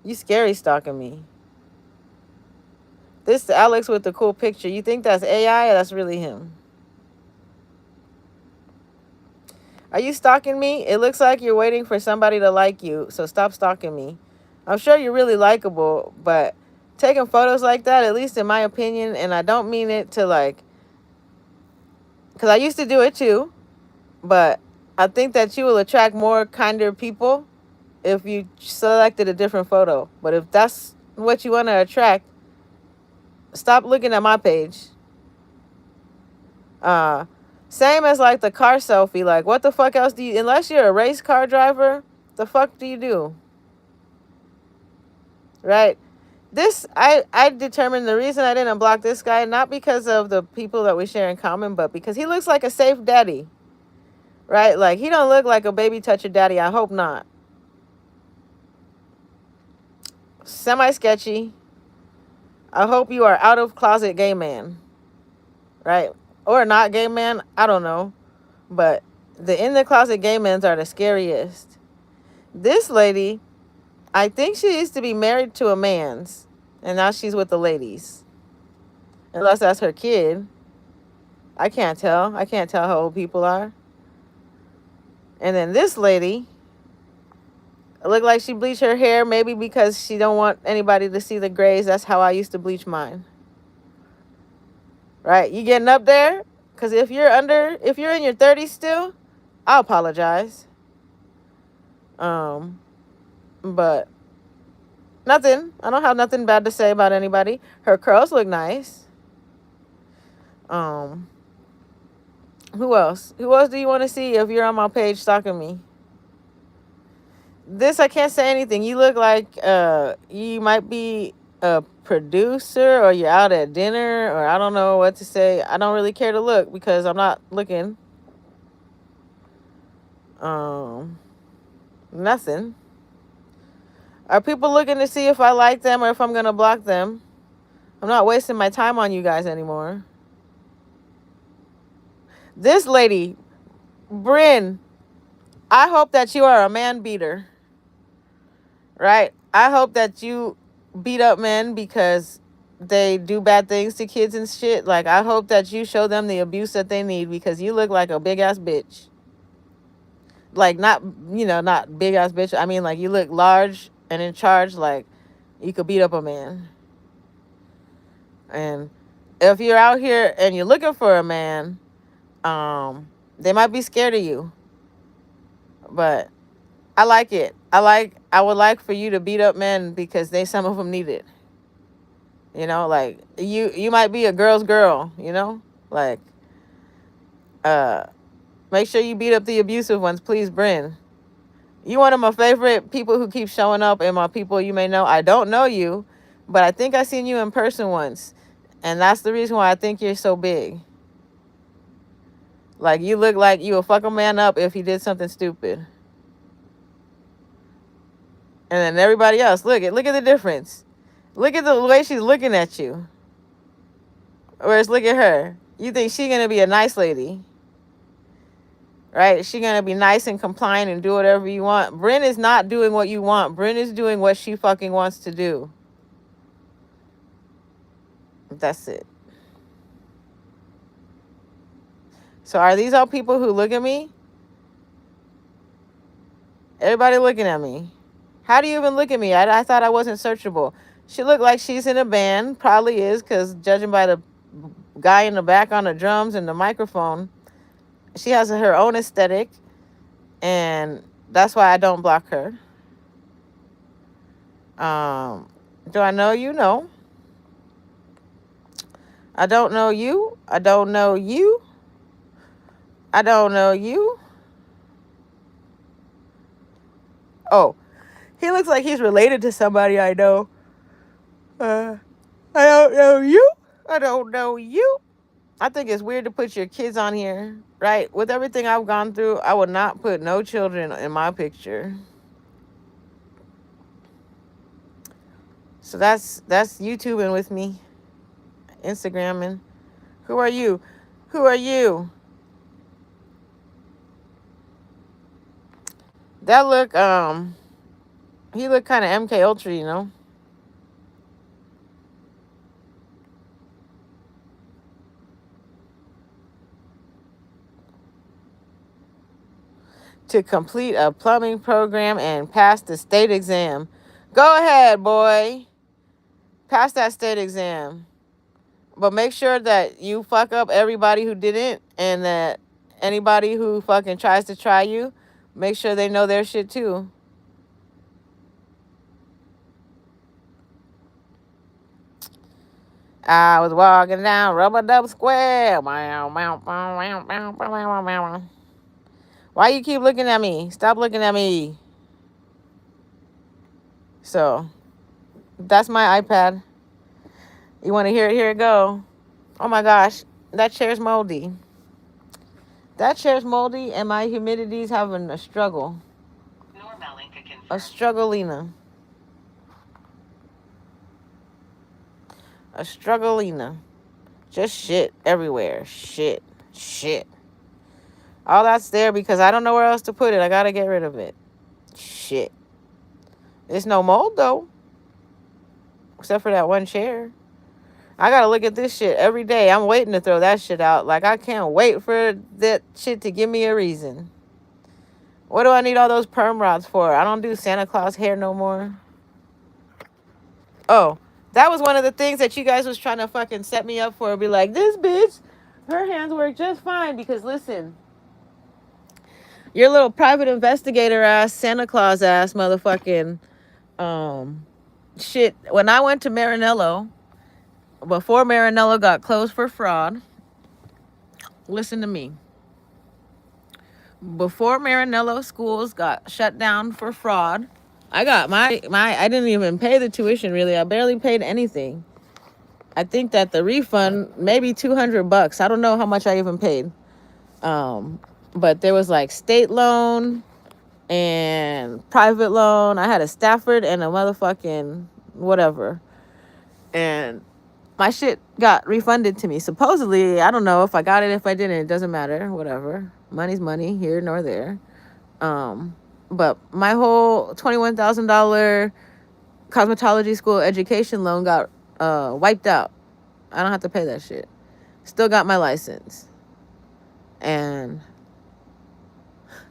you scary stalking me. This Alex with the cool picture. You think that's AI or that's really him? Are you stalking me? It looks like you're waiting for somebody to like you, so stop stalking me. I'm sure you're really likable, but taking photos like that, at least in my opinion, and I don't mean it to like, because I used to do it too, but I think that you will attract more kinder people if you selected a different photo. But if that's what you want to attract, stop looking at my page. Same as like the car selfie. Like, what the fuck else do you, unless you're a race car driver, the fuck do you do? Right? This, I determined the reason I didn't block this guy, not because of the people that we share in common, but because he looks like a safe daddy. Right? Like, he don't look like a baby toucher daddy. I hope not. semi-sketchy. I hope you are out of closet gay man, right? Or not gay man, I don't know. But the in the closet gay men are the scariest. This lady, I think she used to be married to a man's, and now she's with the ladies. Unless that's her kid. I can't tell. I can't tell how old people are. And then this lady, it looked like she bleached her hair, maybe because she don't want anybody to see the grays. That's how I used to bleach mine. Right? You getting up there? Because if you're in your 30s still, I apologize. But nothing. I don't have nothing bad to say about anybody. Her curls look nice. Who else? Who else do you want to see if you're on my page stalking me? This, I can't say anything. You look like you might be a producer, or you're out at dinner, or I don't know what to say. I don't really care to look because I'm not looking. Nothing. Are people looking to see if I like them or if I'm gonna block them? I'm not wasting my time on you guys anymore. This lady, Bryn, I hope that you are a man beater. Right? I hope that you beat up men because they do bad things to kids and shit. Like, I hope that you show them the abuse that they need, because you look like a big ass bitch. Like, not, not big ass bitch. I mean, like, you look large and in charge. Like, you could beat up a man. And if you're out here and you're looking for a man, they might be scared of you. But I like it. I would like for you to beat up men because some of them need it. Like, you might be a girl's girl, like, make sure you beat up the abusive ones, please, Bryn. You one of my favorite people who keep showing up, and my people you may know. I don't know you, but I think I seen you in person once, and that's the reason why I think you're so big. Like, you look like you would fuck a man up if he did something stupid. And then everybody else, look at the difference. Look at the way she's looking at you. Whereas, look at her. You think she's gonna be a nice lady, right? She's gonna be nice and compliant and do whatever you want. Bryn is not doing what you want. Bryn is doing what she fucking wants to do. That's it. So are these all people who look at me? Everybody looking at me. How do you even look at me? I thought I wasn't searchable. She looked like she's in a band. Probably is, because judging by the guy in the back on the drums and the microphone, she has her own aesthetic, and that's why I don't block her. Do I know you? No. I don't know you. I don't know you. I don't know you. Oh, he looks like he's related to somebody I know. I don't know you. I don't know you. I think it's weird to put your kids on here, right? With everything I've gone through, I would not put no children in my picture. So that's YouTubing with me, Instagramming. Who are you? Who are you? That look, he looked kind of MK Ultra, To complete a plumbing program and pass the state exam. Go ahead, boy. Pass that state exam. But make sure that you fuck up everybody who didn't, and that anybody who fucking tries to try you, make sure they know their shit too. I was walking down Rubber Dub Square. Why you keep looking at me? Stop looking at me. So, that's my iPad. You want to hear it? Here it go. Oh my gosh, that chair's moldy. That chair's moldy, and my humidity's having a struggle. A struggle, Lena. A strugglina. Just shit everywhere. Shit. Shit. All that's there because I don't know where else to put it. I gotta get rid of it. Shit. There's no mold though. Except for that one chair. I gotta look at this shit every day. I'm waiting to throw that shit out. Like, I can't wait for that shit to give me a reason. What do I need all those perm rods for? I don't do Santa Claus hair no more. Oh, that was one of the things that you guys was trying to fucking set me up for. Be like, this bitch, her hands work just fine. Because listen, your little private investigator ass, Santa Claus ass motherfucking shit. When I went to Maranello, before Maranello got closed for fraud, listen to me. Before Maranello schools got shut down for fraud, I got my I didn't even pay the tuition really. I barely paid anything. I think that the refund maybe $200. I don't know how much I even paid. But there was like state loan and private loan. I had a Stafford and a motherfucking whatever. And my shit got refunded to me. Supposedly, I don't know if I got it, if I didn't, it doesn't matter. Whatever. Money's money, here nor there. But my whole $21,000 cosmetology school education loan got wiped out. I don't have to pay that shit. Still got my license. And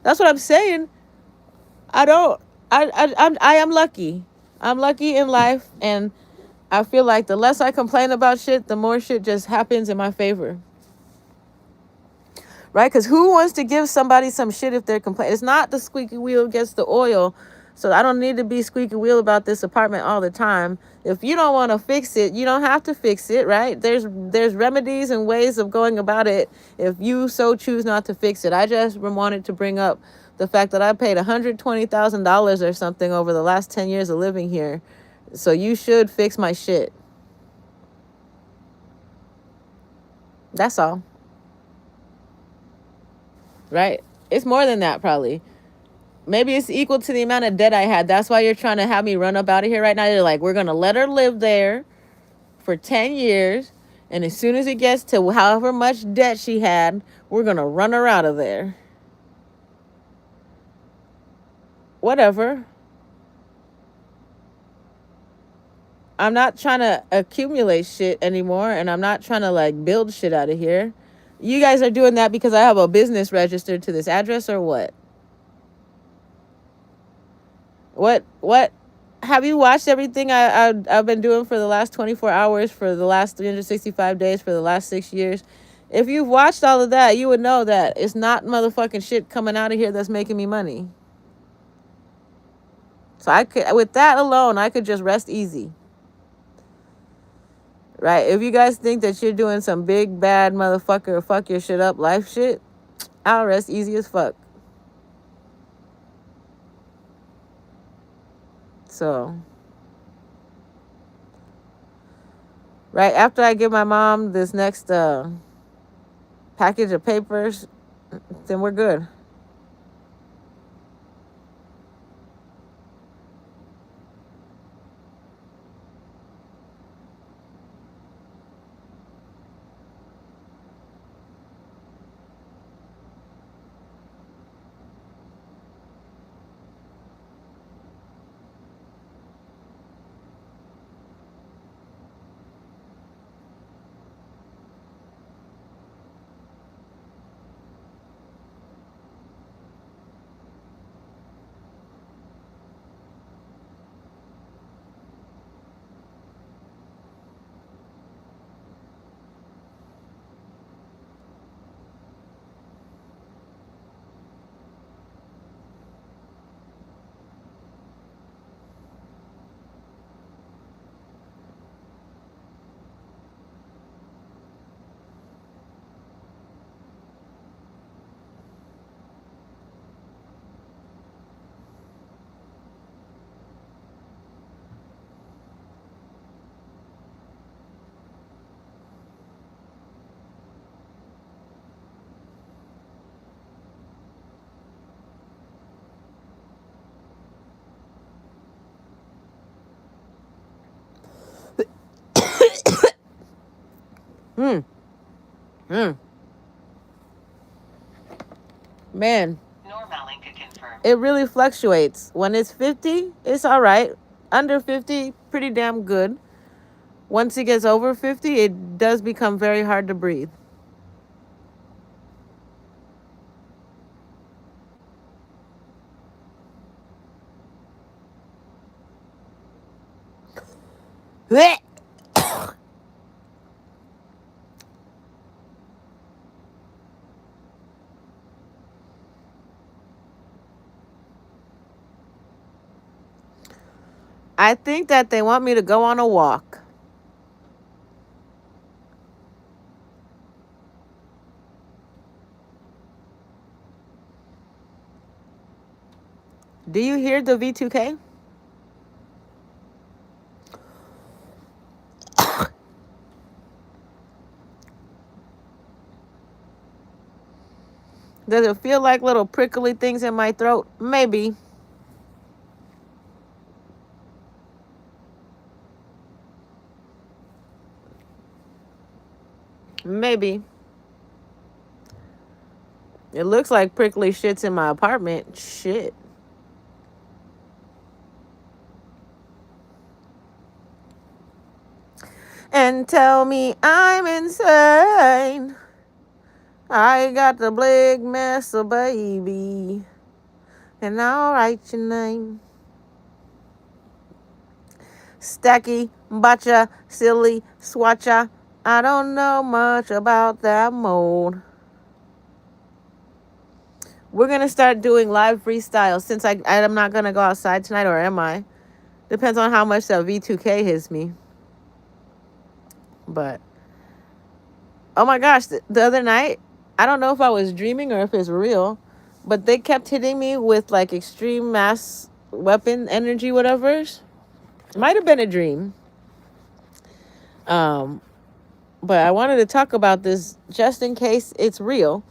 that's what I'm saying. I am lucky. I'm lucky in life, and I feel like the less I complain about shit, the more shit just happens in my favor. Right? Because who wants to give somebody some shit if they're complaining? It's not the squeaky wheel gets the oil. So I don't need to be squeaky wheel about this apartment all the time. If you don't want to fix it, you don't have to fix it, right? There's remedies and ways of going about it if you so choose not to fix it. I just wanted to bring up the fact that I paid $120,000 or something over the last 10 years of living here. So you should fix my shit. That's all. Right? It's more than that, probably. Maybe it's equal to the amount of debt I had. That's why you're trying to have me run up out of here right now. You're like, we're going to let her live there for 10 years. And as soon as it gets to however much debt she had, we're going to run her out of there. Whatever. I'm not trying to accumulate shit anymore. And I'm not trying to like build shit out of here. You guys are doing that because I have a business registered to this address or what? What have you watched everything I've been doing for the last 24 hours, for the last 365 days, for the last 6 years? If you've watched all of that, you would know that it's not motherfucking shit coming out of here that's making me money. So I could, with that alone, I could just rest easy. Right? If you guys think that you're doing some big bad motherfucker fuck your shit up life shit, I'll rest easy as fuck. So, right after I give my mom this next package of papers, then we're good. Hmm. Hmm. Man, it really fluctuates. When it's 50, it's all right. Under 50, pretty damn good. Once it gets over 50, it does become very hard to breathe. I think that they want me to go on a walk. Do you hear the V2K? Does it feel like little prickly things in my throat? Maybe. Maybe. It looks like prickly shits in my apartment. Shit. And tell me I'm insane. I got the big mess of baby. And I'll write your name. Stacky, botcha, silly, swatcha. I don't know much about that mold. We're going to start doing live freestyle since I'm not going to go outside tonight, or am I? Depends on how much that V2K hits me. But, oh my gosh, the other night, I don't know if I was dreaming or if it's real, but they kept hitting me with like extreme mass weapon energy, whatever's. Might have been a dream. But I wanted to talk about this just in case it's real.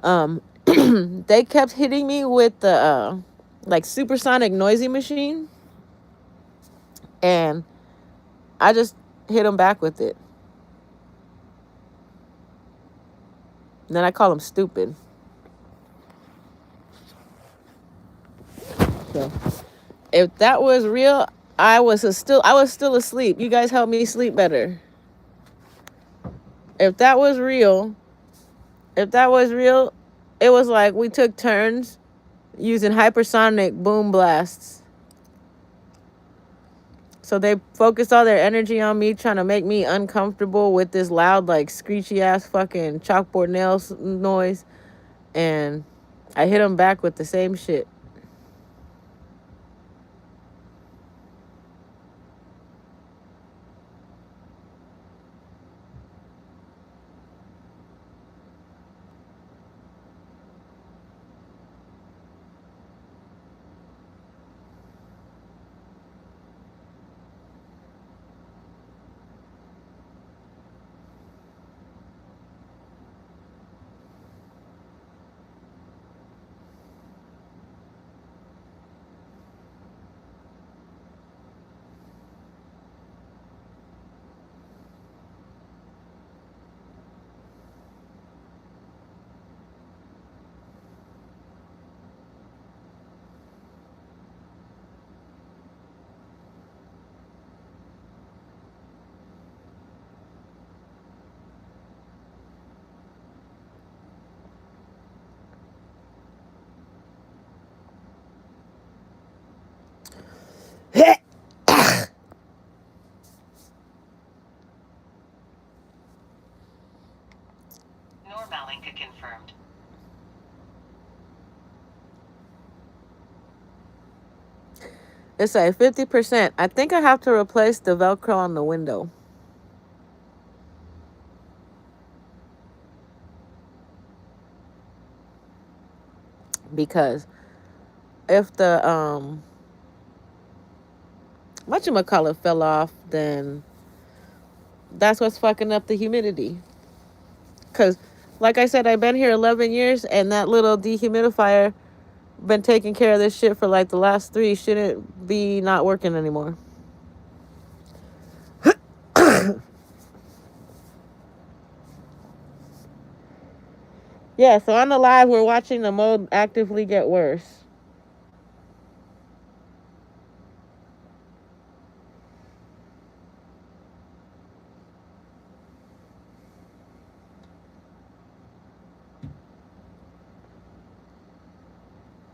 They kept hitting me with the like supersonic noisy machine, and I just hit them back with it. And then I call them stupid. So if that was real, I was still asleep. You guys helped me sleep better. If that was real, it was like we took turns using hypersonic boom blasts. So they focused all their energy on me, trying to make me uncomfortable with this loud, like, screechy ass fucking chalkboard nails noise. And I hit them back with the same shit. Confirmed. It's like 50%. I think I have to replace the Velcro on the window. Because if the whatchamacallit fell off, then that's what's fucking up the humidity. Because, like I said, I've been here 11 years, and that little dehumidifier been taking care of this shit for like the last 3. Shouldn't be not working anymore. Yeah, so on the live, we're watching the mold actively get worse.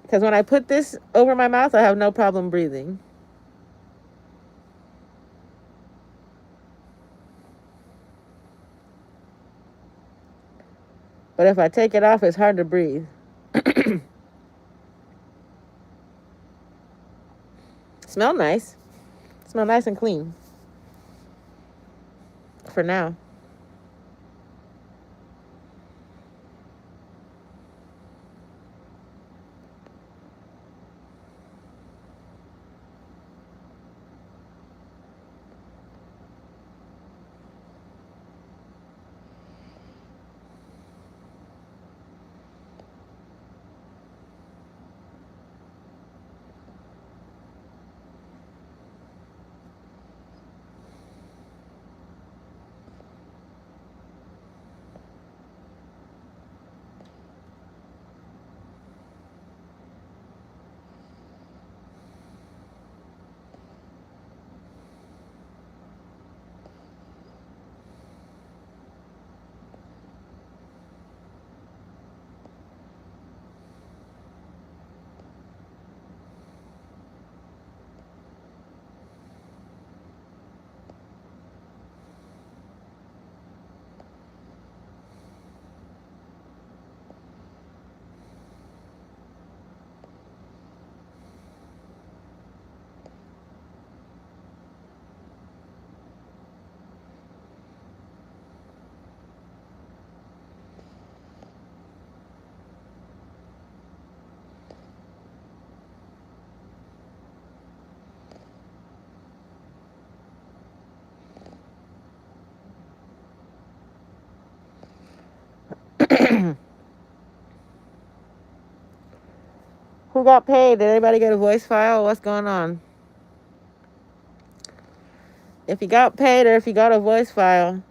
Because when I put this over my mouth, I have no problem breathing. But if I take it off, it's hard to breathe. Smell nice. Smell nice and clean. For now. Who got paid? Did anybody get a voice file? What's going on? If you got paid or if you got a voice file.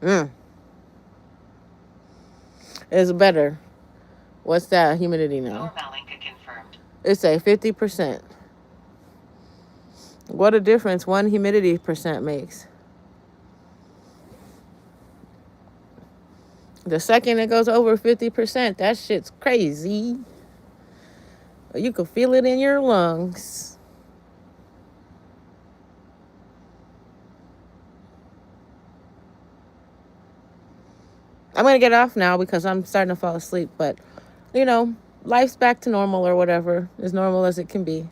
Mm, it's better. What's that humidity now? It's a 50%. What a difference one humidity percent makes. The second it goes over 50%, that shit's crazy. You can feel it in your lungs. I'm going to get off now because I'm starting to fall asleep. But, life's back to normal or whatever, as normal as it can be.